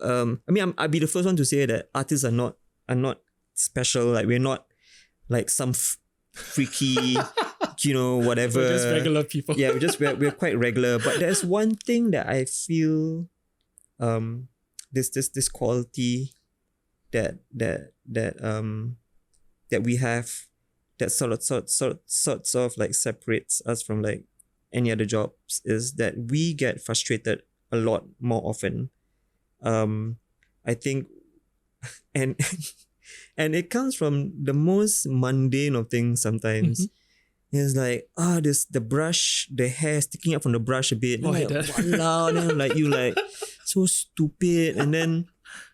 I mean, I'd be the first one to say that artists are not special. Like, we're not like some freaky, you know, whatever. We're just regular people. Yeah, we're quite regular. But there's one thing that I feel, this quality that we have, that sorts of like separates us from like any other jobs, is that we get frustrated a lot more often. I think, and it comes from the most mundane of things sometimes. It's like, the brush, the hair sticking up from the brush a bit. Oh, like, walao, then like you like so stupid, and then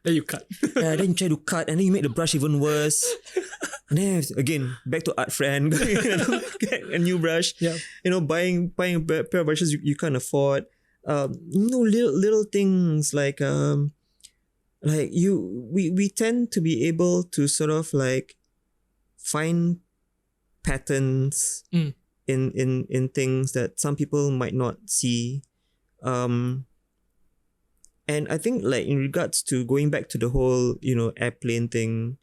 you cut. Then you try to cut, and then you make the brush even worse. And then again, back to art friend, get a new brush. You know, buying a pair of brushes you can't afford. You know, little things like we tend to be able to sort of like find patterns in things that some people might not see. And I think, like, in regards to going back to the whole, you know, airplane thing,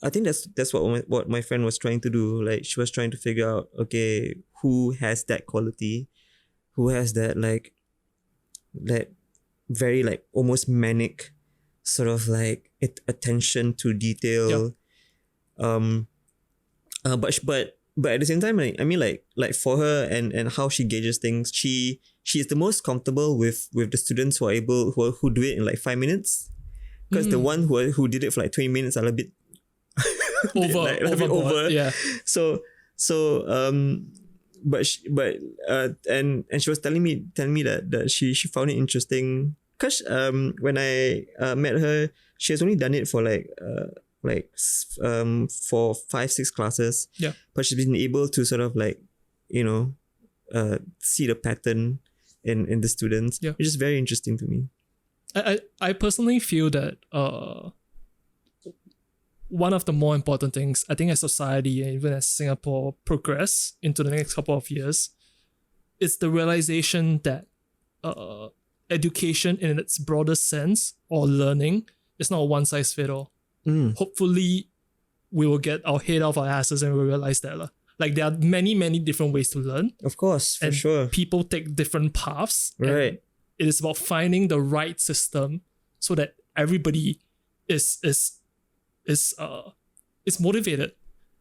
I think that's what my friend was trying to do. Like, she was trying to figure out, okay, who has that quality, who has that like that very like almost manic sort of like attention to detail. But at the same time, like, I mean, like for her and how she gauges things, she is the most comfortable with the students who do it in like 5 minutes, because the one who did it for like 20 minutes are a bit over. Yeah. So but she was telling me that she found it interesting, because when I met her, she has only done it for for 5-6 classes. But she's been able to sort of like, you know, see the pattern in the students, which is very interesting to me. I personally feel that one of the more important things, I think, as society and even as Singapore progress into the next couple of years, is the realization that education in its broader sense, or learning, is not a one size fit all. Hopefully we will get our head off our asses and we'll realize that. Like, there are many, many different ways to learn. Of course, for sure. People take different paths. Right. It is about finding the right system so that everybody is motivated.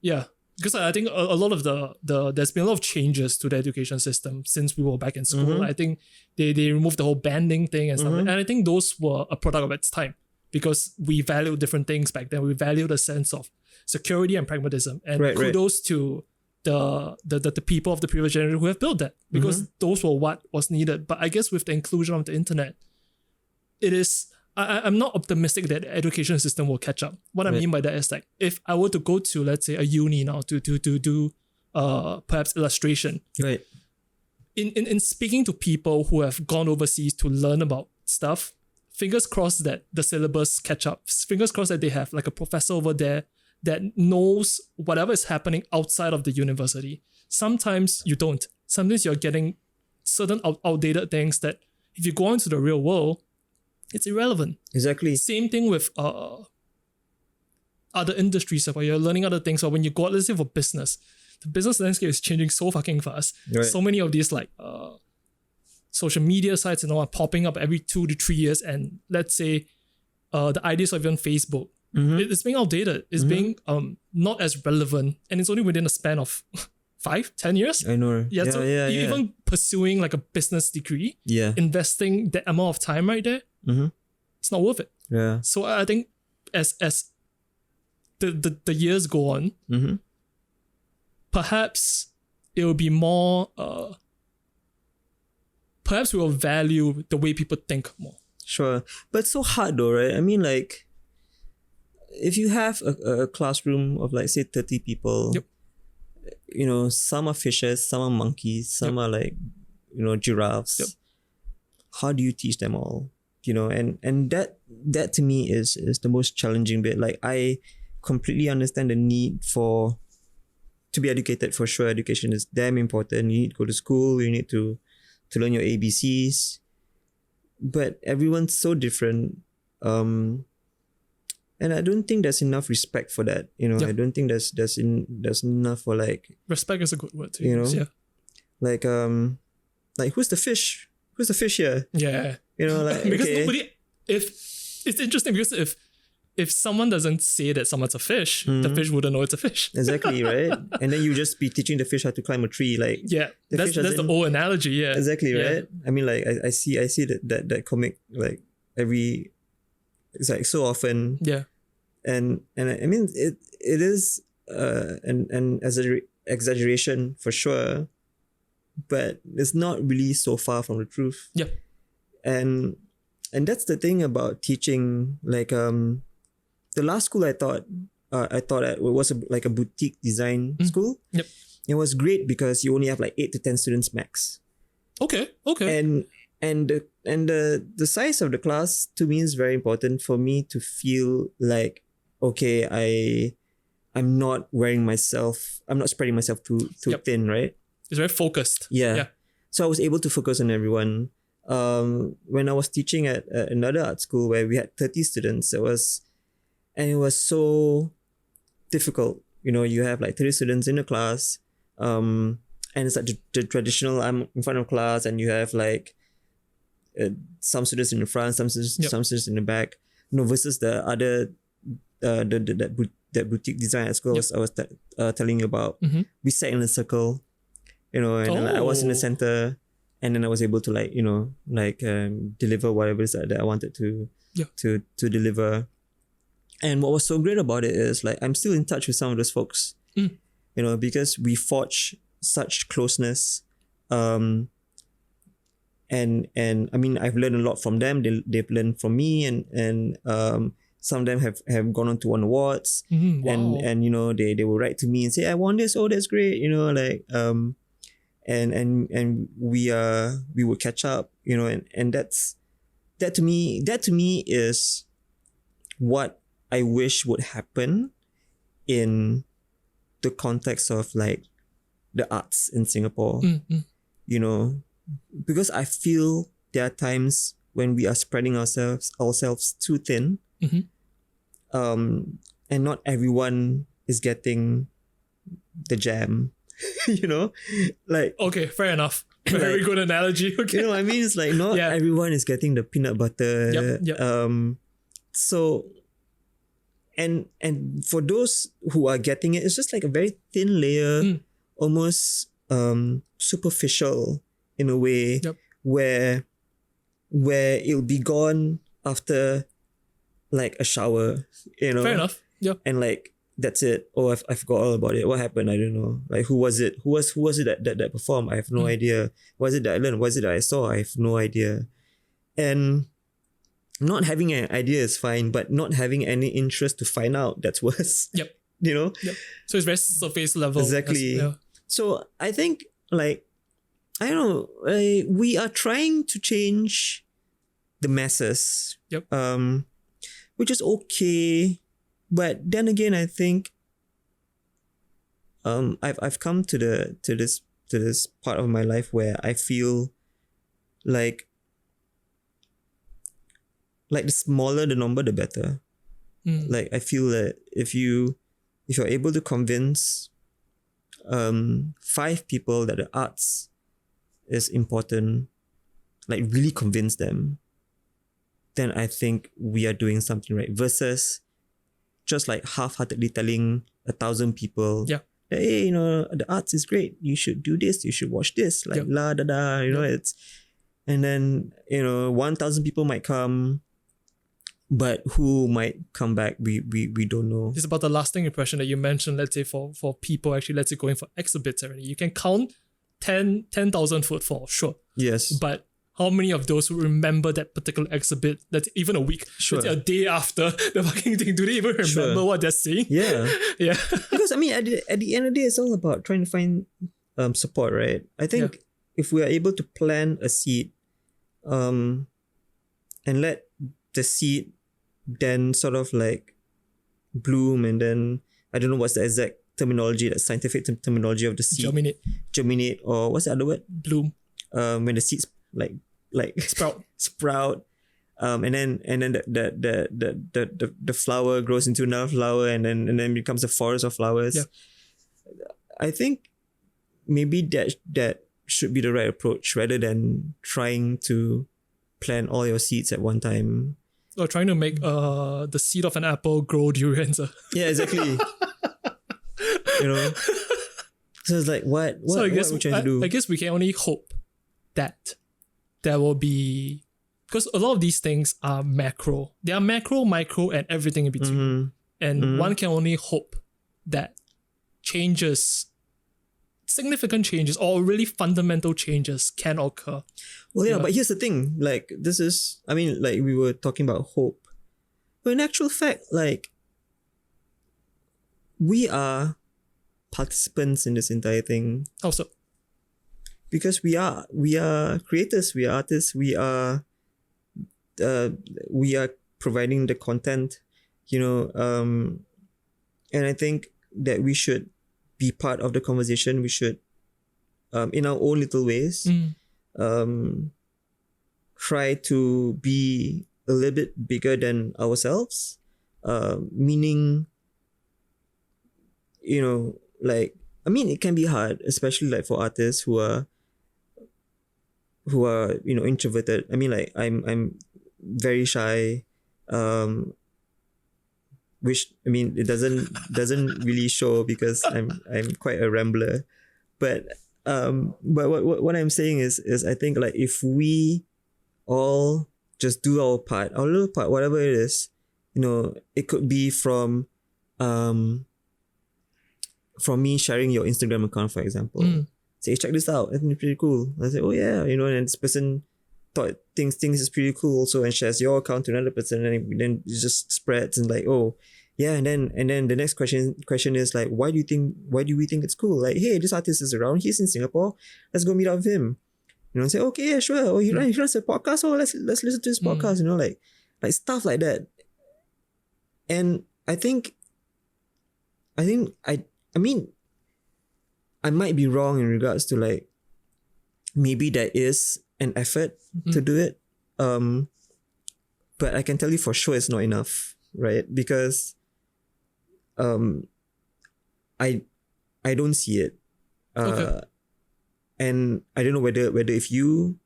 Yeah. Because I think a lot of there's been a lot of changes to the education system since we were back in school. I think they removed the whole banding thing and stuff. And I think those were a product of its time, because we valued different things back then. We valued a sense of security and pragmatism. And kudos to the people of the previous generation who have built that, because those were what was needed. But I guess with the inclusion of the internet, it is, I'm not optimistic that the education system will catch up. What I mean by that is, like, if I were to go to, let's say, a uni now to do perhaps illustration, right? In speaking to people who have gone overseas to learn about stuff, fingers crossed that the syllabus catch up. Fingers crossed that they have like a professor over there that knows whatever is happening outside of the university. Sometimes you don't. Sometimes you're getting certain outdated things that if you go into the real world, it's irrelevant. Exactly. Same thing with other industries. Where you're learning other things, or when you go out, let's say for business, the business landscape is changing so fucking fast. Right. So many of these like social media sites and all are popping up every 2 to 3 years, and let's say the ideas of even Facebook, it's being outdated. It's being not as relevant, and it's only within a span of 5-10 years. I know. Yeah. Even pursuing like a business degree, investing that amount of time right there, it's not worth it. Yeah. So I think as the years go on, perhaps it will be more. Perhaps we will value the way people think more. Sure, but it's so hard though, right? I mean, like, if you have a classroom of, like, say 30 people, you know, some are fishes, some are monkeys, some are like, you know, giraffes. How do you teach them all? You know, and that to me is the most challenging bit. Like, I completely understand the need to be educated, for sure. Education is damn important. You need to go to school, you need to learn your ABCs. But everyone's so different. And I don't think there's enough respect for that. You know, I don't think there's enough for, like, respect is a good word to use. Yeah. Like who's the fish? Who's the fish here? Yeah. You know, like, because nobody, if it's interesting, because if someone doesn't say that someone's a fish, the fish wouldn't know it's a fish. Exactly, right? And then you just be teaching the fish how to climb a tree, like, that's the old analogy. Yeah, exactly, right? I mean, like, I see that comic, like, it's like so often. Yeah. And I mean, it is an exaggeration for sure, but it's not really so far from the truth. Yeah. And that's the thing about teaching. Like, the last school I taught at was like a boutique design school. Yep. It was great because you only have like 8 to 10 students max. Okay. And the size of the class to me is very important for me to feel like, okay, I'm not spreading myself too thin, right? It's very focused. Yeah. So I was able to focus on everyone. When I was teaching at another art school where we had 30 students, it was so difficult. You know, you have like 30 students in a class, and it's like the traditional, I'm in front of class, and you have like some students in the front, some students in the back, you know, versus the other that boutique design at school I was telling you about. We sat in a circle, you know, and I was in the center, and then I was able to, like, you know, like, deliver whatever it is that I wanted to deliver. And what was so great about it is, like, I'm still in touch with some of those folks, you know, because we forged such closeness. And I mean, I've learned a lot from them. They've learned from me, and some of them have gone on to won awards. Wow. And you know, they will write to me and say, I won this. Oh, that's great. You know, like, and we would catch up, you know, and that's that to me is what I wish would happen in the context of like the arts in Singapore. You know, because I feel there are times when we are spreading ourselves too thin, and not everyone is getting the jam. You know, like, okay, fair enough. Very like, good analogy. Okay, you know what I mean? It's like not everyone is getting the peanut butter. Yep. So, and for those who are getting it, it's just like a very thin layer, almost superficial in a way, where it'll be gone after like a shower, you know. Fair enough. Yeah. And like that's it. Oh, I forgot all about it. What happened? I don't know. Like who was it? Who was it that performed? I have no idea. What was it that I learned? What was it that I saw? I have no idea. And not having an idea is fine, but not having any interest to find out, that's worse. Yep. You know? Yep. So it's very surface level. Exactly. So I think like, I don't know, we are trying to change the masses. Yep. Which is okay. But then again, I think I've come to this part of my life where I feel like the smaller the number, the better. Like I feel that if you're able to convince 5 people that the arts is important, like really convince them, then I think we are doing something right. Versus just like half-heartedly telling 1,000 people, that, hey, you know, the arts is great. You should do this. You should watch this. Like la da da. You know, it's, and then 1,000 people might come, but who might come back, we don't know. It's about the lasting impression that you mentioned. Let's say for people actually, let's say going for exhibits already, you can count 10,000 footfall, sure. Yes. But how many of those who remember that particular exhibit, that's even a week, let's say a day after the fucking thing, do they even remember what they're saying? Yeah. Yeah. Because I mean, at the end of the day, it's all about trying to find support, right? I think if we are able to plant a seed, and let the seed then sort of like bloom, and then I don't know what's the exact terminology, the scientific terminology of the seed. Germinate, or what's the other word? Bloom. When the seeds like sprout, and then the flower grows into another flower, and then becomes a forest of flowers. Yeah. I think maybe that should be the right approach, rather than trying to plant all your seeds at one time. Or trying to make the seed of an apple grow durians. Yeah, exactly. You know, so it's like what are we trying to do? I guess we can only hope that there will be, because a lot of these things are macro. They are macro, micro, and everything in between. And one can only hope that significant changes or really fundamental changes can occur. Well, yeah, but here's the thing. Like, this is, I mean, like we were talking about hope. But in actual fact, like, we are participants in this entire thing. How so? Because we are creators, we are artists, we are providing the content, and I think that we should be part of the conversation. We should, in our own little ways, try to be a little bit bigger than ourselves, meaning, like, I mean, it can be hard, especially like for artists who are introverted. I mean, like I'm very shy, which, I mean, it doesn't really show because I'm quite a rambler, but what I'm saying is I think like if we all just do our little part, whatever it is, it could be from me sharing your Instagram account, for example. Say, check this out, it's pretty cool. I say, oh yeah, and this person thinks is pretty cool also, and shares your account to another person, and then it just spreads, and like, oh yeah, and then the next question is like, why do we think it's cool? Like, hey, this artist is around, he's in Singapore, let's go meet up with him. say, okay, yeah, sure. Oh, he runs a podcast. Oh, let's listen to his podcast. Like stuff like that. And I mean, I might be wrong in regards to like, maybe there is an effort to do it. But I can tell you for sure it's not enough, right? Because I don't see it. Okay. And I don't know whether if you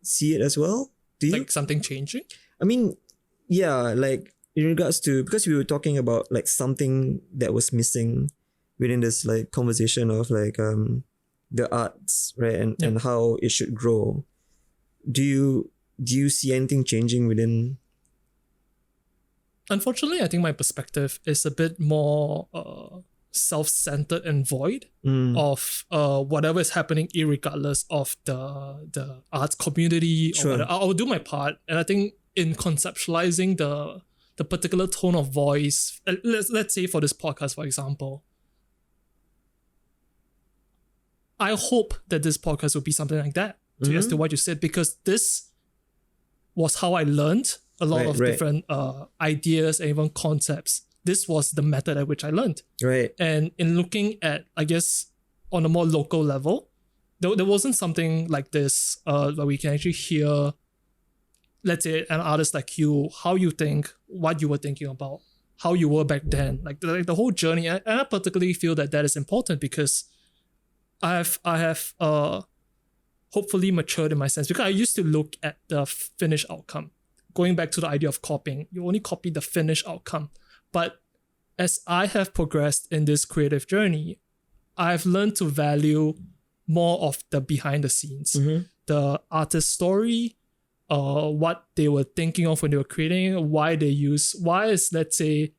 see it as well. Do you? Like something changing? I mean, yeah, like in regards to, because we were talking about like something that was missing within this like conversation of like the arts, right? And how it should grow. Do you see anything changing within? Unfortunately, I think my perspective is a bit more self-centered and void of whatever is happening, irregardless of the arts community. Sure. Or whatever. I'll do my part, and I think in conceptualizing the particular tone of voice, let's say for this podcast, for example, I hope that this podcast will be something like that, as to what you said, because this was how I learned a lot of different ideas and even concepts. This was the method at which I learned. Right. And in looking at, I guess, on a more local level, there wasn't something like this where we can actually hear, let's say, an artist like you, how you think, what you were thinking about, how you were back then, like the whole journey. And I particularly feel that is important because I have hopefully matured in my sense, because I used to look at the finished outcome. Going back to the idea of copying, you only copy the finished outcome. But as I have progressed in this creative journey, I've learned to value more of the behind the scenes, the artist's story, what they were thinking of when they were creating, why is, let's say,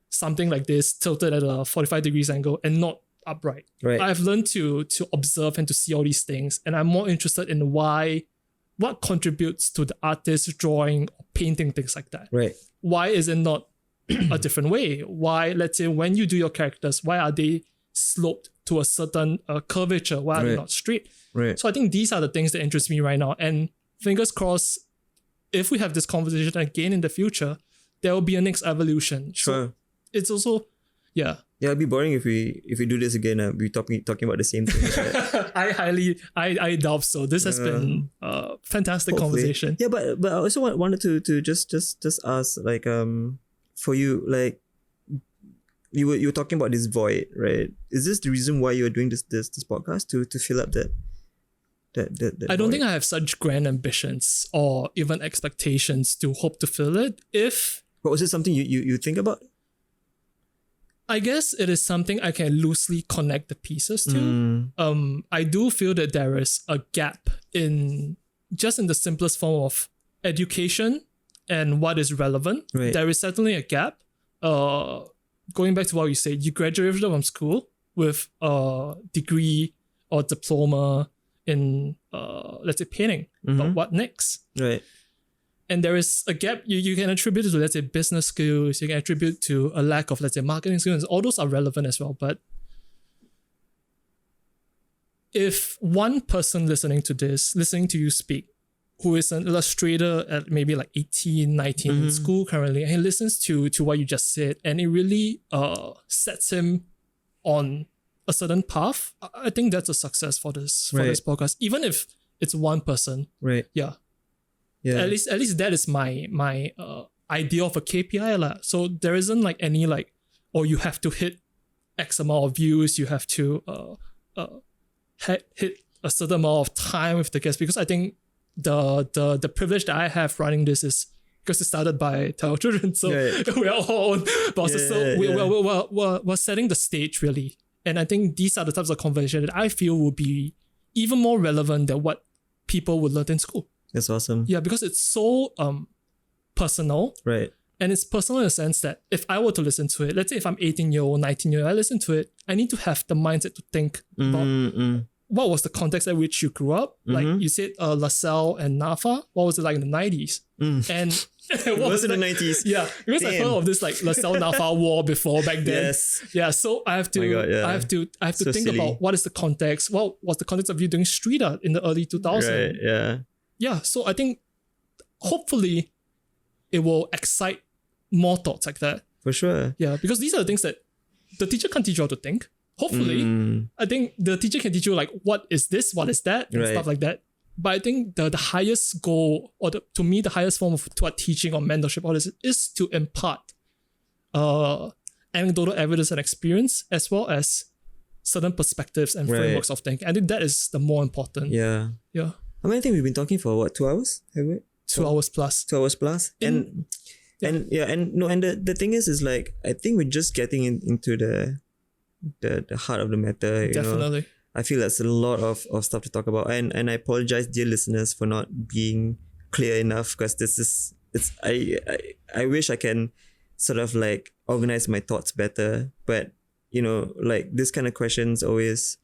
something like this tilted at a 45 degrees angle and not upright. Right. I've learned to observe and to see all these things, and I'm more interested in what contributes to the artist drawing or painting, things like that. Right. Why is it not a different way? Why, let's say, when you do your characters, why are they sloped to a certain curvature? Why are they not straight? Right. So I think these are the things that interest me right now. And fingers crossed, if we have this conversation again in the future, there will be a next evolution. Sure. So it's also, yeah. Yeah, it'd be boring if we do this again. We'll be talking about the same thing. Right? I doubt so. This has been a fantastic conversation. Yeah, but I also wanted to just ask, like, for you, like, you were talking about this void, right? Is this the reason why you're doing this podcast, to fill up that I don't void? think I have such grand ambitions or even expectations to hope to fill it. But was it something you think about? I guess it is something I can loosely connect the pieces to. I do feel that there is a gap in the simplest form of education and what is relevant. Right. There is certainly a gap. Going back to what you said, you graduated from school with a degree or diploma in, let's say, painting. But what next? Right. And there is a gap you can attribute to, let's say, business skills. You can attribute to a lack of, let's say, marketing skills. All those are relevant as well. But if one person listening to you speak, who is an illustrator at maybe like 18, 19 in school currently, and he listens to what you just said, and it really sets him on a certain path, I think that's a success for this podcast. Even if it's one person. Right. Yeah. Yeah. At least that is my idea of a KPI lah. So there isn't like any like, oh, you have to hit X amount of views, you have to hit a certain amount of time with the guests, because I think the privilege that I have running this is because it started by Tell Children, so we're all own bosses. We're setting the stage really, and I think these are the types of conversation that I feel will be even more relevant than what people would learn in school. That's awesome. Yeah, because it's so personal. Right. And it's personal in the sense that if I were to listen to it, let's say if I'm 18-year-old, 19-year-old, I listen to it, I need to have the mindset to think about what was the context at which you grew up. Like you said, LaSalle and NAFA, what was it like in the 90s? And It was in the 90s. Yeah, because I've heard of this like LaSalle Nafa war before back then. Yes. Yeah, so I have to, My God, yeah. I have to So think silly. about what is the context. Well, what's the context of you doing street art in the early 2000s? Right, yeah. Yeah, so I think hopefully it will excite more thoughts like that. For sure. Yeah, because these are the things that the teacher can't teach you how to think. Hopefully, I think the teacher can teach you like what is this, what is that, and Right. stuff like that. But I think the highest goal, or to me, the highest form of teaching or mentorship, all this is to impart anecdotal evidence and experience, as well as certain perspectives and Right. frameworks of thinking. I think that is the more important. Yeah. Yeah. I mean, I think we've been talking for what, 2 hours? Have we? 2 hours plus. 2 hours plus. And the thing is like, I think we're just getting into the heart of the matter. You know? Definitely. I feel that's a lot of stuff to talk about. And I apologize, dear listeners, for not being clear enough, because I wish I can sort of like organize my thoughts better. But, you know, like this kind of questions always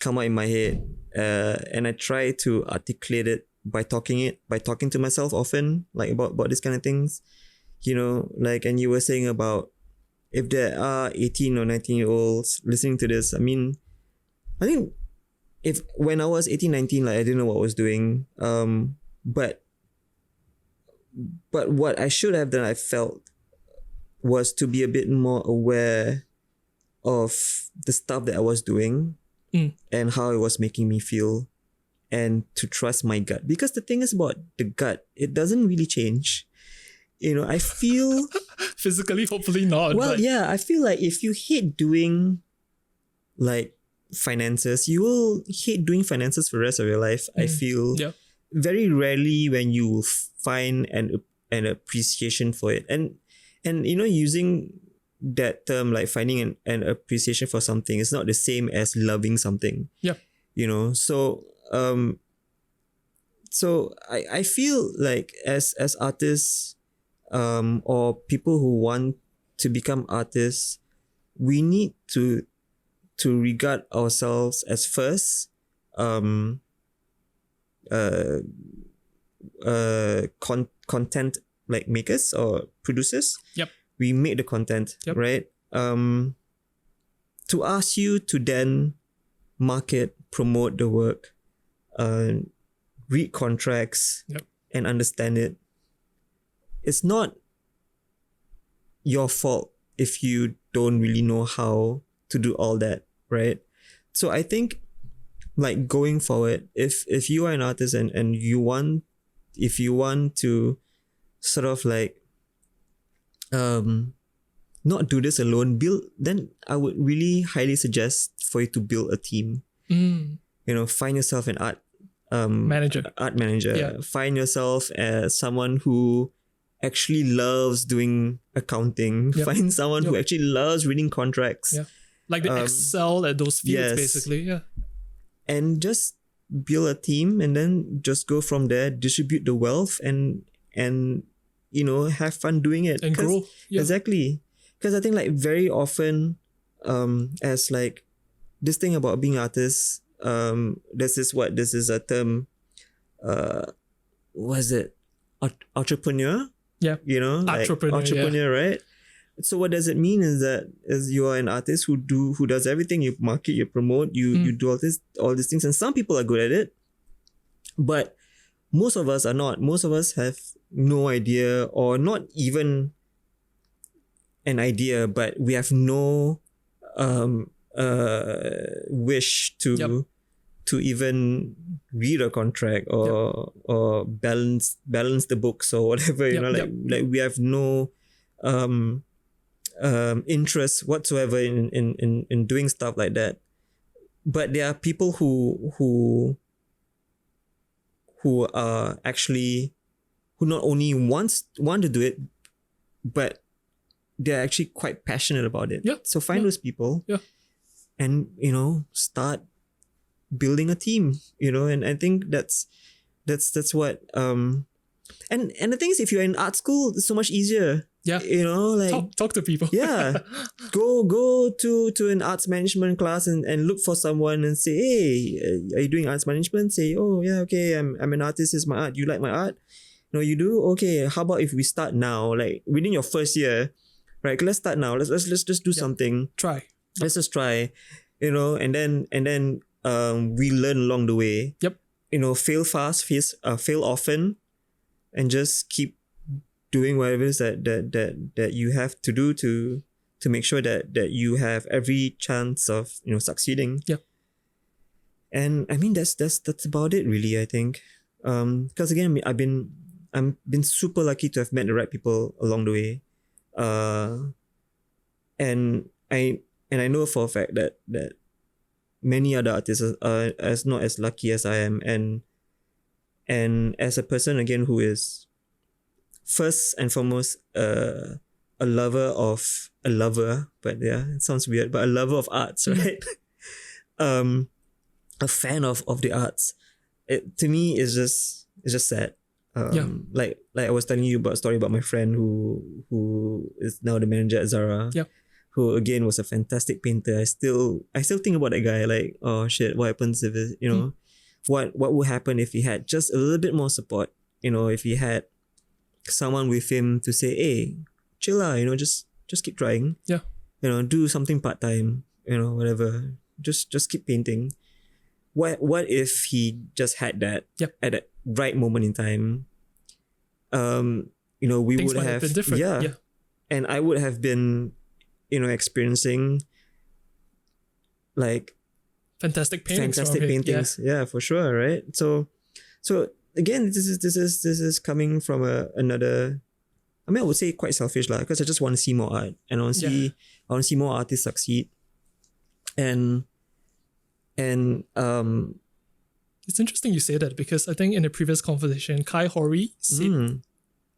come out in my head. And I try to articulate it by talking to myself often, like about these kind of things. You know, like, and you were saying about if there are 18 or 19-year-olds listening to this, I mean, I think when I was 18, 19, like I didn't know what I was doing. But what I should have done, I felt, was to be a bit more aware of the stuff that I was doing and how it was making me feel, and to trust my gut. Because the thing is about the gut, it doesn't really change. You know, I feel... Physically, hopefully not. Well, but yeah, I feel like if you hate doing like finances, you will hate doing finances for the rest of your life. I feel very rarely when you find an appreciation for it. And you know, using that term, like finding an appreciation for something, is not the same as loving something. Yeah. You know, so I feel like as artists, or people who want to become artists, we need to regard ourselves as first content like makers or producers. Yep. We make the content, right? To ask you to then market, promote the work, read contracts, and understand it. It's not your fault if you don't really know how to do all that, right? So I think, like, going forward, if you are an artist and if you want to sort of like not do this alone, then I would really highly suggest for you to build a team. You know, find yourself an art manager. Yeah. Find yourself as someone who actually loves doing accounting. Find someone who actually loves reading contracts. Yeah. Like they excel at those fields, basically. Yeah. And just build a team, and then just go from there, distribute the wealth, and you know, have fun doing it. And grow. Yeah. Exactly. Because I think like very often, as like this thing about being artists, this is a term, what is it? Entrepreneur? Yeah. You know, like entrepreneur, right? So what does it mean is that as you are an artist who does everything, you market, you promote, you do all these things, and some people are good at it, but most of us are not. Most of us have no idea, or not even an idea, but we have no wish to even read a contract or balance the books or whatever, you know, like we have no interest whatsoever in doing stuff like that. But there are people who are actually, who not only want to do it, but they're actually quite passionate about it. Yeah. So find those people. Yeah. And, you know, start building a team, you know, and I think that's what and the thing is, if you're in art school, it's so much easier. Yeah. You know, like talk to people. Yeah. Go to an arts management class and look for someone and say, hey, are you doing arts management? Say, oh yeah, okay, I'm an artist, here's my art. You like my art? No, you do? Okay, how about if we start now? Like within your first year, right? Let's start now. Let's just do something. Try. Let's just try, and then we learn along the way. Yep. Fail fast, fail often, and just keep doing whatever it is that you have to do to make sure that you have every chance of succeeding. Yeah. And I mean that's about it really, I think. Because again, I've been super lucky to have met the right people along the way. And I know for a fact that many other artists are as not as lucky as I am, and as a person again who is first and foremost a lover, but yeah, it sounds weird, but a lover of arts, right? A fan of the arts. It to me is just sad. Like I was telling you about a story about my friend who is now the manager at Zara. Yeah. Who again was a fantastic painter. I still think about that guy. Like, oh shit, what happens if it, what would happen if he had just a little bit more support? If he had someone with him to say, hey, chill lah, just keep trying. Yeah. Do something part-time, whatever. Just keep painting. What if he just had that at that right moment in time? We Things would might have been different. Yeah. And I would have been, experiencing like fantastic paintings. Yeah, for sure, right? So again, this is coming from another. I mean, I would say quite selfish lah, because I just want to see more art, and I want to see more artists succeed, and it's interesting you say that, because I think in the previous conversation, Kai Hori said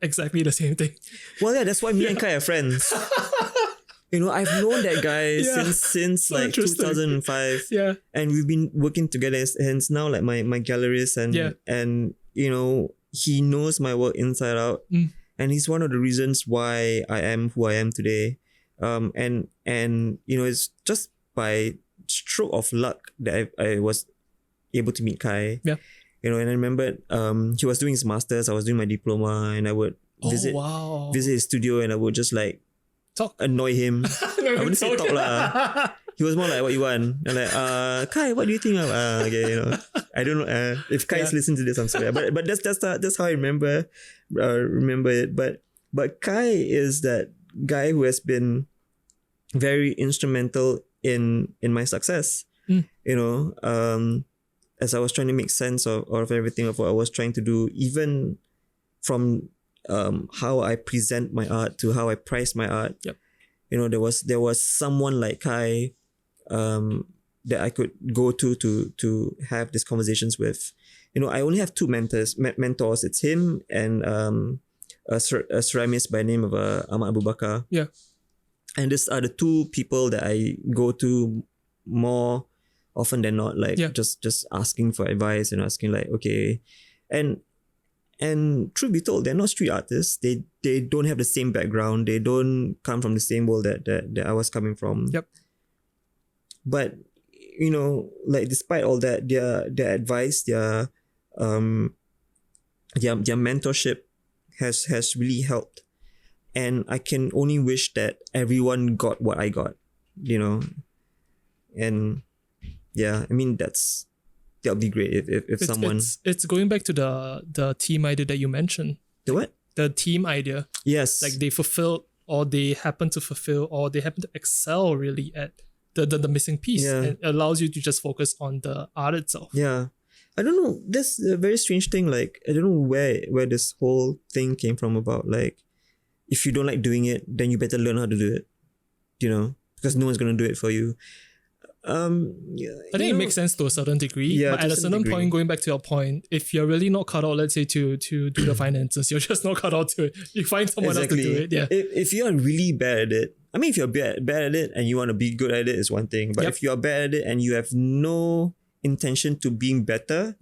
exactly the same thing. Well, yeah, that's why me and Kai are friends. I've known that guy since So like 2005. Yeah. And we've been working together, hence now like my gallerist, and he knows my work inside out. And he's one of the reasons why I am who I am today. And it's just by stroke of luck that I was able to meet Kai. Yeah. And I remember he was doing his masters, I was doing my diploma, and I would visit his studio, and I would just like annoy him. I wouldn't say talk lah. He was more like, what you want? And like, Kai, what do you think of? Okay, I don't know. If Kai's listening to this, I'm sorry. But that's how I remember it. But Kai is that guy who has been very instrumental in my success. As I was trying to make sense of everything of what I was trying to do, even from how I present my art to how I price my art. Yep. There was someone like Kai that I could go to have these conversations with. I only have two mentors. It's him and a ceramist by the name of Ahmad Abu Bakar. Yeah. And these are the two people that I go to more often than not, like just asking for advice and asking like, okay. And truth be told, they're not street artists. They don't have the same background. They don't come from the same world that I was coming from. Yep. But like despite all that, their advice, their mentorship has really helped. And I can only wish that everyone got what I got, And yeah, I mean that'll be great if someone. It's going back to the team idea that you mentioned. The what? The team idea. Yes. Like they fulfilled, or they happen to fulfill, or they happen to excel really at the missing piece. Yeah. It allows you to just focus on the art itself. Yeah. I don't know. That's a very strange thing. Like, I don't know where this whole thing came from about like, if you don't like doing it, then you better learn how to do it. Because no one's going to do it for you. I think it makes sense to a certain degree. Yeah, but at a certain point, going back to your point, if you're really not cut out, let's say to do the finances, you're just not cut out to it. You find someone else to do it. Yeah. If you are really bad at it, I mean, if you're bad at it and you want to be good at it is one thing. But if you are bad at it and you have no intention to being better,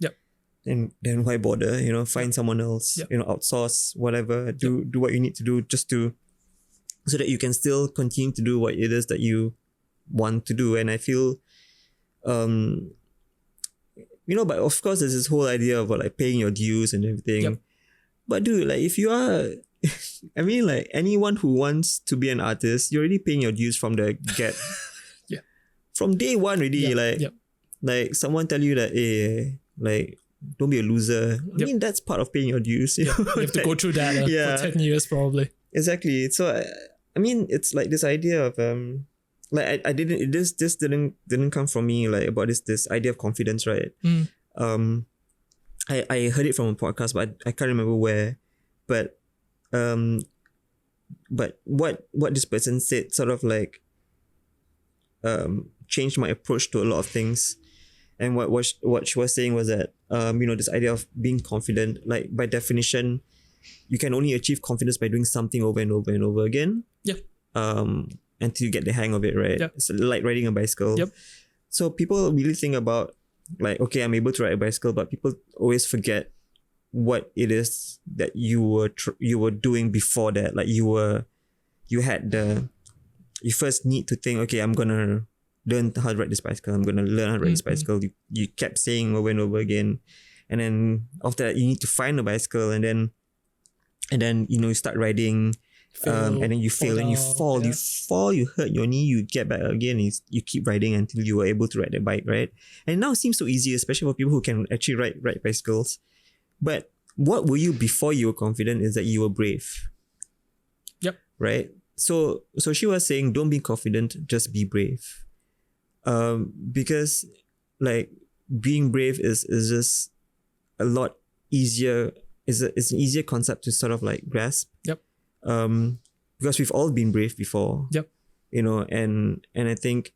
then why bother? Find someone else. Outsource whatever. Do what you need to do so that you can still continue to do what it is that you want to do. And I feel but of course there's this whole idea of like paying your dues and everything. But dude, like if you are, I mean, like anyone who wants to be an artist, you're already paying your dues from the get. Yeah. From day one already, like someone tell you that, hey, like don't be a loser. I mean, that's part of paying your dues. You have to go through that for 10 years probably. Exactly. So I mean, it's like this idea of like I didn't this didn't come from me, like about this idea of confidence, right? I heard it from a podcast, but I can't remember where. But what this person said sort of like changed my approach to a lot of things. And what she was saying was that this idea of being confident, like by definition, you can only achieve confidence by doing something over and over and over again. Yeah. Until you get the hang of it, right? Yep. It's like riding a bicycle. Yep. So people really think about like, okay, I'm able to ride a bicycle, but people always forget what it is that you were doing before that. Like you first need to think, okay, I'm gonna learn how to ride this bicycle. I'm gonna learn how to ride this bicycle. You kept saying over and over again, and then after that, you need to find a bicycle, and then you start riding. And then you fail and you fall, you hurt your knee, you get back again, and you keep riding until you were able to ride the bike, right? And now it seems so easy, especially for people who can actually ride bicycles. But what were you before you were confident is that you were brave. Yep. Right? So she was saying, don't be confident, just be brave. Because like being brave is just a lot easier, it's an easier concept to sort of like grasp. Yep. Because we've all been brave before. Yep. And I think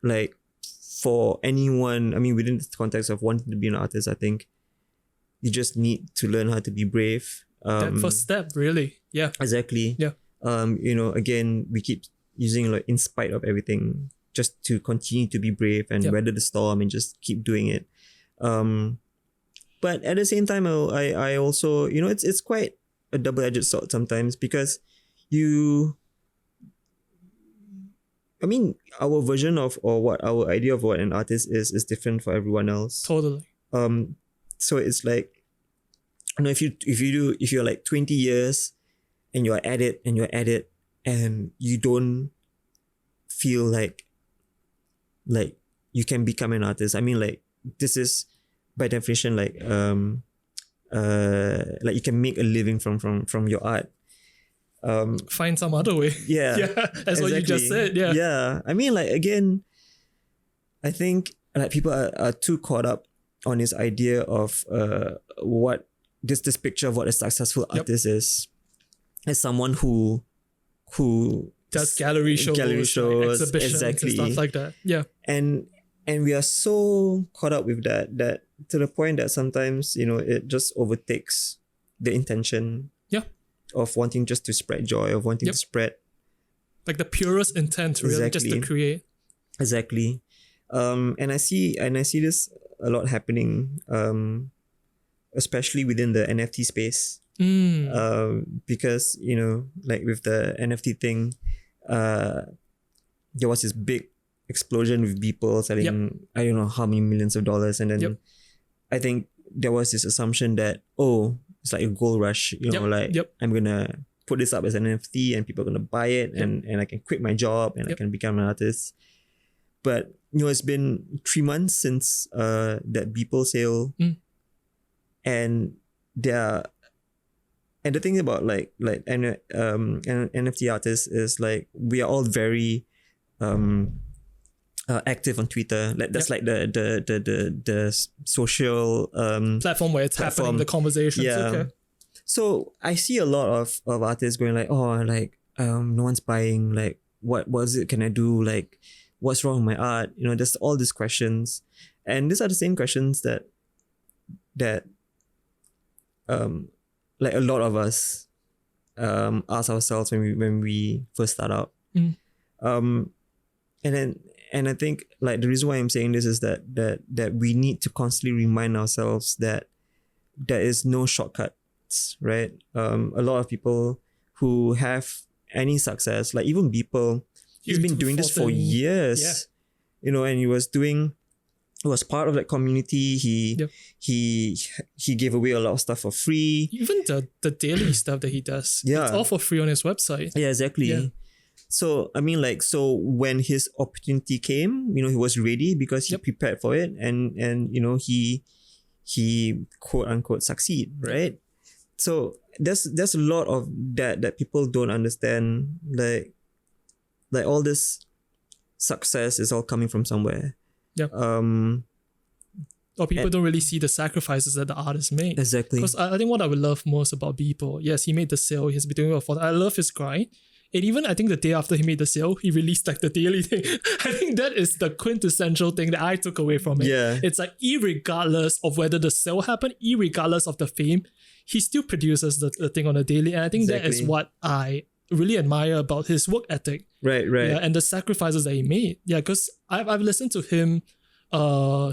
like for anyone, I mean, within the context of wanting to be an artist, I think you just need to learn how to be brave. That first step, really. Yeah. Exactly. Yeah. Again, we keep using like in spite of everything, just to continue to be brave and weather the storm and just keep doing it. But at the same time, I also, it's quite a double-edged sword sometimes, because our version of, or what our idea of what an artist is different for everyone else. Totally. So it's like, if you're like 20 years and you're at it and you don't feel like you can become an artist. I mean, like, this is by definition like you can make a living from your art. Find some other way. Yeah. Yeah. That's what you just said. Yeah. Yeah. I mean, like, again, I think like people are too caught up on this idea of what this picture of what a successful artist is, as someone who does gallery shows, like exhibitions, and stuff like that. Yeah. And we are so caught up with that to the point that sometimes, it just overtakes the intention of wanting just to spread joy, of wanting to spread like the purest intent, really, just to create. Exactly. And I see this a lot happening, especially within the NFT space. Because, like with the NFT thing, there was this big explosion with people selling I don't know how many millions of dollars, and then I think there was this assumption that it's like a gold rush, I'm gonna put this up as an NFT and people are gonna buy it, and I can quit my job and I can become an artist. But it's been 3 months since that Beeple sale, and the thing about like an NFT artist is like we are all very active on Twitter. Like that's like the social platform where it's happening, the conversations. Yeah. Okay. So I see a lot of artists going like, no one's buying. Like, what was it? Can I do? Like, what's wrong with my art? There's all these questions, and these are the same questions that like a lot of us ask ourselves when we first start out. And I think like the reason why I'm saying this is that we need to constantly remind ourselves that there is no shortcuts, right? A lot of people who have any success, like even people, he's been doing this for years, and he was doing was part of that community. He gave away a lot of stuff for free. Even the daily stuff that he does, Yeah. it's all for free on his website. Yeah, exactly. Yeah. So, I mean, like, so when his opportunity came, he was ready because he prepared for it, and he quote unquote succeed, right? So there's a lot of that people don't understand. Like all this success is all coming from somewhere. Yeah. Or people don't really see the sacrifices that the artist made. Exactly. Because I think what I would love most about Beeple, yes, he made the sale, he's been doing it for, I love his grind. And even I think the day after he made the sale, he released like the daily thing. I think that is the quintessential thing that I took away from it. Yeah. It's like, irregardless of whether the sale happened, irregardless of the fame, he still produces the thing on a daily. And I think that is what I really admire about his work ethic. Right. Yeah, and the sacrifices that he made. Yeah, because I've listened to him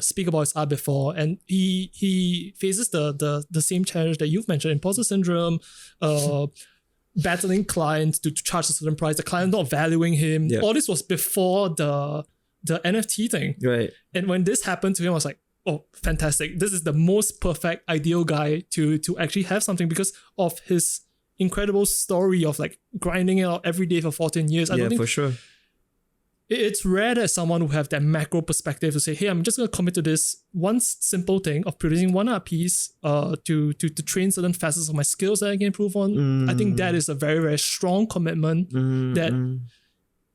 speak about his art before, and he faces the same challenge that you've mentioned, imposter syndrome, battling clients to charge a certain price, the client not valuing him. Yeah. All this was before the NFT thing. Right. And when this happened to him, I was like, oh, fantastic. This is the most perfect, ideal guy to actually have something because of his incredible story of like grinding it out every day for 14 years. I don't think for sure. It's rare that someone who have that macro perspective to say, hey, I'm just going to commit to this one simple thing of producing one art piece to train certain facets of my skills that I can improve on. I think that is a very, very strong commitment that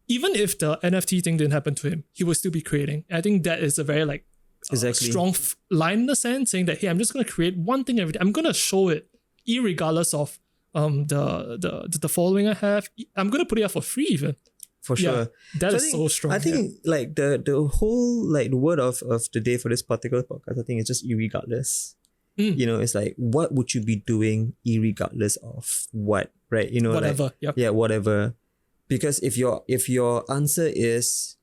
even if the NFT thing didn't happen to him, he would still be creating. I think that is a very like strong line in the sense saying that, hey, I'm just going to create one thing every day. I'm going to show it irregardless of the following I have. I'm going to put it out for free even. For sure. Yeah, that is so strong. I think like the whole like the word of the day for this particular podcast, I think it's just irregardless. It's like, what would you be doing irregardless of what, right? Whatever. Like, yeah, whatever. Because if your answer is,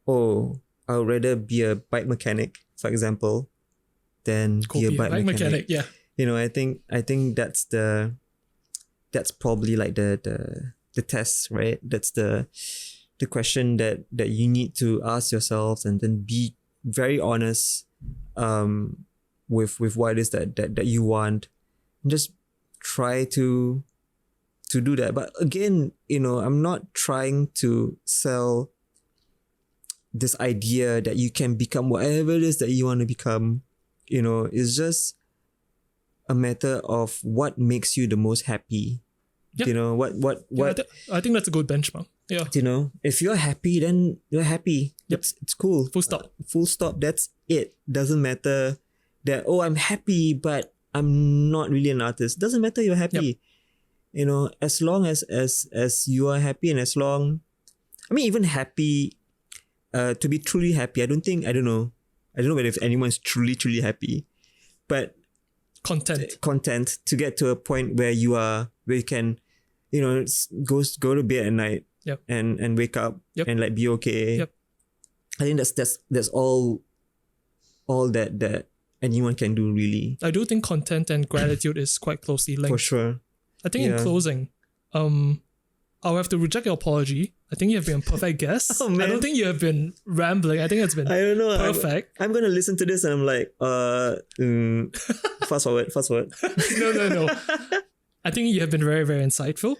oh, I'd rather be a bike mechanic, for example, then be a bike mechanic. Yeah. I think that's probably like the test, right? That's the question that you need to ask yourselves, and then be very honest with what it is that you want, and just try to do that. But again, I'm not trying to sell this idea that you can become whatever it is that you want to become. It's just a matter of what makes you the most happy. Yeah. What I think that's a good benchmark. Yeah. If you're happy, then you're happy. Yep. It's cool. Full stop. Full stop. That's it. Doesn't matter that, oh, I'm happy, but I'm not really an artist. Doesn't matter, you're happy. Yep. As long as you are happy, and even happy, to be truly happy, I don't know whether if anyone's truly happy, but content to get to a point where you can, go to bed at night. Yep. and wake up. Yep. And like be okay. Yep. I think that's all that anyone can do, really. I do think content and gratitude is quite closely linked. For sure. I think in closing, I'll have to reject your apology. I think you have been a perfect guest. Oh, man. I don't think you have been rambling. I think it's been perfect. I'm going to listen to this and I'm like, fast forward. No. I think you have been very, very insightful.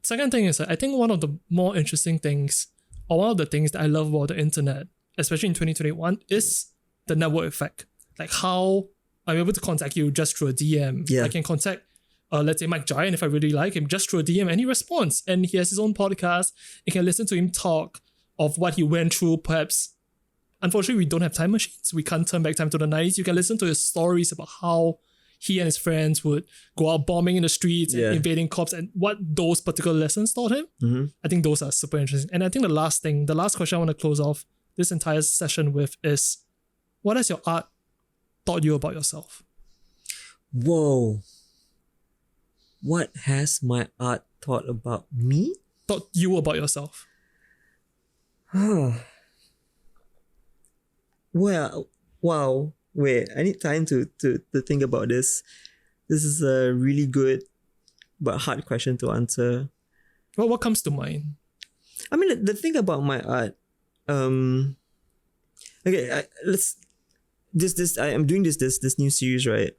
Second thing is, I think one of the more interesting things, or one of the things that I love about the internet, especially in 2021, is the network effect. Like how I'm able to contact you just through a DM. Yeah. I can contact, let's say, Mike Giant, if I really like him, just through a DM, and he responds. And he has his own podcast. You can listen to him talk of what he went through. Perhaps, unfortunately, we don't have time machines. We can't turn back time to the 90s. You can listen to his stories about how he and his friends would go out bombing in the streets and invading cops, and what those particular lessons taught him. Mm-hmm. I think those are super interesting. And I think the last question I want to close off this entire session with is, what has your art taught you about yourself? Whoa. What has my art taught about me? Taught you about yourself? Well, wow. Wait, I need time to think about this. This is a really good but hard question to answer. Well, what comes to mind? I mean, the thing about my art, Okay, let's. I am doing this new series, right?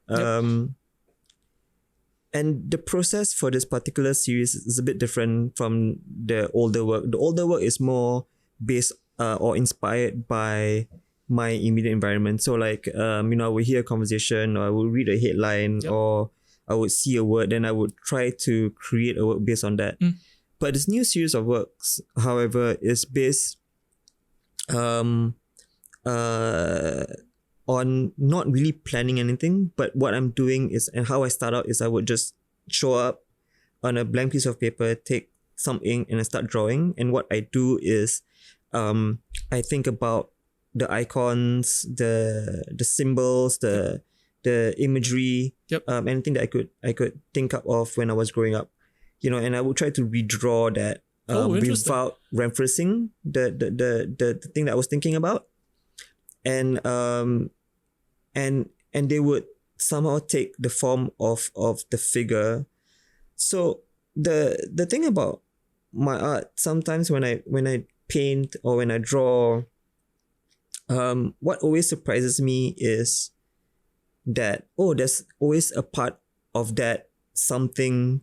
And the process for this particular series is a bit different from the older work. The older work is more based or inspired by my immediate environment. So like, I would hear a conversation, or I would read a headline, or I would see a word, then I would try to create a work based on that. But this new series of works, however, is based on not really planning anything, but what I'm doing is, and how I start out is, I would just show up on a blank piece of paper, take some ink, and I start drawing. And what I do is, I think about the icons, the symbols, the imagery, anything that I could think up of when I was growing up, and I would try to redraw that without referencing the thing that I was thinking about. And they would somehow take the form of the figure. So the thing about my art, sometimes when I paint or when I draw, what always surprises me is that there's always a part of that something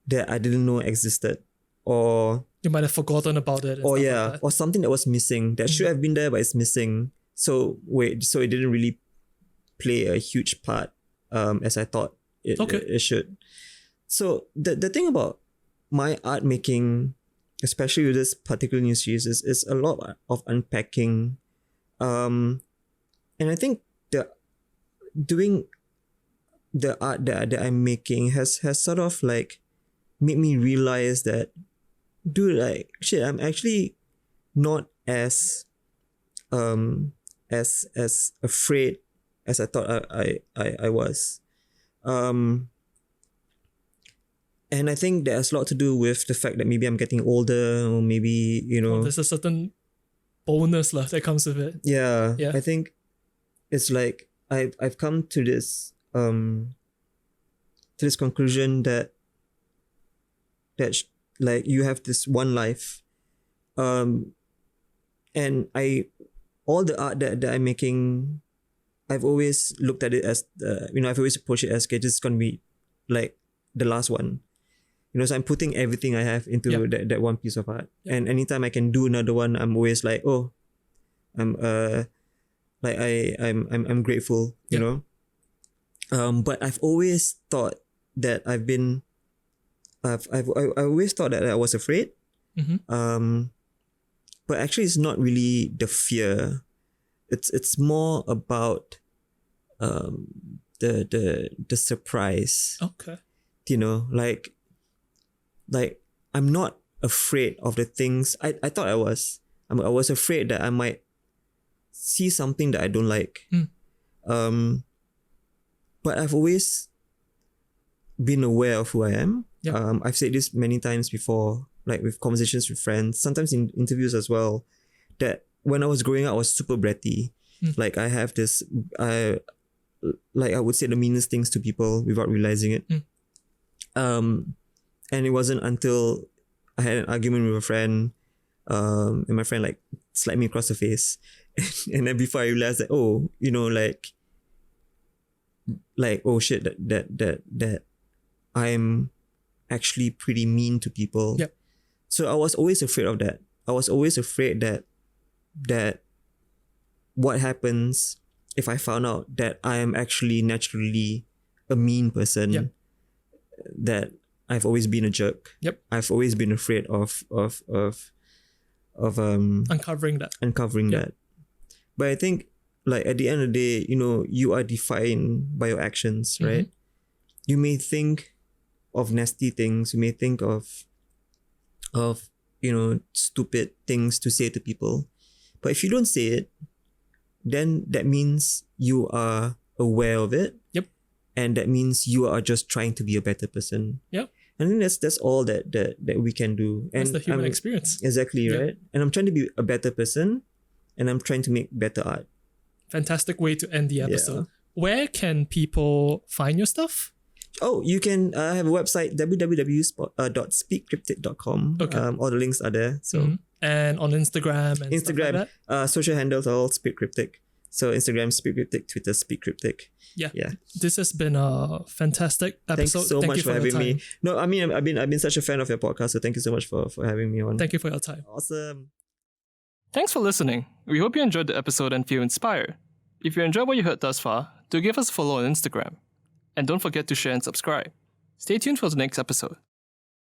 that I didn't know existed, or you might have forgotten about it. Or something that was missing that should have been there but it's missing. So it didn't really play a huge part as I thought it should. So the thing about my art making, especially with this particular new series, is a lot of unpacking. And I think doing the art that I'm making has sort of like made me realize that, dude, like shit, I'm actually not as afraid as I thought I was. And I think that has a lot to do with the fact that maybe I'm getting older, or maybe, there's a certain bonus that comes with it. Yeah. I think it's like I've come to this conclusion that like you have this one life, and all the art that I'm making, I've always looked at it as I've always approached it as, okay, this is gonna be like the last one. So I'm putting everything I have into that one piece of art. And anytime I can do another one, I'm always like, I'm grateful, you know. But I've always thought that I always thought that I was afraid. But actually it's not really the fear. It's more about the surprise. Okay. Like I'm not afraid of the things I thought I was. I was afraid that I might see something that I don't like. But I've always been aware of who I am. I've said this many times before, like with conversations with friends, sometimes in interviews as well, that when I was growing up, I was super bratty. Like I have this, I would say the meanest things to people without realizing it. And it wasn't until I had an argument with a friend, and my friend like slapped me across the face, and then before I realized that, oh shit, that I'm actually pretty mean to people. So I was always afraid of that. I was always afraid that what happens if I found out that I am actually naturally a mean person. That I've always been a jerk. I've always been afraid of uncovering that. But I think, like, at the end of the day, you are defined by your actions, right? You may think of nasty things. You may think of stupid things to say to people. But if you don't say it, then that means you are aware of it. And that means you are just trying to be a better person. I think that's all that we can do. And that's the human experience. Exactly, right? And I'm trying to be a better person, and I'm trying to make better art. Fantastic way to end the episode. Where can people find your stuff? Oh, you can have a website, www.speakcryptic.com. All the links are there. So and on Instagram and stuff like that? Social handles are all Speak Cryptic. So Instagram Speak Cryptic, Twitter Speak Cryptic. Yeah. This has been a fantastic episode. Thanks so much for having me. No, I mean I've been such a fan of your podcast, so thank you so much for having me on. Thank you for your time. Awesome. Thanks for listening. We hope you enjoyed the episode and feel inspired. If you enjoyed what you heard thus far, do give us a follow on Instagram. And don't forget to share and subscribe. Stay tuned for the next episode.